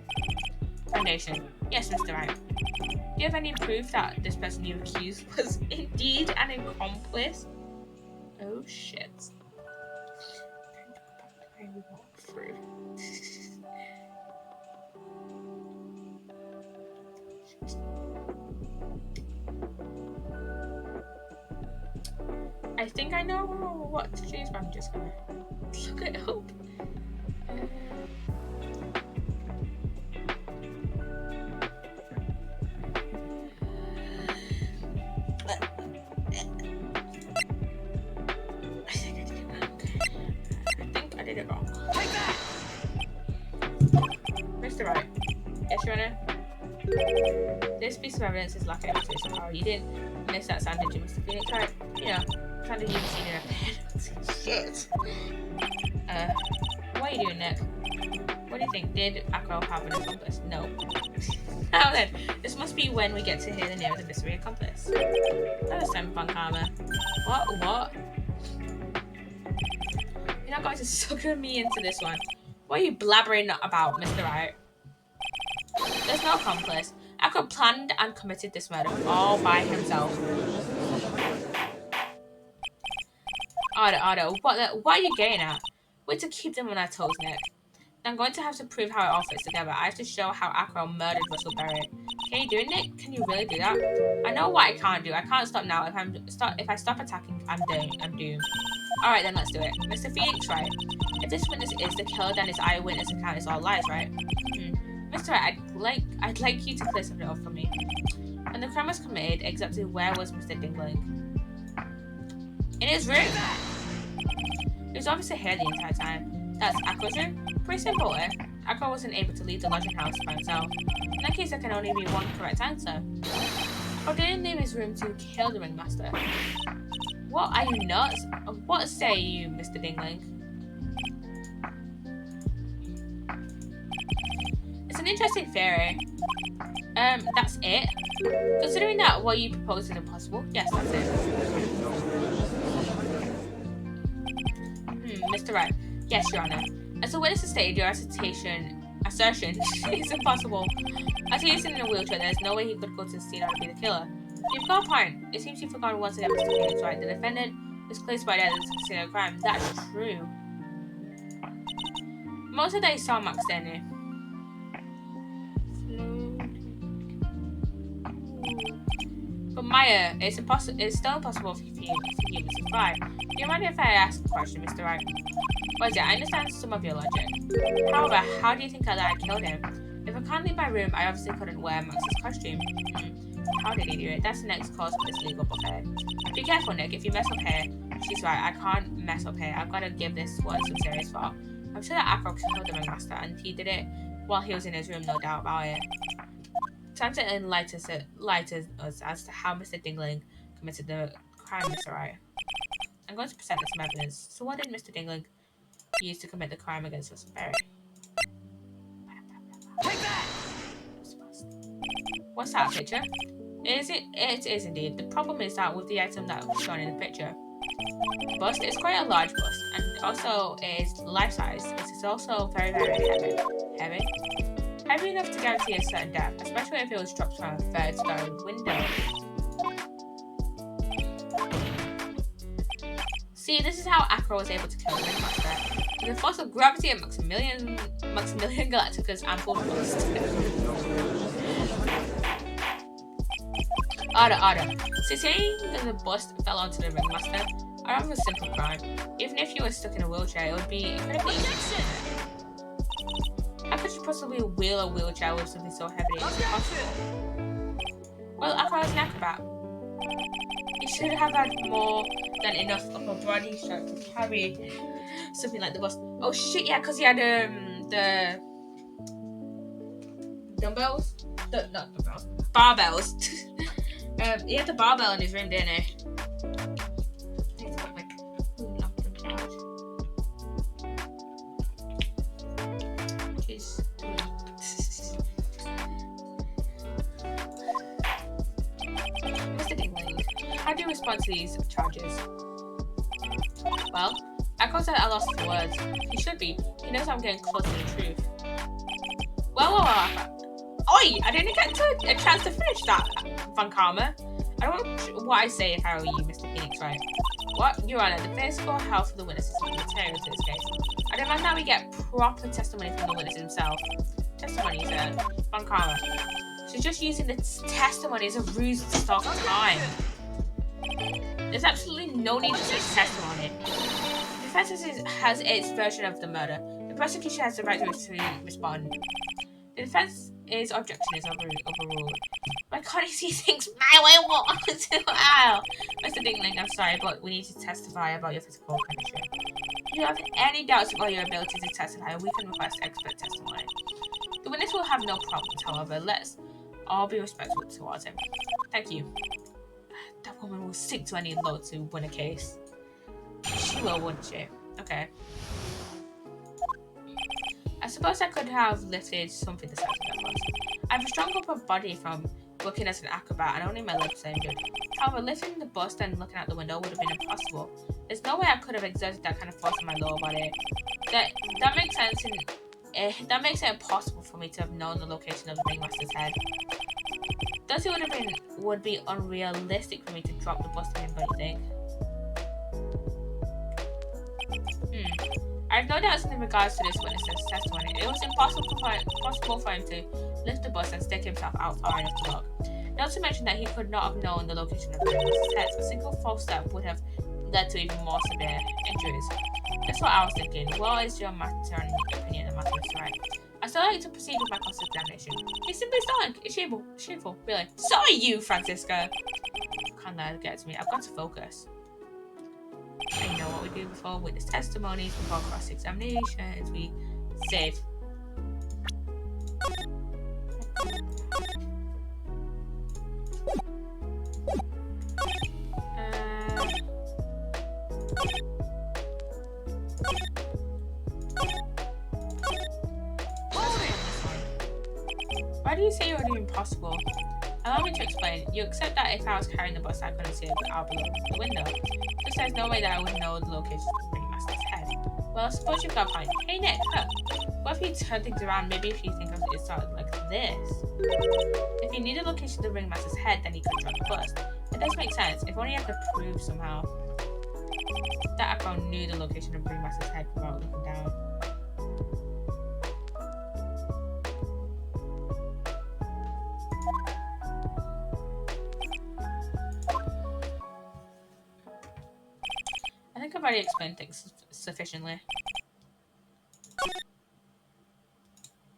Yes, Mr. Wright. Do you have any proof that this person you accused was indeed an accomplice? Oh shit. I walk through. I think I know what to choose, but I'm just gonna look it up. I did it wrong. Mr. Wright. Yes, Your Honor. This piece of evidence is lacking observation power. You didn't miss that sound, did you, Mr. Phoenix? Right? You know, sound of you seen in a pen. Shit. What are you doing, Nick? What do you think? Did Acro have an accomplice? No. Now then, this must be when we get to hear the name of the mystery accomplice. That was time fun, karma. What? You're not going to sucker me into this one. What are you blabbering about, Mr. Wright? There's no accomplice. Acro planned and committed this murder all by himself. Ardo, what are you getting at? Wait to keep them on our toes, Nick. I'm going to have to prove how it all fits together. I have to show how Acro murdered Russell Berry. Can you do it, Nick? Can you really do that? I know what I can't do. I can't stop now. If I stop attacking, I'm doomed. Alright then, let's do it. Mr. Phoenix, right? If this witness is the killer, then his eyewitness account is all lies, right? Mr. Wright, I'd like you to clear something up for me. When the crime was committed, exactly where was Mr. Dingling? In his room! He was obviously here the entire time. That's Acro's room? Pretty simple, eh? Acro wasn't able to leave the lodging house by himself. In that case, there can only be one correct answer. Acro didn't leave his room to kill the ringmaster. What, are you nuts? What say you, Mr. Dingling? It's an interesting theory. That's it? Considering that what you propose is impossible, yes, that's it. Mr. Wright. Yes, Your Honor. As a witness has stated, your assertion is impossible. As he is in a wheelchair, there is no way he could go to the scene and be the killer. You've got a point. It seems you've forgotten once again, Mr. Phoenix Wright. The defendant is placed by death as considered a crime. That's true. Most of the day saw Max Denny. But Maya, it's still impossible for humans to survive. Do you mind if I ask a question, Mr. Wright? What is it? I understand some of your logic. However, how do you think that I killed him? If I can't leave my room, I obviously couldn't wear Max's costume. How did he do it? That's the next cause of this legal buffet. Be careful, Nick. If you mess up here, she's right. I can't mess up here. I've got to give this one some serious thought. I'm sure that Acro killed the ringmaster, and he did it while he was in his room, no doubt about it. Time to enlighten us as to how Mr. Dingling committed the crime, Mr. Wright. I'm going to present some evidence. So what did Mr. Dingling use to commit the crime against us, Barry? Take that! What's that picture? Is it? It is indeed. The problem is that with the item that was shown in the picture, bust is quite a large bust, and also is life-size. It is also very, very heavy. Heavy enough to guarantee a certain depth, especially if it was dropped from a third-story window. See, this is how Acro was able to kill the ringmaster. With the force of gravity and Maximilian Galactica's ample bust. Order. So saying that the bust fell onto the ringmaster, I have a simple crime. Even if you were stuck in a wheelchair, it would be incredibly easy. How could you possibly wheel a wheelchair with something so heavy it's impossible? Well, Acro was an acrobat. He should have had more than enough upper body strength to carry something like the bus. Oh shit, yeah, because he had the dumbbells? Not dumbbells. Barbells. He had the barbell in his room, didn't he? How do you respond to these charges? Well, Acro's at a loss for words. He should be. He knows I'm getting close to the truth. Well, oi! I didn't get a chance to finish that, Von Karma. I don't know what I say if I were you, Mr. Phoenix Wright. What? Your Honor, the physical health of the witness is material to this case. I demand that we get proper testimony from the witness himself. Testimony, sir. Von Karma. She's just using the testimony as a ruse to stop time. There's absolutely no need for such testimony. The defense has its version of the murder. The prosecution has the right to respond. The defense's objection is overruled. Why can't he see things my way? Wow. Mr. Dingling, I'm sorry, but we need to testify about your physical condition. If you have any doubts about your ability to testify, we can request expert testimony. The witness will have no problems, however. Let's all be respectful towards him. Thank you. That woman will sink to any load to win a case. She will, wouldn't she? Okay. I suppose I could have lifted something the size of that was. I have a strong upper body from working as an acrobat and only my legs are injured. However, lifting the bust and looking out the window would have been impossible. There's no way I could have exerted that kind of force on my lower body. That makes sense, and that makes it impossible for me to have known the location of the ringmaster's head. Thus, it would be unrealistic for me to drop the bust to him, don't you think? I have no doubts in regards to this witness's testimony. It was impossible for him to lift the bus and stick himself out far enough to look. Not to mention that he could not have known the location of the ringmaster's head. A single false step would have led to even more severe injuries. That's what I was thinking. What is your maternal opinion on matters, right? I still like to proceed with my cross-examination. It's simply stunning. It's shameful, really. So are you, Francisco. Can't let it get to me. I've got to focus. And you know what we do before witness testimonies, before cross-examinations, we save. Why do you say you're doing possible. Allow me to explain. You accept that if I was carrying the bus, I couldn't see it out below the window. Just there's no way that I would know the location of the ringmaster's head. Well, suppose you've got a point. Hey Nick, look. What if you turn things around? Maybe if you think of it started like this. If you knew the location of the ringmaster's head, then you could drop the bus. It does make sense. If only I could prove somehow that Acro knew the location of the ringmaster's head without looking down. I think I've already explained things sufficiently.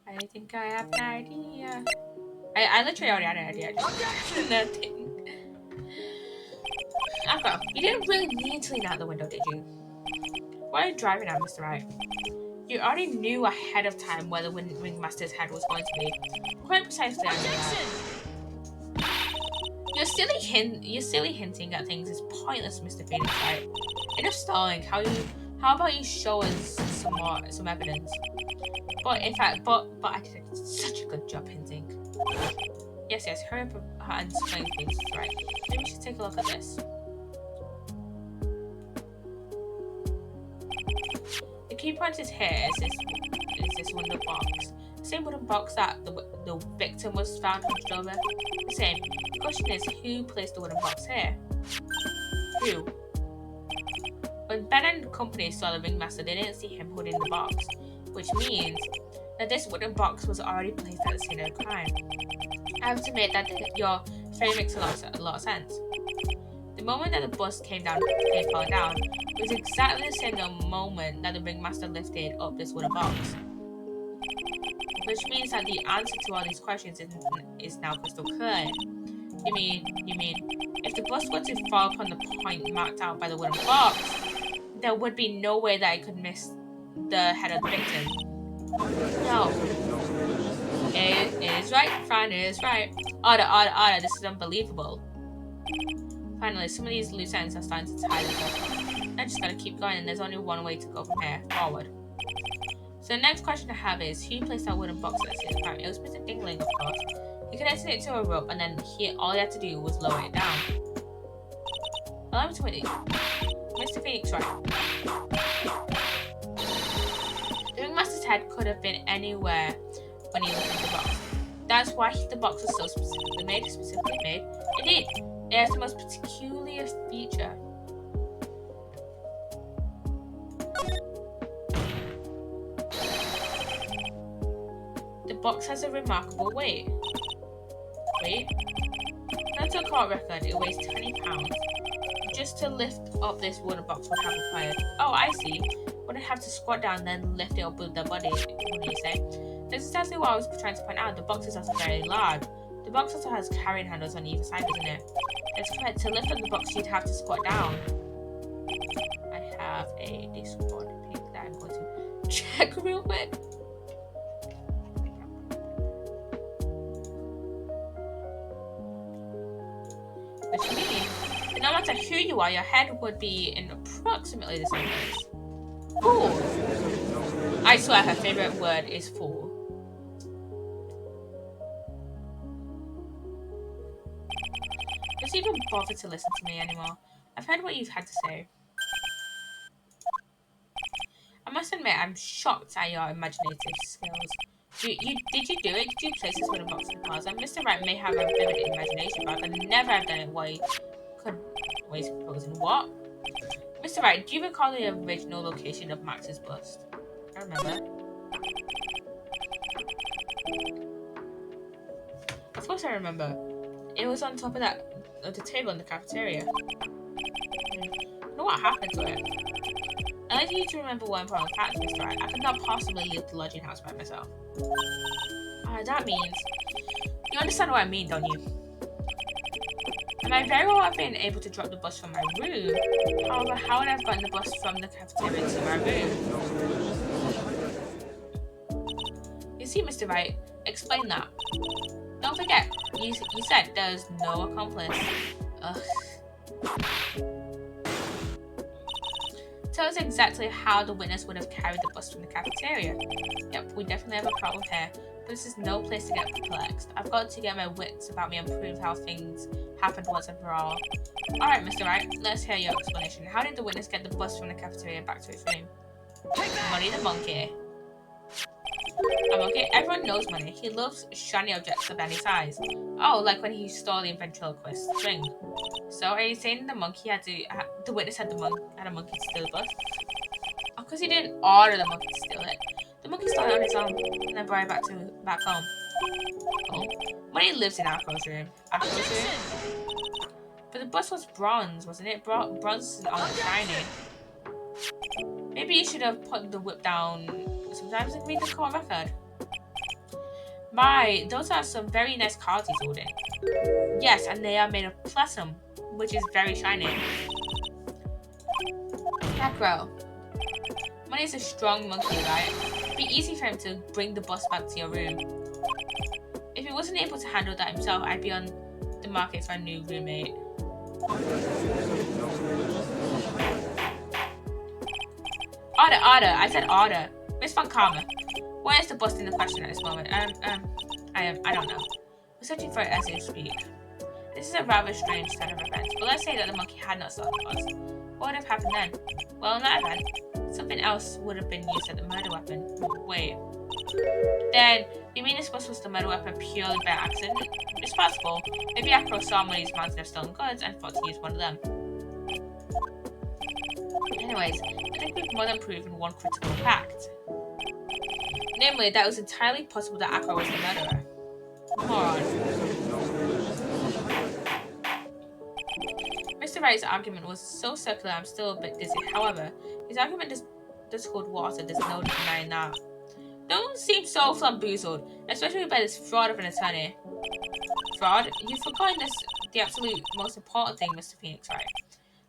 I think I have an idea. I literally already had an idea. Nothing. Acro, you didn't really need to lean out the window, did you? Why are you driving at, Mr. Wright? You already knew ahead of time where the ringmaster's head was going to be. Quite precisely, I knew that. Your silly hinting at things is pointless, Mr. Phoenix Wright. Enough stalling. How about you show us some evidence? But in fact, but I did such a good job hinting. Yes, hurry up and explain things, right? Maybe we should take a look at this. The key point is here is this wooden box. The same wooden box that the victim was found hunched over. The same. The question is, who placed the wooden box here? Who? When Ben and company saw the ringmaster, they didn't see him holding the box, which means that this wooden box was already placed at the scene of the crime. I have to admit that your theory makes a lot of sense. The moment that the bus came falling down, it was exactly the same moment that the ringmaster lifted up this wooden box. Which means that the answer to all these questions is now crystal clear. You mean, if the bus were to fall upon the point marked out by the wooden box, there would be no way that it could miss the head of the victim. No. It is right. Fran is right. Order. This is unbelievable. Finally, some of these loose ends are starting to tie themselves. I just gotta keep going, and there's only one way to go from here. Forward. So the next question I have is, who placed that wooden box at the scene of the crime? It was Mr. Dingling, of course. He connected it to a rope, and then all he had to do was lower it down. Allow me to wait. Mr. Phoenix, right? The ringmaster's head could have been anywhere when he lifted the box. That's why the box was so specifically made. Indeed, it has the most peculiar feature. The box has a remarkable weight. That's a court record. It weighs 20 pounds. Just to lift up this wooden box would have required. Oh, I see. Wouldn't have to squat down then lift it up with the body, wouldn't you say? That's exactly what I was trying to point out. The box is also very large. The box also has carrying handles on either side, doesn't it? That's correct. To lift up the box, you'd have to squat down. I have a Discord ping that I'm going to check real quick. Which means that no matter who you are, your head would be in approximately the same place. Fool. I swear her favourite word is fool. Just even bother to listen to me anymore. I've heard what you've had to say. I must admit, I'm shocked at your imaginative skills. Did you do it? Did you place this wooden box in the past? And Mr. Wright may have a vivid imagination, but I could never have done it while he's proposing. What? Mr. Wright, do you recall the original location of Max's bust? I remember. Of course I remember. It was on top of the table in the cafeteria. I know what happened to it. I'd like you to remember one important fact, Mr. Wright. I could not possibly leave the lodging house by myself. That means... You understand what I mean, don't you? I might very well have been able to drop the bus from my room. However, how would I have gotten the bus from the cafeteria to my room? You see, Mr. Wright, explain that. Don't forget, you said there's no accomplice. Ugh. Tell us exactly how the witness would have carried the bus from the cafeteria. Yep, we definitely have a problem here. But this is no place to get perplexed. I've got to get my wits about me and prove how things happened once and for all. Alright, Mr. Wright, let's hear your explanation. How did the witness get the bus from the cafeteria back to its room? Money the monkey. A monkey? Everyone knows Money. He loves shiny objects of any size. Oh, like when he stole the ventriloquist's ring. So, are you saying the monkey had to... the witness had a monkey to steal the bus? Of course he didn't order the monkey to steal it. The monkey stole it on his own and then brought it back home. Oh. Money lives in Acro's room. Acro's room? But the bus was bronze, wasn't it? Bronze is all shiny. Maybe you should have put the whip down sometimes and read the court record. My, those are some very nice cards he's holding. Yes, and they are made of platinum, which is very shiny. Acro. Money is a strong monkey, right? It'd be easy for him to bring the bus back to your room. If he wasn't able to handle that himself, I'd be on the market for a new roommate. Order. I said order. Miss Von Karma, where is the bus in the question at this moment? I don't know. We're searching for it as we speak. This is a rather strange set of events, but let's say that the monkey had not stolen the bus. What would have happened then? Well, in that event, something else would have been used as the murder weapon. Wait. Then, you mean this bus was the murder weapon purely by accident? It's possible. Maybe Acro saw Money's mountain of stolen goods and thought to use one of them. Anyways, I think we've more than proven one critical fact. Namely, that it was entirely possible that Acro was the murderer. Moron. Mr. Wright's argument was so circular I'm still a bit dizzy. However, his argument does hold water, there's no denying that. Don't seem so flambozled, especially by this fraud of an attorney. Fraud? You've forgotten the absolute most important thing, Mr. Phoenix Wright.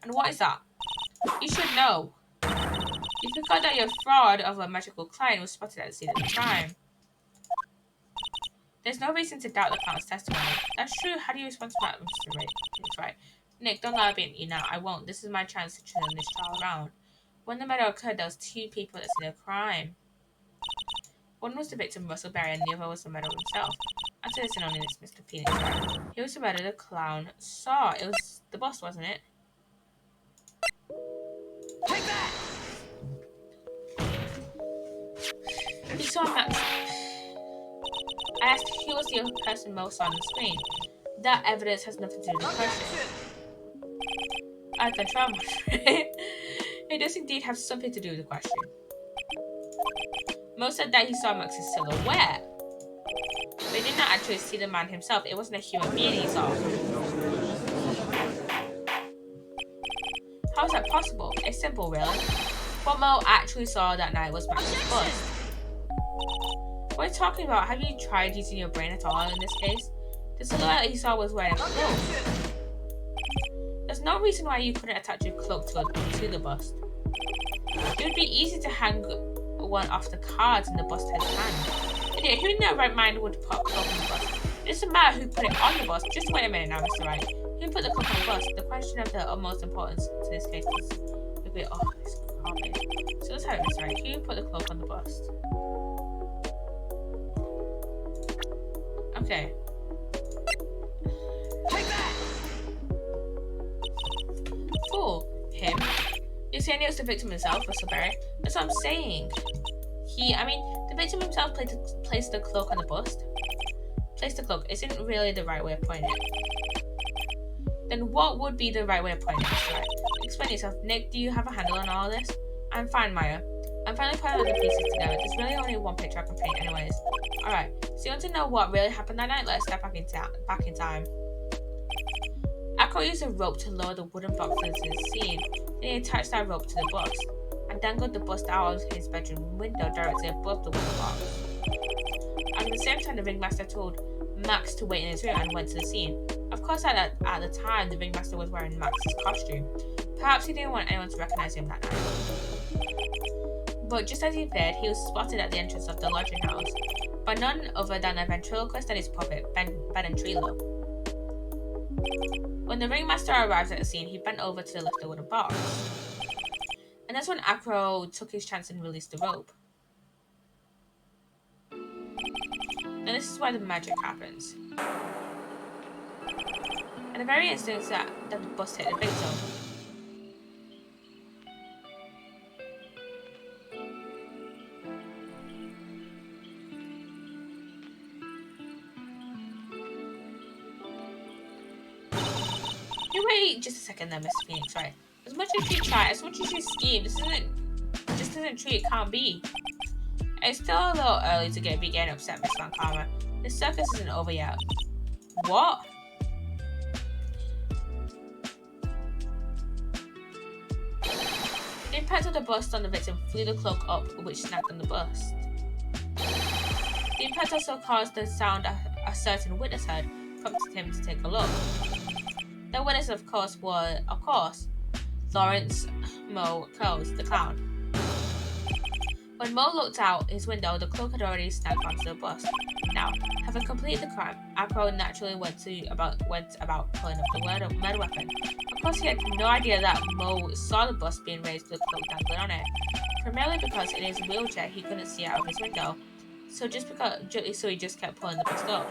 And what is that? You should know. You forgot that your fraud of a magical client was spotted at the scene of the crime. There's no reason to doubt the client's testimony. That's true. How do you respond to that, Mr. Phoenix Wright? Nick, don't lie about you now. I won't. This is my chance to turn this trial around. When the murder occurred, there was two people that seen the crime. One was the victim, Russell Berry, and the other was the murderer himself. Answer this and only this, Mr. Phoenix Wright. He was the murderer the clown saw. It was the boss, wasn't it? Take that! He saw Max. I asked who was the other person most on the screen. That evidence has nothing to do with the question. I've been traumatized. It does indeed have something to do with the question. Mo said that he saw Max's silhouette. But he did not actually see the man himself. It wasn't a human being he saw. How is that possible? It's simple, really. What Mo actually saw that night was Max's bust. What are you talking about? Have you tried using your brain at all in this case? The silhouette he saw was wearing a cloak. There's no reason why you couldn't attach your cloak to the bust. It would be easy to hang one off the cards in the bust head's hand. Idiot, who in their right mind would put a cloak on the bust? It doesn't matter who put it on the bust. Just wait a minute now, Mr. Wright. Who put the cloak on the bust? The question of the utmost importance to this case is... Oh, this can't be. So let's have it, Mr. Wright. Who put the cloak on the bust? Okay. Take that! Fool. Him. You're saying it was the victim himself, Russell Berry? That's what I'm saying. The victim himself placed the cloak on the bust. Place the cloak isn't really the right way of putting it. Then what would be the right way of putting it, Mr. Wright? Explain yourself. Nick, do you have a handle on all this? I'm fine, Maya. I'm finally putting all the pieces together. There's really only one picture I can paint anyways. Alright, so you want to know what really happened that night? Let's step back in time. Acro used a rope to lower the wooden box into the scene. Then he attached that rope to the bust and dangled the bust out of his bedroom window directly above the wooden box. At the same time, the ringmaster told Max to wait in his room and went to the scene. Of course, at the time, the ringmaster was wearing Max's costume. Perhaps he didn't want anyone to recognize him that night. But just as he feared, he was spotted at the entrance of the lodging house by none other than a ventriloquist and his puppet, Ben and Trilo. When the ringmaster arrived at the scene, he bent over to lift the wooden box. And that's when Acro took his chance and released the rope. And this is where the magic happens. At the very instant that the bus hit the victim. You wait just a second there, Mr. Phoenix, right? As much as you try, as much as you scheme, this isn't true, it can't be. It's still a little early to be getting upset, Miss Van Karma. The circus isn't over yet. What? The impact of the bust on the victim flew the cloak up, which snagged on the bust. The impact also caused the sound a certain witness heard, prompted him to take a look. The witness, of course, was, Lawrence Moe Curls, the clown. When Moe looked out his window, the cloak had already snagged onto the bust. Now, having completed the crime, Acro naturally went about pulling up the murder weapon. Of course, he had no idea that Moe saw the bust being raised with the cloak dangling on it. Primarily because in his wheelchair he couldn't see out of his window, so he just kept pulling the bust up.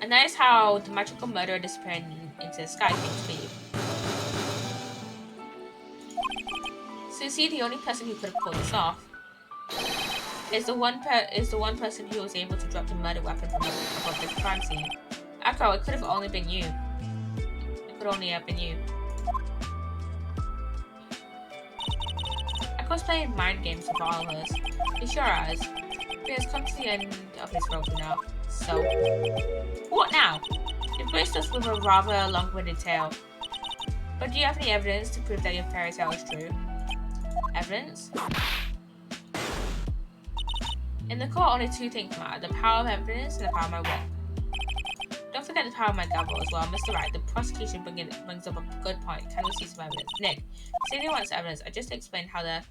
And that is how the magical murderer disappearing into the sky came to be. So you see, the only person who could have pulled this off is the one person who was able to drop the murder weapon from above the crime scene. Acro, it could have only been you. It could only have been you. Acro's playing mind games with all of us. He sure has. He has come to the end of his rope now. So, what now? You've graced us with a rather long-winded tale. But do you have any evidence to prove that your fairy tale is true? Evidence? In the court, only two things matter: the power of evidence and the power of my whip. Don't forget the power of my gavel as well. Mr. Wright, the prosecution brings up a good point. Can we see some evidence? Nick, say he wants evidence. I just explained how there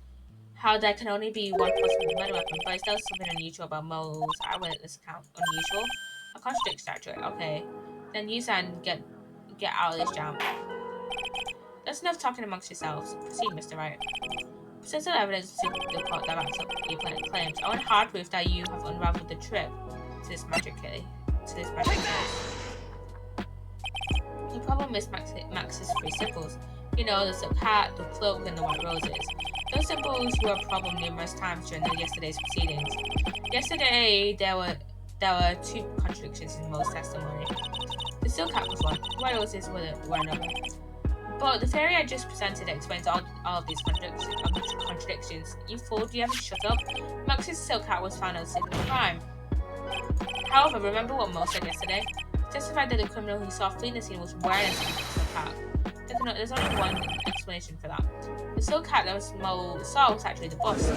can only be one possible murder weapon, but is there something unusual about Mo's eyewitness account? Unusual? A contradiction, actually. Okay. Then use that and get out of this jam. That's enough talking amongst yourselves. Proceed, Mr. Wright. Since the evidence to the court that backs up your claims, I want hard proof that you have unraveled the trick to this magic case. The problem is Max's three symbols. You know, the silk hat, the cloak, and the white roses. Those symbols were a problem numerous times during yesterday's proceedings. Yesterday, there were two contradictions in Mo's testimony. The silk hat was one, the white roses were another. But the theory I just presented explains all of these contradictions. You fool, do you ever shut up? Max's silk hat was found on the scene of the crime. However, remember what Mo said yesterday? He testified that the criminal he saw fleeing the scene was wearing a silk hat. There's only one explanation for that. The silk hat that Mo saw was actually the bust.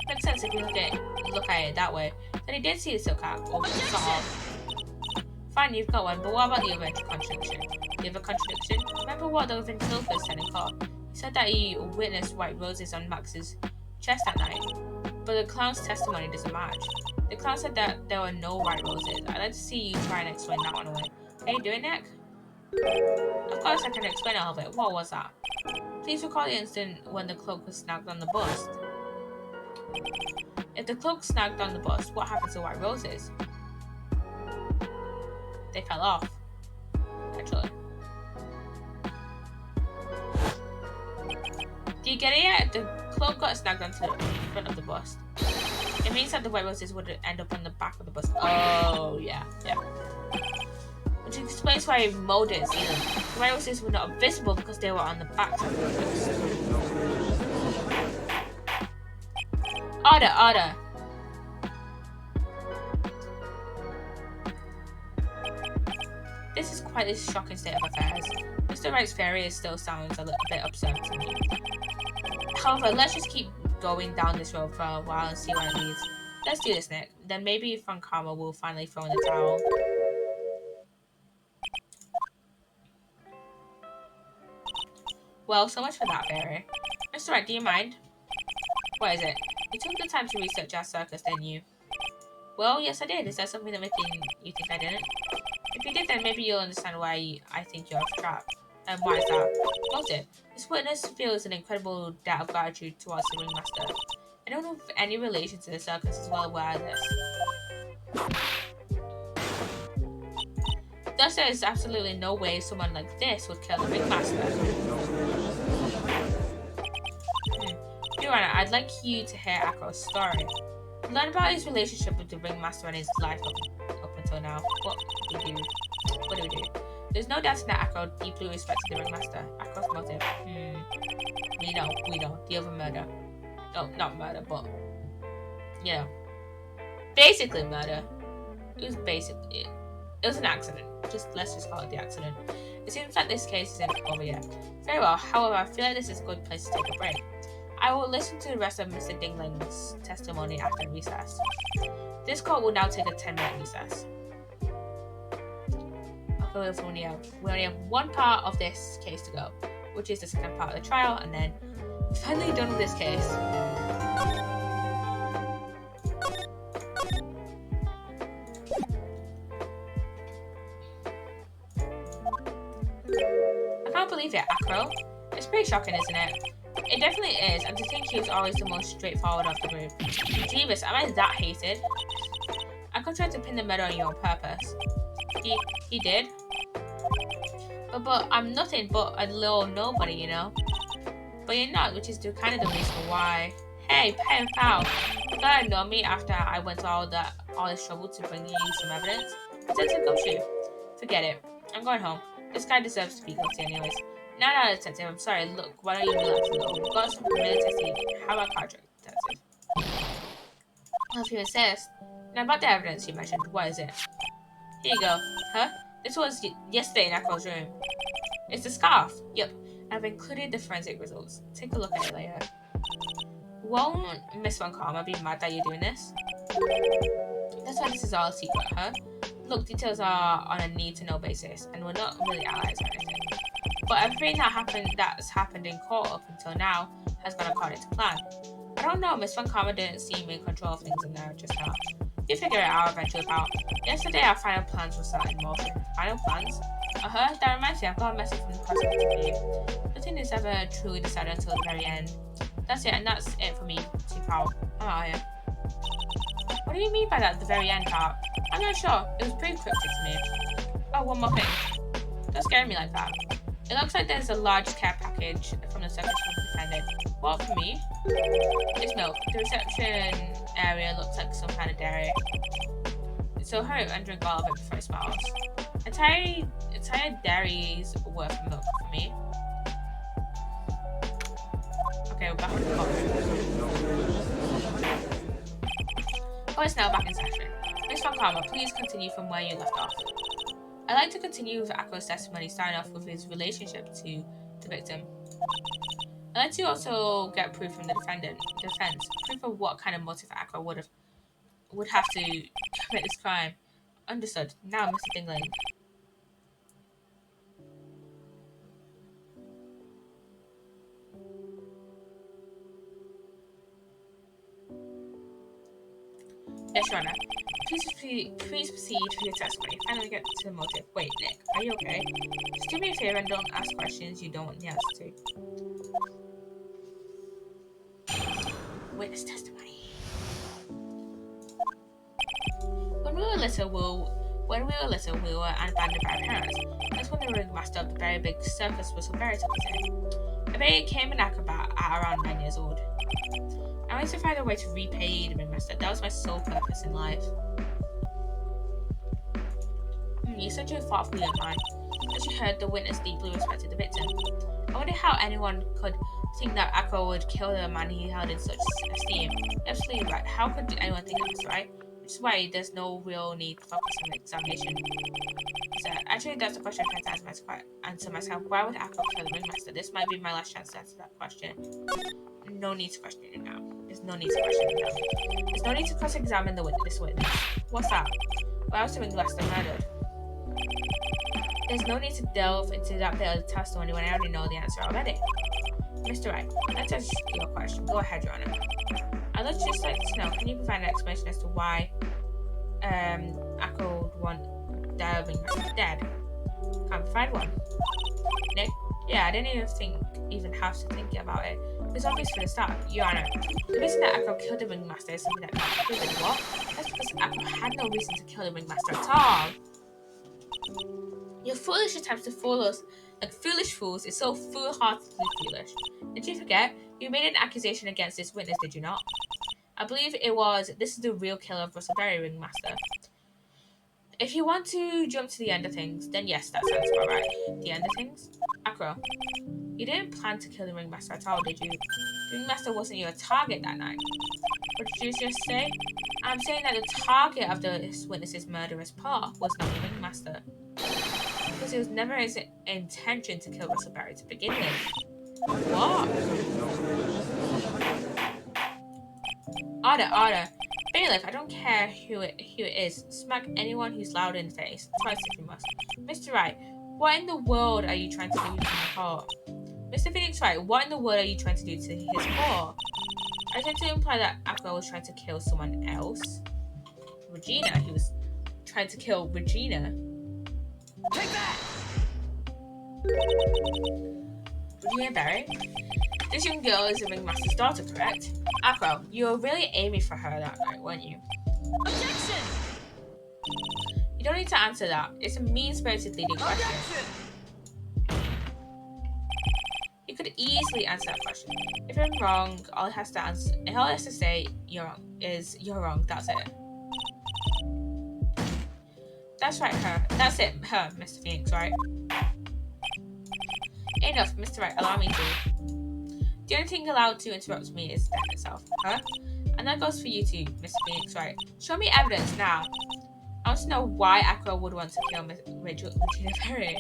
Makes sense if you look at it that way. Then he did see the silk hat, or sort of. Fine, you've got one, but what about the other contradiction? The other contradiction? Remember what the ventriloquist said in court? He said that he witnessed white roses on Max's chest that night, but the clown's testimony doesn't match. The clown said that there were no white roses. I'd like to see you try and explain that one away. How you doing, Nick? Of course I can explain all of it. What was that? Please recall the instant when the cloak was snagged on the bust. If the cloak snagged on the bust, what happened to white roses? They fell off. Actually. Do you get it yet? The cloak got snagged onto the front of the bust. It means that the white roses would end up on the back of the bust. Oh, yeah. Which explains why Mo didn't see them. The white roses were not visible because they were on the back of the bust. Order. This is quite a shocking state of affairs. Mr. Wright's theory still sounds a little bit absurd to me. However, let's just keep going down this road for a while and see where it leads. Let's do this, Nick. Then maybe Van Karma will finally throw in the towel. Well, so much for that theory. Mr. Wright, do you mind? What is it? You took the time to research our circus, didn't you? Well, yes I did. Is there something that you think I didn't? If you did, then maybe you'll understand why I think you're trapped. And why is that? Motive. This witness feels an incredible debt of gratitude towards the ringmaster. I don't have any relation to the circus as well aware of this. Thus, there is absolutely no way someone like this would kill the ringmaster. Joanna, I'd like you to hear Acro's story. Learn about his relationship with the ringmaster and his life up until now. What do we do? There's no doubt that Acro deeply respected the ringmaster. Acro's motive. We know. The other murder. No, not murder, but you know, basically murder. It was an accident. Let's just call it the accident. It seems like this case isn't over yet. Very well. However, I feel like this is a good place to take a break. I will listen to the rest of Mr. Dingling's testimony after recess. This court will now take a 10-minute recess. Okay, we only have one part of this case to go, which is the second part of the trial, and then we're finally done with this case. I can't believe it, Acro. It's pretty shocking, isn't it? It definitely is, and to think he was always the most straightforward of the group. Jeebus, am I that hated? Acro tried to pin the murder on you on purpose. He did? But I'm nothing but a little nobody, you know? But you're not, which is kind of the reason why. Hey, pal. You gotta know me after I went to all this trouble to bring you some evidence. Detective Gumshoe. Forget it. I'm going home. This guy deserves to be guilty anyways. No, detective, I'm sorry. Look, why don't you relax a little? We've got some familiar testing. How about contract, detective? Well, if you insist. Now about the evidence you mentioned, what is it? Here you go. Huh? This was yesterday in Acro's room. It's the scarf. Yep. I've included the forensic results. Take a look at it later. Won't Miss Von Karma be mad that you're doing this? That's why this is all a secret, huh? Look, details are on a need-to-know basis, and we're not really allies or anything. But everything that's happened in court up until now has gone according to plan. I don't know, Miss Von Karma didn't seem in control of things in there just now. You figure it out eventually, pal. Yesterday, our final plans were set in motion. Final plans? That reminds me, I've got a message from the prosecutor for you. Nothing is ever truly decided until the very end. That's it, and that's it for me, too, pal. I'm out here. What do you mean by that, the very end part? I'm not sure. It was pretty cryptic to me. Oh, one more thing. Don't scare me like that. It looks like there's a large care package from the circus for the defendant. What, for me? Just note, the reception area looks like some kind of dairy. So hurry up and drink all of it before it smells. Entire dairy's worth of milk for me. Okay, we're back in the court. Court is now back in session. Miss Von Karma, please continue from where you left off. I'd like to continue with Acro's testimony, starting off with his relationship to the victim. I'd like to also get proof from the defense, proof of what kind of motive Acro would have to commit this crime. Understood. Now, Mr. Dingling. Yes, Your Honor. Please proceed with your testimony. Finally get to the motive. Wait, Nick, are you okay? Just do me a favor and don't ask questions you don't want the answer to. Witness testimony. When we were little, we were abandoned by our parents. That's when the ringmaster of the very big circus was very took us in. I became an acrobat at around 9 years old. I wanted to find a way to repay the ringmaster. That was my sole purpose in life. You said you were thoughtful, young man. As you heard, the witness deeply respected the victim. I wonder how anyone could think that Acro would kill the man he held in such esteem. Absolutely right. How could anyone think of this, right? Which is why there's no real need to focus on the examination. So, actually, that's a question I can't answer myself. Why would Acro kill the ringmaster? This might be my last chance to answer that question. No need to question it now. There's no need to question it now. There's no need to cross-examine this witness. What's that? Why was the ringmaster murdered? There's no need to delve into that bit of the testimony when I already know the answer already. Mr. Wright, let's ask your question. Go ahead, Your Honor. I'd just like to know, can you provide an explanation as to why Acro would want the ringmaster dead. Can't find one. Nick? Yeah, I didn't even have to think about it. It was obvious from the start. Your Honor, the reason that Acro killed the ringmaster is something that can't be proven. What? That's because Acro had no reason to kill the ringmaster at all. Your foolish attempts to fool us like foolish fools is so foolhardily foolish. Did you forget? You made an accusation against this witness, did you not? I believe it was, this is the real killer of Russellberry Ringmaster. If you want to jump to the end of things, then yes, that sounds about right. The end of things? Acro, you didn't plan to kill the Ringmaster at all, did you? The Ringmaster wasn't your target that night. What did you just say? I'm saying that the target of the witness's murderous paw was not the Ringmaster. Because it was never his intention to kill Russellberry to begin with. What? Order. Bailiff, I don't care who it is. Smack anyone who's loud in the face. Twice if you must. Mr. Wright, what in the world are you trying to do to my paw? Mr. Phoenix Wright, what in the world are you trying to do to his paw? I tend to imply that Acro was trying to kill someone else. Regina, he was trying to kill Regina. Take that! Regina Berry? This young girl is the ringmaster's daughter, correct? Acro, you were really aiming for her that night, weren't you? Objection! You don't need to answer that. It's a mean-spirited leading question. You could easily answer that question. If I'm wrong, all it has to say you're wrong is you're wrong. That's it. That's right, her. That's it, her, Mr. Phoenix, right? Enough, Mr. Wright. Allow me to. The only thing allowed to interrupt me is death itself. Huh? And that goes for you too, Mr. Phoenix, right? Show me evidence now. I want to know why Acro would want to kill Regina Berry.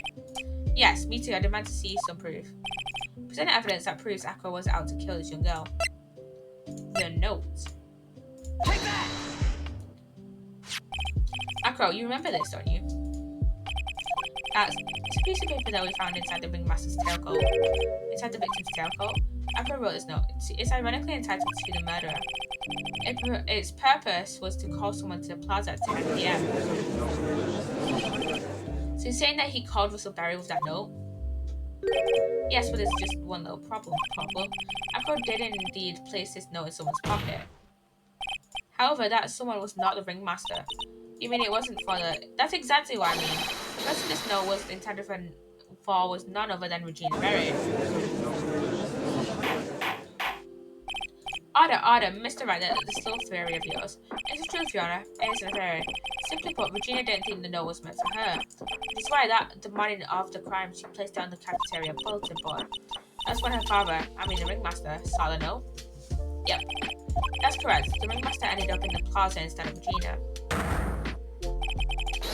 Yes, me too. I demand to see some proof. Present evidence that proves Acro was out to kill this young girl. The note. Take that! Acro, you remember this, don't you? It's a piece of paper that we found inside the ringmaster's tailcoat. Inside the victim's tailcoat. Acro wrote this note. It's ironically entitled to the murderer. Its purpose was to call someone to the plaza at 10 p.m. So you're saying that he called Russellberry with that note? Yes, but there's just one little problem. Acro did indeed place this note in someone's pocket. However, that someone was not the ringmaster. You mean it wasn't for the... That's exactly what I mean. The person this note was intended for was none other than Regina Berry. Order, Mr. Wright, this little theory of yours. It's the truth, Your Honor. It isn't a theory. Simply put, Regina didn't think the note was meant for her. Which is why the morning of the crime, she placed down the cafeteria bulletin board. That's when her father, the ringmaster, saw the note. Yep, that's correct. The ringmaster ended up in the plaza instead of Regina.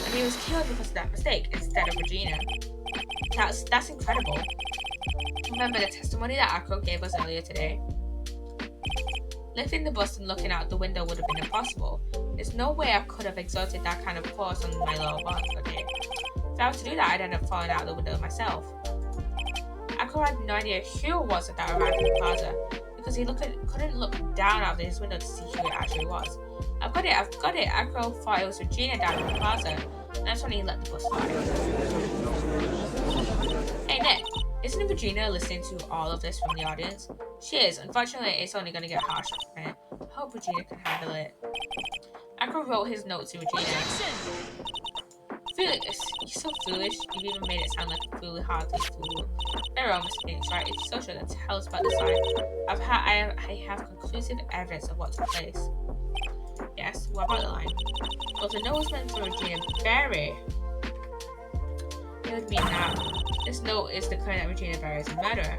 And he was killed because of that mistake, instead of Regina. That's incredible. Remember the testimony that Acro gave us earlier today? Lifting the bus and looking out the window would have been impossible. There's no way I could have exerted that kind of force on my little boss, okay? If I was to do that, I'd end up falling out the window myself. Acro had no idea who it was that arrived in the plaza, because he couldn't look down out of his window to see who it actually was. I've got it. Acro thought it was Regina down in the plaza, and that's when he let the bus fly. Hey Nick, isn't Regina listening to all of this from the audience? She is. Unfortunately, it's only going to get harsher from here. I hope Regina can handle it. Acro wrote his note to Regina. Foolish. You're so foolish. You've even made it sound like a foolhardy fool. Very well, Mr. Phoenix, right? If you're so sure, then tell us about this line. I have conclusive evidence of what took place. Yes, what about the line? Well, the note was meant for Regina Berry. It would mean that this note is declaring that Regina Berry is a murderer.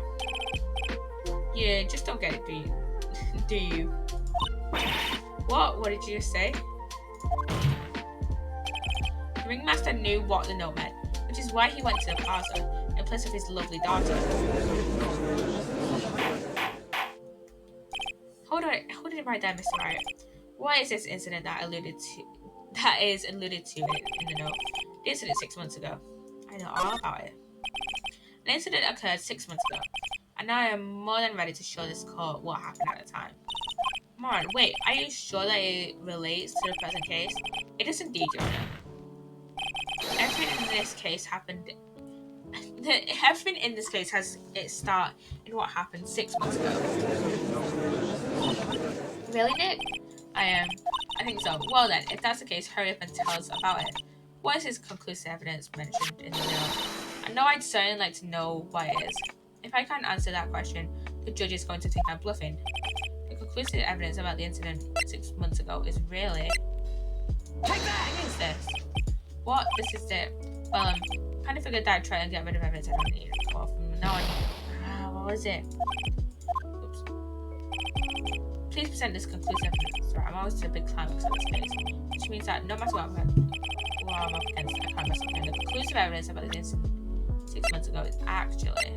You just don't get it, do you? Do you? What? What did you just say? The ringmaster knew what the note meant, which is why he went to the plaza in place of his lovely daughter. Hold it right there, Mr. Wright. What is this incident that is alluded to in the note? The incident 6 months ago. I know all about it. An incident occurred 6 months ago, and now I am more than ready to show this court what happened at the time. Come on, wait, are you sure that it relates to the present case? It is indeed, Your Honor. everything in this case happened. Everything in this case has its start in what happened 6 months ago. Really, Nick? I think so. Well then, if that's the case, hurry up and tell us about it. What is this conclusive evidence mentioned in the bill? I know I'd certainly like to know what it is. If I can't answer that question, the judge is going to think I'm bluffing. The conclusive evidence about the incident 6 months ago is really... What is this? What? This is it. Well, kind of figured that I'd try and get rid of evidence I don't need. Well, from now on... what was it? Oops. Please present this conclusive evidence. Right, I'm always to a big climax of this case. Which means that no matter what I'm up against, I can't mess up again. The conclusive evidence about the incident 6 months ago is actually...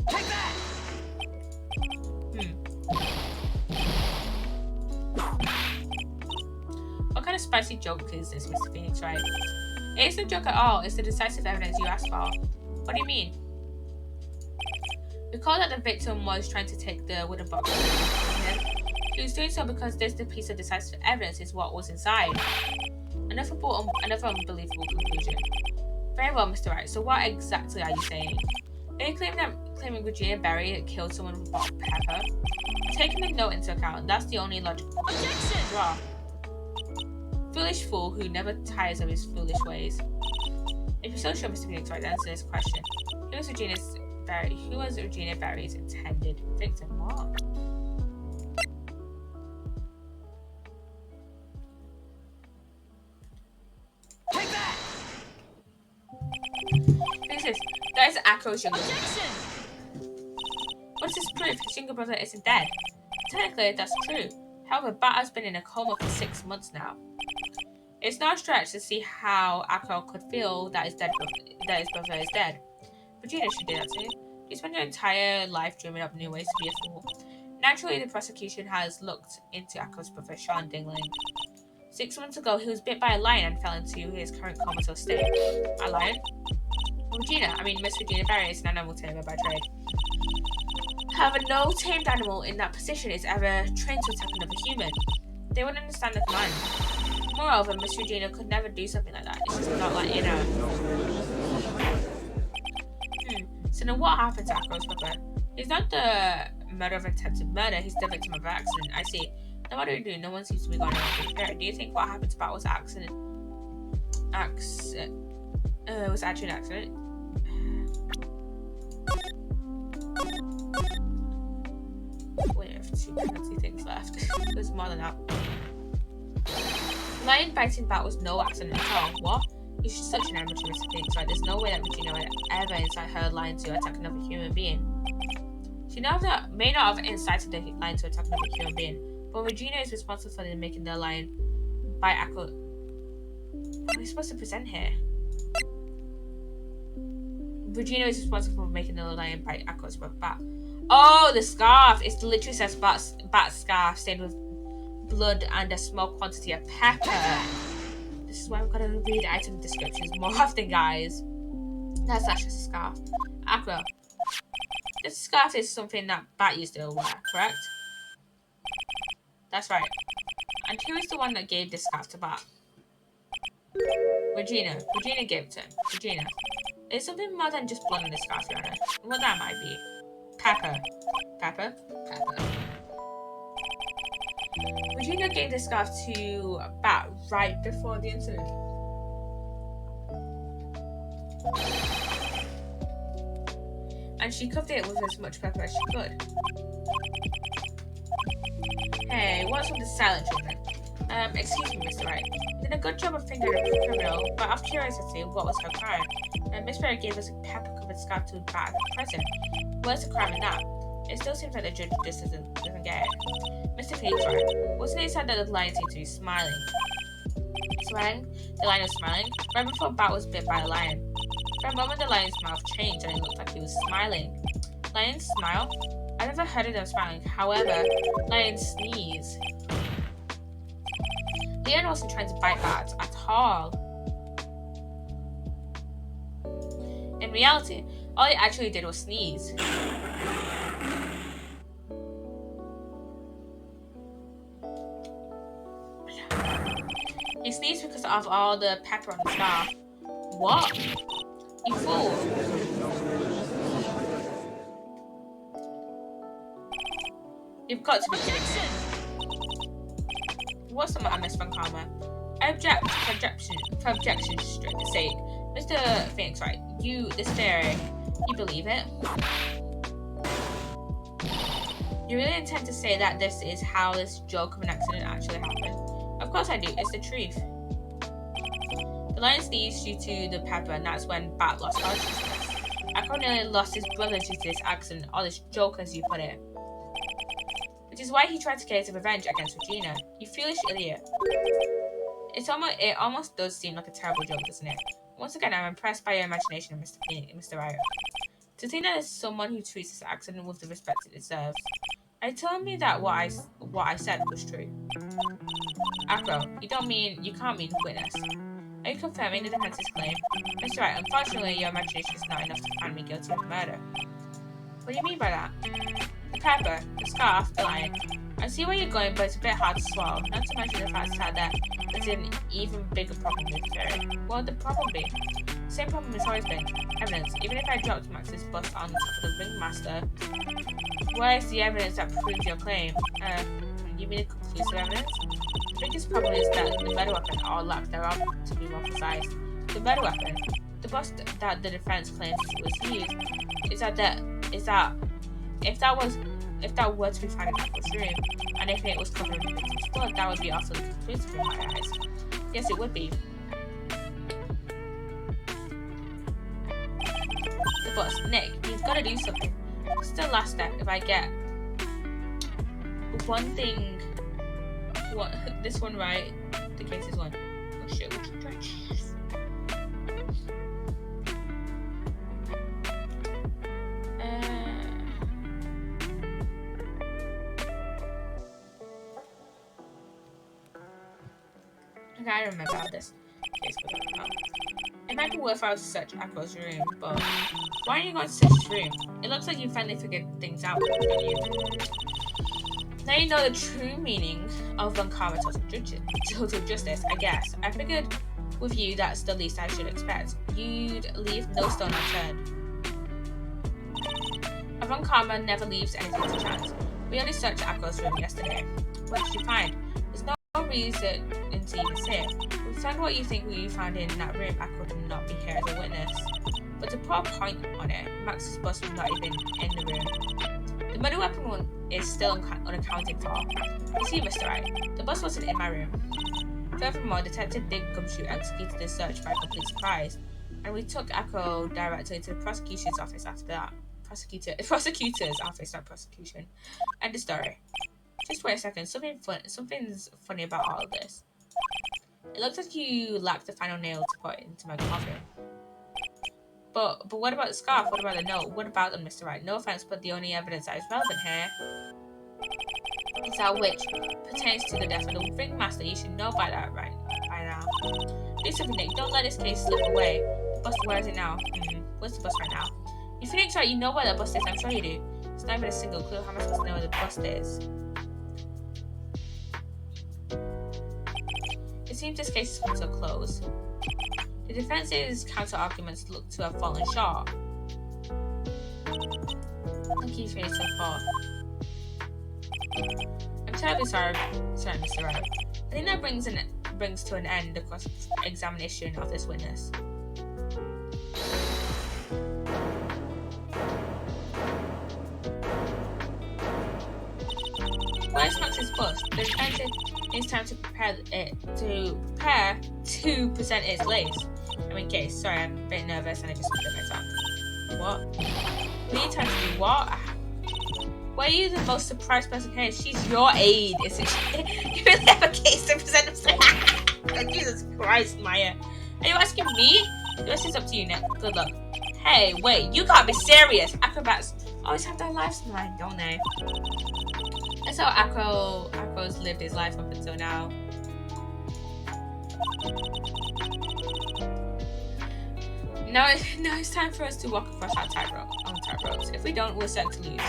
Take that! What kind of spicy joke is this, Mr. Phoenix, right? It isn't a joke at all. It's the decisive evidence you asked for. What do you mean? Recall that the victim was trying to take the wooden box from him. He was doing so because this piece of decisive evidence is what was inside. Another unbelievable conclusion. Very well, Mr. Wright. So what exactly are you saying? Are you claiming Regina Berry killed someone with a bottle of pepper? Taking the note into account, that's the only logical objection. Draw. Foolish fool who never tires of his foolish ways. If you're so sure, Mr. Phoenix, right, answer this question. Who was Regina Berry's intended victim? What? Take that! This is Acro's younger brother. What does this prove? His younger brother isn't dead. Technically, that's true. However, Bat has been in a coma for 6 months now. It's no stretch to see how Acro could feel that his brother is dead. Regina should do that too. You spend your entire life dreaming up new ways to be a fool. Naturally, the prosecution has looked into Acro's brother, Sean Dingling. 6 months ago, he was bit by a lion and fell into his current comatose state. A lion? Miss Regina Berry is an animal tamer by trade. However, no tamed animal in that position is ever trained to attack another human. They wouldn't understand the command. Moreover, Miss Regina could never do something like that. It's just not like, you know. So then what happened to Acro's brother? He's not the murder of attempted murder, he's the victim of an accident. I see. No matter what you do, no one seems to be going around here. Do you think what happened to Bat was an accident? Was actually an accident? Wait, I have 2 penalty things left. There's more than that. Lion biting Bat was no accident at all. What? He's just such an amateur, Mr. Phoenix, right? There's no way that Regina would ever incite her lion to attack another human being. She may not have incited the lion to attack another human being, but Regina is responsible for making the lion bite Acro. What are we supposed to present here? Regina is responsible for making the lion bite Acro's Bat. Oh, the scarf! It literally says bat scarf stained with blood and a small quantity of pepper. This is why I'm gonna read item descriptions more often, guys. That's just a scarf. Acro. This scarf is something that Bat used to wear, correct? That's right. And who is the one that gave this scarf to Bat? Regina. Regina gave it to him. Regina. There's something more than just blood in this scarf, Your Honor. What that might be. Pepper. Pepper? Pepper. Regina gave the scarf to Bat right before the incident. And she covered it with as much pepper as she could. Hey, what's with the silent treatment? Excuse me, Mr. Wright. Did a good job of fingering a criminal, but out of curiosity, what was her crime? Miss Berry gave us a pepper-covered scarf to Bat at the present. Where's the crime in that? It still seems like the judge just doesn't get it. Mr. Phoenix, right? Wasn't it said that the lion seemed to be smiling? Smiling? The lion was smiling? Right before Bat was bit by a lion. For a moment, the lion's mouth changed and it looked like he was smiling. Lions smile? I've never heard of them smiling. However, lions sneeze. Leon wasn't trying to bite Bat at all. In reality, all he actually did was sneeze. He sneezed because of all the pepper on the scarf. What? You fool. You've got to be kidding me. What's the matter, Miss Von Karma? I object for objection's sake. Mr. Phoenix, right? This theory, you believe it? You really intend to say that this is how this joke of an accident actually happened? Of course I do, it's the truth. The line leads you to the pepper, and that's when Bat lost consciousness. Acro nearly lost his brother due to this accident, or this joke as you put it. Which is why he tried to get his revenge against Regina. You foolish idiot. It almost does seem like a terrible joke, doesn't it? Once again, I'm impressed by your imagination, Mr. Riot. To think that there's someone who treats this accident with the respect it deserves. Are you telling me that what I said was true? Acro, you can't mean witness. Are you confirming the defense's claim? Mr. Riot, unfortunately, your imagination is not enough to find me guilty of murder. What do you mean by that? The pepper, the scarf, the lion. I see where you're going, but it's a bit hard to swallow. Not to mention the fact that there's an even bigger problem with theory. What would the problem be? The same problem has always been. Evidence. Even if I dropped Max's bust on top of the ringmaster, where is the evidence that proves your claim? You mean the conclusive evidence? The biggest problem is that the murder weapon, or lack thereof, to be more precise. The murder weapon, the bust that the defense claims was used, is that if that were to be found in Apple's room, and if it was covered in the victim's blood, that would be utterly conclusive in my eyes. Yes, it would be. The boss, Nick, you've got to do something. It's the last step. If I get this one right, the case is won. Oh shit, which one? Okay, I remember how this case was about. It might be worthwhile to search Acro's room, but why are you going to search his room? It looks like you finally figured things out, don't you? Now you know the true meaning of Von Karma total justice, I guess. I figured with you that's the least I should expect. You'd leave no stone unturned. Von Karma never leaves anything to chance. We only searched Acro's room yesterday. What did you find? There's no reason to even say it. We found what you think we found in that room. Acro would not be here as a witness. But to put a point on it, Max's bus was not even in the room. The murder weapon one is still unaccounted for. You see, Mr. Wright, the bus wasn't in my room. Furthermore, Detective Dick Gumshoe executed the search by complete surprise, and we took Acro directly to the prosecution's office after that. Prosecutor's office, not prosecution. End of story. Just wait a second, something's funny about all of this. It looks like you lack the final nail to put into my coffin. But what about the scarf? What about the note? What about them, Mr. Wright? No offense, but the only evidence that is relevant here is that which pertains to the death of the ringmaster. You should know by now. Do something, Nick. Don't let this case slip away. The bus, where is it now? Where's the bus right now? You Phoenix, right? You know where the bus is. I'm sure you do. It's not even a single clue. How am I supposed to know where the bus is? It seems this case has come to a close. The defense's counter-arguments look to have fallen short. Thank you, Phoenix, for I'm terribly sorry, Mr. Wright. I think that brings to an end the cross-examination of this witness. Where's Max's bus? The defense needs time to prepare to present its case. Sorry, I'm a bit nervous and I just looked at myself. What? We need time to do what? Why are you the most surprised person here? She's your aide, isn't she? You really have a case to present. Jesus Christ, Maya. Are you asking me? The rest is up to you, Nick. Good luck. Hey, wait, you can't be serious. Acrobats always have their lives in mind, don't they? That's how Acro's lived his life up until now. Now it's time for us to walk across our tightropes. If we don't, we're certain to lose.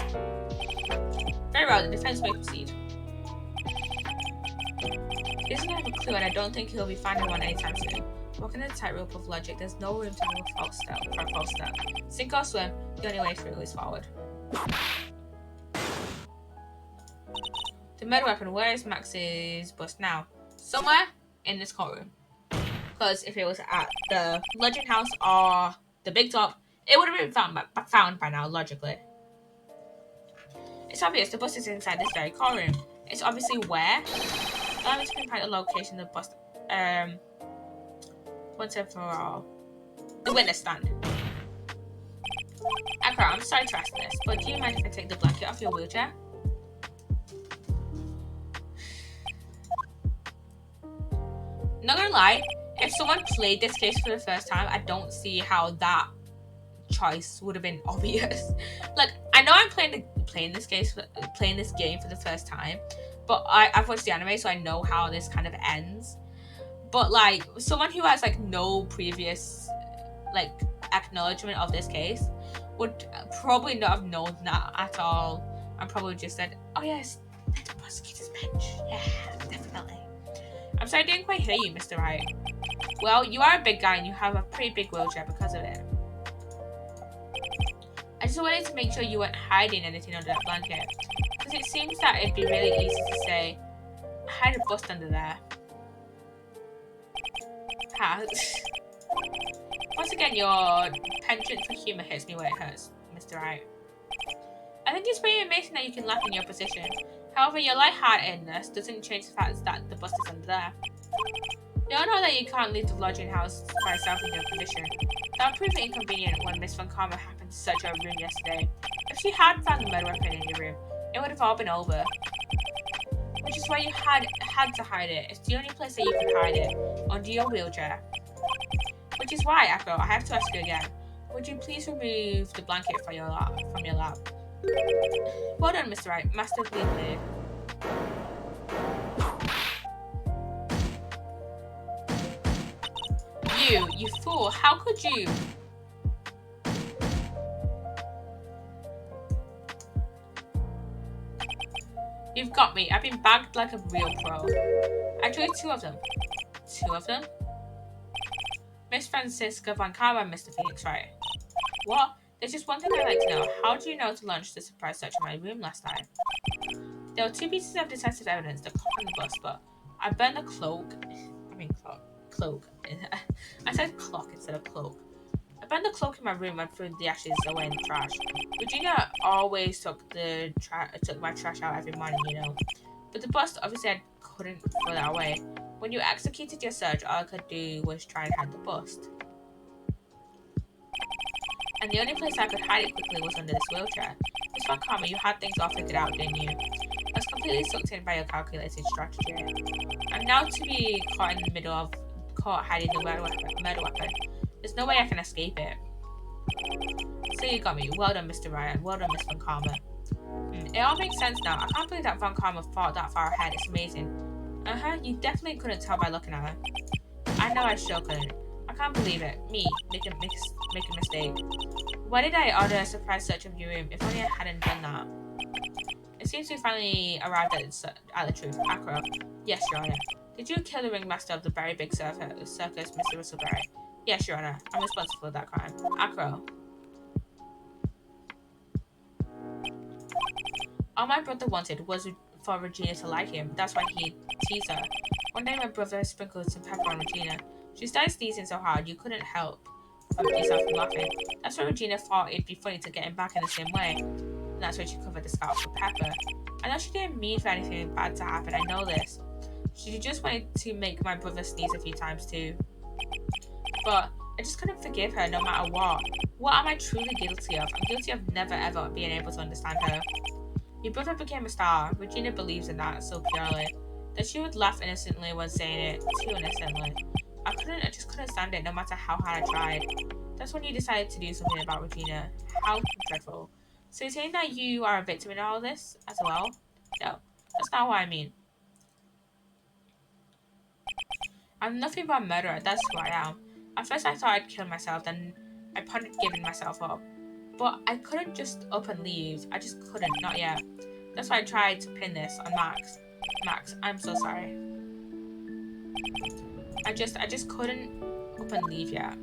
Very well, the defense may proceed. He doesn't have a clue, and I don't think he'll be finding one anytime soon. Walking the tightrope of logic, there's no room to have a false step. Sink or swim, the only way through is forward. The murder weapon, where is Max's bust now? Somewhere in this courtroom. Because if it was at the Legend House or the Big Top, it would have been found by now, logically. It's obvious the bust is inside this very courtroom. It's obviously where. Allow me to pinpoint the location of the bust. Once and for all. The witness stand. Acro, I'm sorry to ask this, but do you mind if I take the blanket off your wheelchair? Not gonna lie, if someone played this case for the first time, I don't see how that choice would have been obvious. Like, I know I'm playing this game for the first time, but I've watched the anime, so I know how this kind of ends. But like, someone who has like no previous like acknowledgement of this case would probably not have known that at all, and probably just said, "Oh yes, that's the prosecutor's bench. Yeah, definitely." I'm sorry, I didn't quite hear you, Mr. Wright. Well, you are a big guy and you have a pretty big wheelchair because of it. I just wanted to make sure you weren't hiding anything under that blanket, because it seems that it'd be really easy to say, hide a bust under there. Ha. Once again, your penchant for humour hits me where it hurts, Mr. Wright. I think it's pretty amazing that you can laugh in your position. However, your lightheartedness doesn't change the fact that the bust is under there. You all know that you can't leave the lodging house by yourself in your position. That proved inconvenient when Miss Von Karma happened to search your room yesterday. If she had found the murder weapon in your room, it would have all been over. Which is why you had to hide it. It's the only place that you could hide it, under your wheelchair. Which is why, Acro, I have to ask you again. Would you please remove the blanket from your lap? Well done, Mr. Wright. Masterfully played. You fool! How could you? You've got me. I've been bagged like a real pro. I drew 2 of them. 2 of them? Miss Francisca Von Karma and Mr. Phoenix, right? What? There's just one thing I'd like to know. How do you know to launch the surprise search in my room last time? There were 2 pieces of decisive evidence, the clock and the bus, but I burned the cloak. Cloak. I said clock instead of cloak. I burned the cloak in my room and threw the ashes away in the trash. Regina always took my trash out every morning, you know. But the bust, obviously I couldn't throw that away. When you executed your search, all I could do was try and hide the bust. And the only place I could hide it quickly was under this wheelchair. Miss Von Karma, you had things all figured out, didn't you? I was completely sucked in by your calculated strategy. And now to be caught in the middle of hiding the murder weapon, there's no way I can escape it. So you got me. Well done, Mr. Ryan. Well done, Miss Von Karma. It all makes sense now. I can't believe that Von Karma thought that far ahead. It's amazing. You definitely couldn't tell by looking at her. I know I sure couldn't. I can't believe it. Me, make a mistake. Why did I order a surprise search of your room? If only I hadn't done that. It seems we finally arrived at the truth. Acro. Yes, Your Honor. Did you kill the ringmaster of the very big circus, Mr. Whistleberry? Yes, Your Honor. I'm responsible for that crime. Acro. All my brother wanted was for Regina to like him. That's why he teased her. One day my brother sprinkled some pepper on Regina. She started sneezing so hard you couldn't help yourself from laughing. That's why Regina thought it'd be funny to get him back in the same way. And that's why she covered the scalp with pepper. I know she didn't mean for anything bad to happen, I know this. She just wanted to make my brother sneeze a few times too. But I just couldn't forgive her no matter what. What am I truly guilty of? I'm guilty of never ever being able to understand her. Your brother became a star. Regina believes in that so purely that she would laugh innocently when saying it, too innocently. I just couldn't stand it no matter how hard I tried. That's when you decided to do something about Regina. How dreadful. So you're saying that you are a victim in all of this as well? No, that's not what I mean. I'm nothing but a murderer, that's who I am. At first I thought I'd kill myself, then I pondered giving myself up. But I couldn't just up and leave. I just couldn't, not yet. That's why I tried to pin this on Max. Max, I'm so sorry. I just couldn't up and leave yet.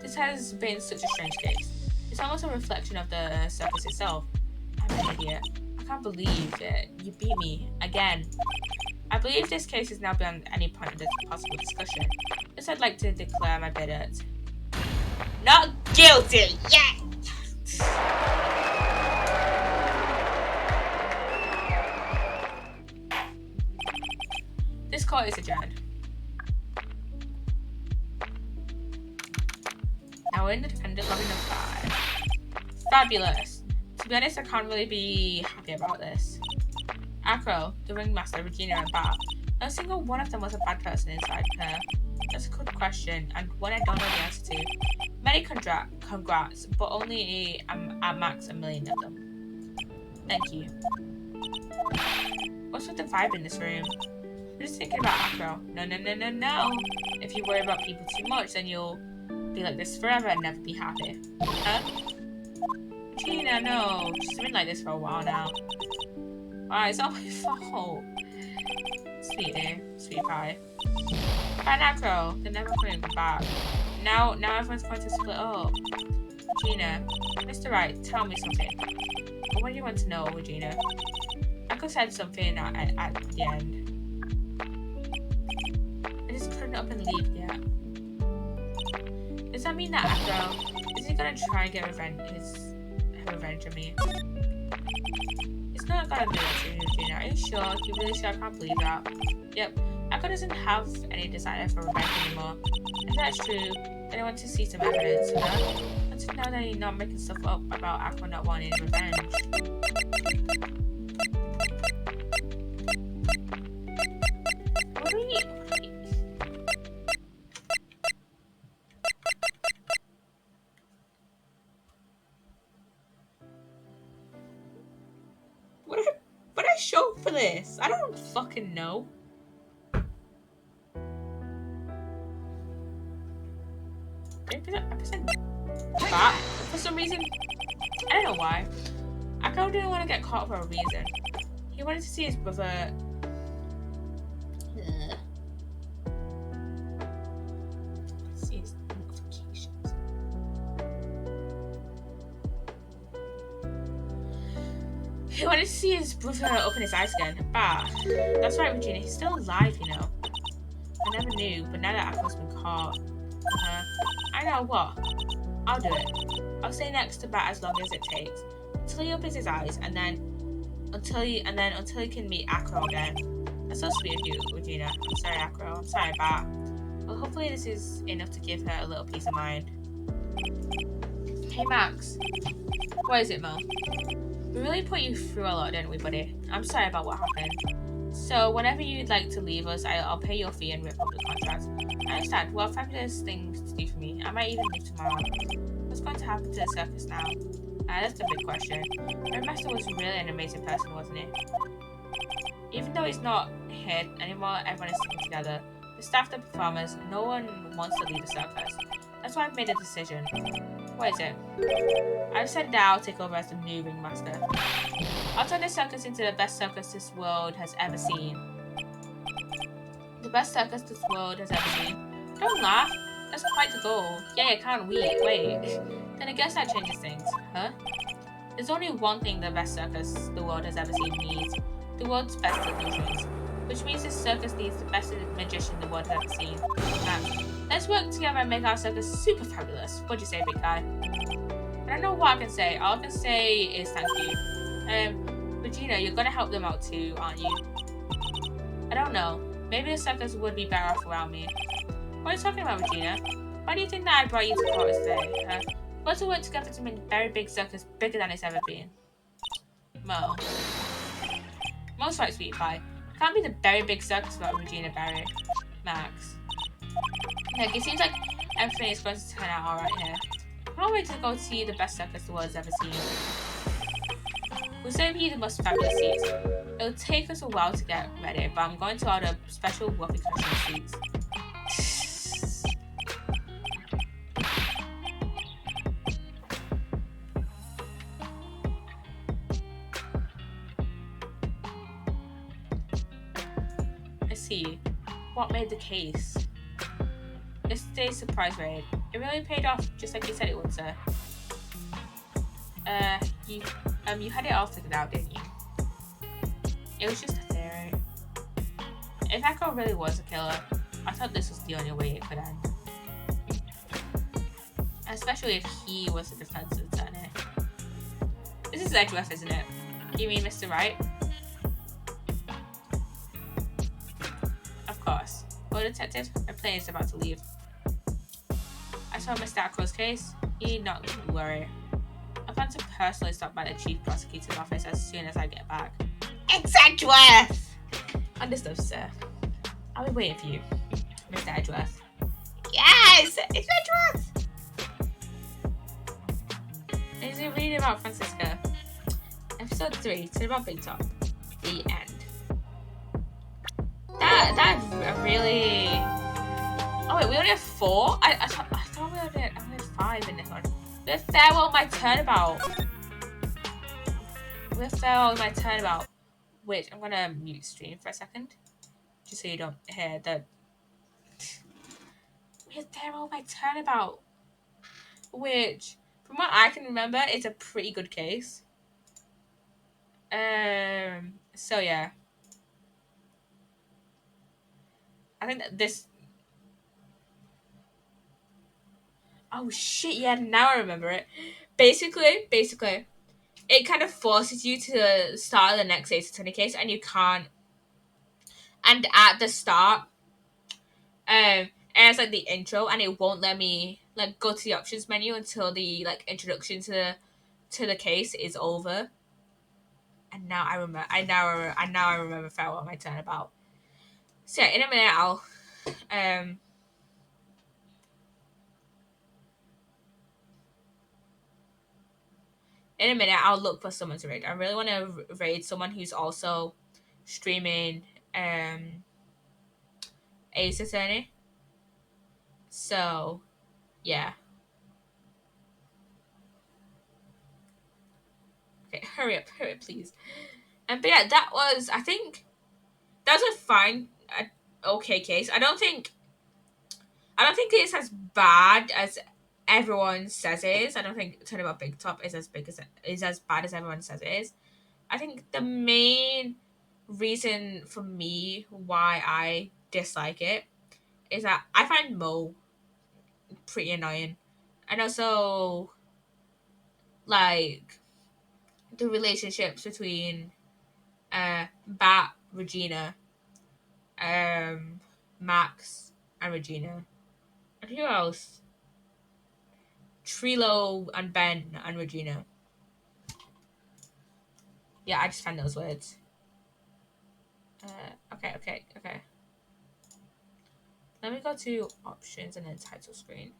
This has been such a strange case. It's almost a reflection of the circus itself. I'm an idiot. I can't believe it. You beat me. Again. I believe this case is now beyond any point of this possible discussion. Thus, I'd like to declare my verdict. Not guilty! Yeah! This court is adjourned. Now we're in the defendant lobby number 5. Fabulous. To be honest, I can't really be happy about this. Acro, the ringmaster, Regina, and Bob. No single one of them was a bad person inside her. That's a good question, and one I don't know the answer to. Many congrats, but only at max 1 million of them. Thank you. What's with the vibe in this room? I'm just thinking about Acro. No. If you worry about people too much, then you'll be like this forever and never be happy. Huh? Regina, no. She's been like this for a while now. Alright, it's not my fault. Sweetie, sweet pie. Fine, Acro. They're never coming back. Now everyone's going to split up. Regina, Mr. Wright, tell me something. What do you want to know, Regina? Acro said something at the end. I just couldn't up and leave yet. Does that mean that Acro is he gonna try and get revenge on me? It's not gonna do that to you, Regina. Are you sure? You really sure? I can't believe that. Yep. Acro doesn't have any desire for revenge anymore. If that's true, then I want to see some evidence, huh? I want to know that you're not making stuff up about Acro not wanting revenge. What I show for this? I don't fucking know. I percent that for some reason. I don't know why. Acro didn't want to get caught for a reason. He wanted to see his brother. See his notifications. He wanted to see his brother open his eyes again. Bah. That's right, Regina. He's still alive, you know. I never knew, but now that Acro's been caught. I know what. I'll do it. I'll stay next to Bat as long as it takes. Until he opens his eyes, and then until he can meet Acro again. That's so sweet of you, Regina. I'm sorry, Acro. I'm sorry, Bat. Well, hopefully this is enough to give her a little peace of mind. Hey, Max. What is it, Mo? We really put you through a lot, didn't we, buddy? I'm sorry about what happened. So, whenever you'd like to leave us, I'll pay your fee and rip up the contract. I understand. Well, fabulous things to do for me. I might even leave tomorrow. What's going to happen to the circus now? That's the big question. Our master was really an amazing person, wasn't he? Even though he's not here anymore, everyone is sticking together. The staff, the performers, no one wants to leave the circus. That's why I've made a decision. What is it? I've said that I'll take over as the new ringmaster. I'll turn the circus into the best circus this world has ever seen. The best circus this world has ever seen. Don't laugh. That's quite the goal. Yeah, I can't wait. Then I guess that changes things, huh? There's only one thing the best circus the world has ever seen needs. The world's best illusions. Which means this circus needs the best magician the world has ever seen. Now, let's work together and make our circus super fabulous. What'd you say, big guy? I don't know what I can say. All I can say is thank you. Regina, you're gonna help them out too, aren't you? I don't know. Maybe the circus would be better off without me. What are you talking about, Regina? Why do you think that I brought you to court today? We're to work together to make a very big circus bigger than it's ever been. Mo. Mo's right, sweet pie. Can't be the very big circus without Regina Barry. Max. Look, it seems like everything is going to turn out alright here. I can't wait to go see the best circus the world's ever seen. We'll save you the most fabulous seats. It'll take us a while to get ready, but I'm going to order special whoopee cushion seats. Let's see. What made the case? Yesterday's surprise raid. It really paid off, just like you said it would, sir. You had it all figured out, didn't you? It was just a theory. If Echo really was a killer, I thought this was the only way it could end. Especially if he was the defense attorney. This is Edgeworth, isn't it? You mean Mr. Wright? Of course. Well, detective, my plane is about to leave. I saw Mr. Acro's case. You need not worry. I plan to personally stop by the chief prosecutor's office as soon as I get back. It's Edgeworth! Understood, sir. I'll be waiting for you, Mr. Edgeworth. Yes! It's Edgeworth! Is it reading about Francisca? Episode 3, it's about Big Top. The end. That really... Oh wait, we only have 4? I thought we only had 5 in this one. We have Farewell My Turnabout. Which I'm gonna mute stream for a second. Just so you don't hear the... We have Farewell My Turnabout. Which, from what I can remember, is a pretty good case. So yeah. I think that this... Oh shit, yeah, now I remember it. Basically, it kind of forces you to start the next Ace Attorney case, and you can't. And at the start, it has like the intro, and it won't let me like go to the options menu until the like introduction to the case is over. And now I remember. I remember Farewell My Turnabout. So yeah, in a minute I'll look for someone to raid. I really want to raid someone who's also streaming Ace Attorney. So, yeah. Okay, hurry up, please. But yeah, I think, that was a fine, okay case. I don't think it's as bad as everyone says it is. I don't think Turnabout Big Top is as bad as everyone says it is. I think the main reason for me why I dislike it is that I find Mo pretty annoying. And also, like, the relationships between Bat, Regina, Max, and Regina. And who else? Trilo and Ben and Regina. Yeah, I just found those words. Okay. Let me go to options and then title screen.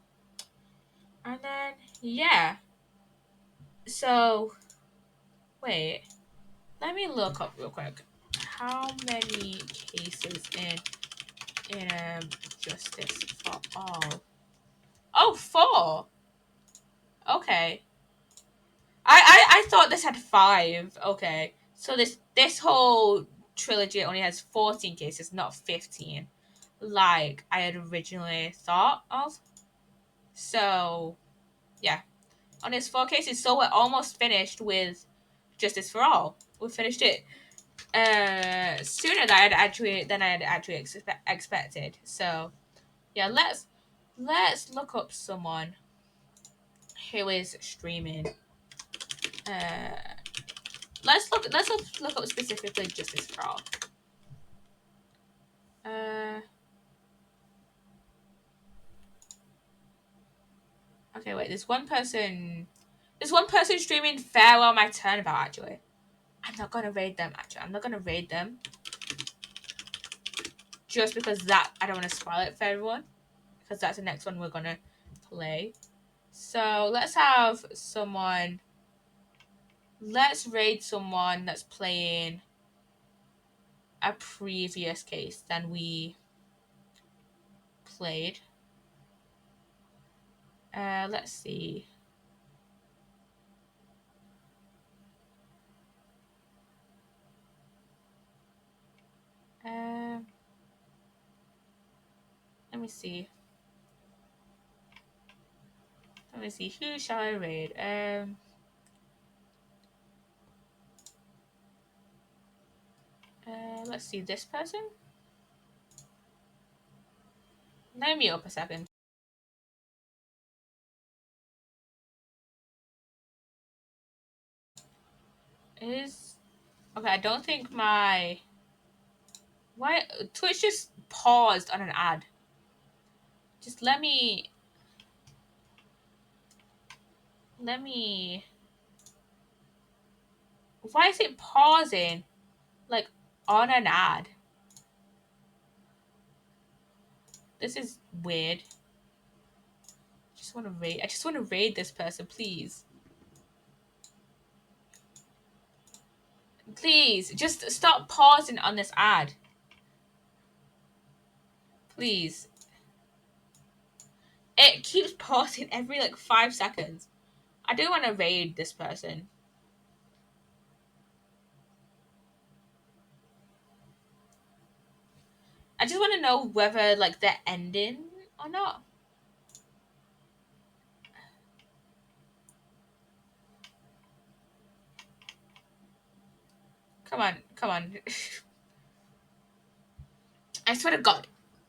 And then, yeah. So, wait. Let me look up real quick. How many cases in Justice for All? Oh, 4. Okay. I thought this had 5. Okay. So this whole trilogy only has 14 cases, not 15. Like I had originally thought of. So, yeah. On this 4 cases, so we're almost finished with Justice for All. We finished it sooner than I had actually expected. So, yeah, let's look up someone who is streaming. Let's look up specifically Justice for All. Okay, wait. There's one person streaming Farewell My Turnabout. Actually, I'm not gonna raid them. Just because that I don't want to spoil it for everyone, because that's the next one we're gonna play. So let's have someone. Let's raid someone that's playing a previous case than we played. Let's see. me see. Let me see. Who shall I raid? Let's see. This person. Let me up a second. Is okay. I don't think my why Twitch just paused on an ad. Just let me. Why is it pausing? Like on an ad. This is weird. I just want to raid this person, please. Please, just stop pausing on this ad. Please. It keeps pausing every like 5 seconds. I do want to raid this person. I just want to know whether like they're ending or not. Come on, come on. I swear to God,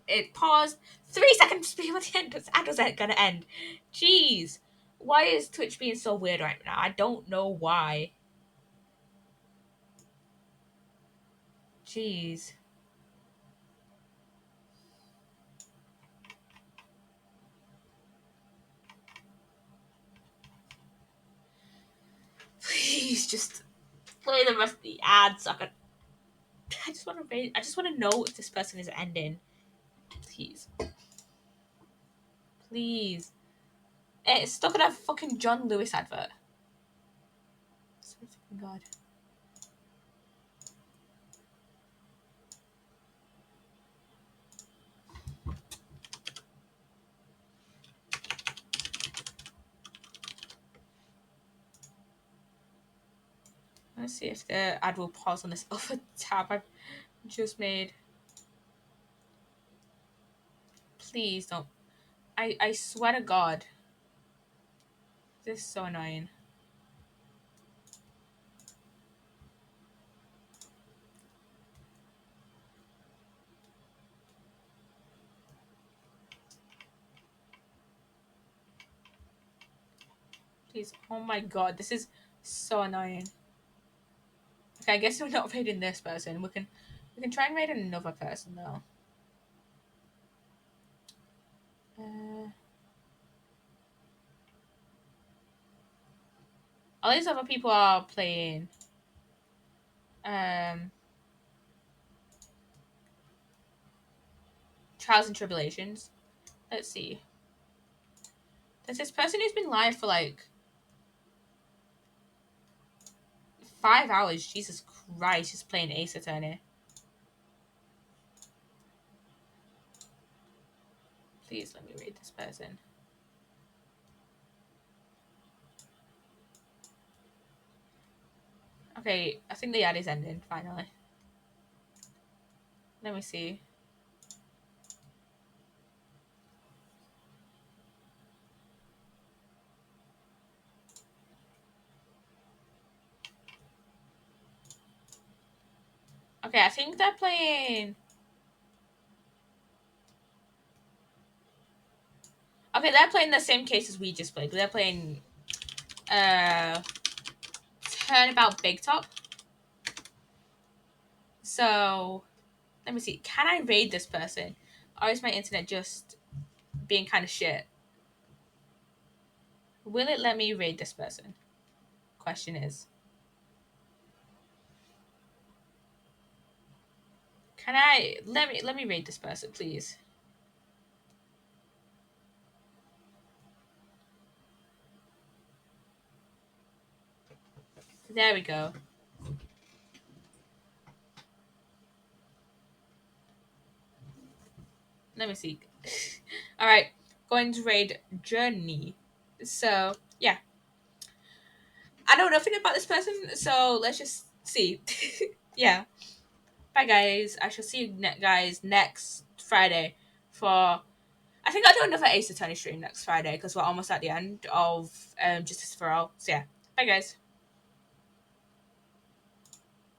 it paused 3 seconds before the end. This ad was gonna end. Jeez, why is Twitch being so weird right now? I don't know why. Jeez. Please just play the rest of the ads. I just want to. I just want to know if this person is ending. Please, please. It's stuck in a fucking John Lewis advert. Oh fucking God. Let's see if the ad will pause on this other tab I've just made. Please don't. I swear to God. This is so annoying. Please. Oh my God. This is so annoying. Okay, I guess we're not raiding this person. We can try and raid another person though. All these other people are playing Trials and Tribulations. Let's see. There's this person who's been live for like 5 hours. Jesus Christ, just playing Ace Attorney. Please let me read this person. Okay, I think the ad is ending finally. Let me see. Okay, I think they're playing. Okay, they're playing the same case as we just played. They're playing Turnabout Big Top. So let me see. Can I raid this person? Or is my internet just being kind of shit? Will it let me raid this person? Question is. Can I let me raid this person, please? There we go. Let me see. All right, going to raid Journey. So yeah, I know nothing about this person, so let's just see. Yeah. Bye, guys. I shall see you guys next Friday for I think I'll do another Ace Attorney stream next Friday because we're almost at the end of Justice for All. So yeah, bye guys.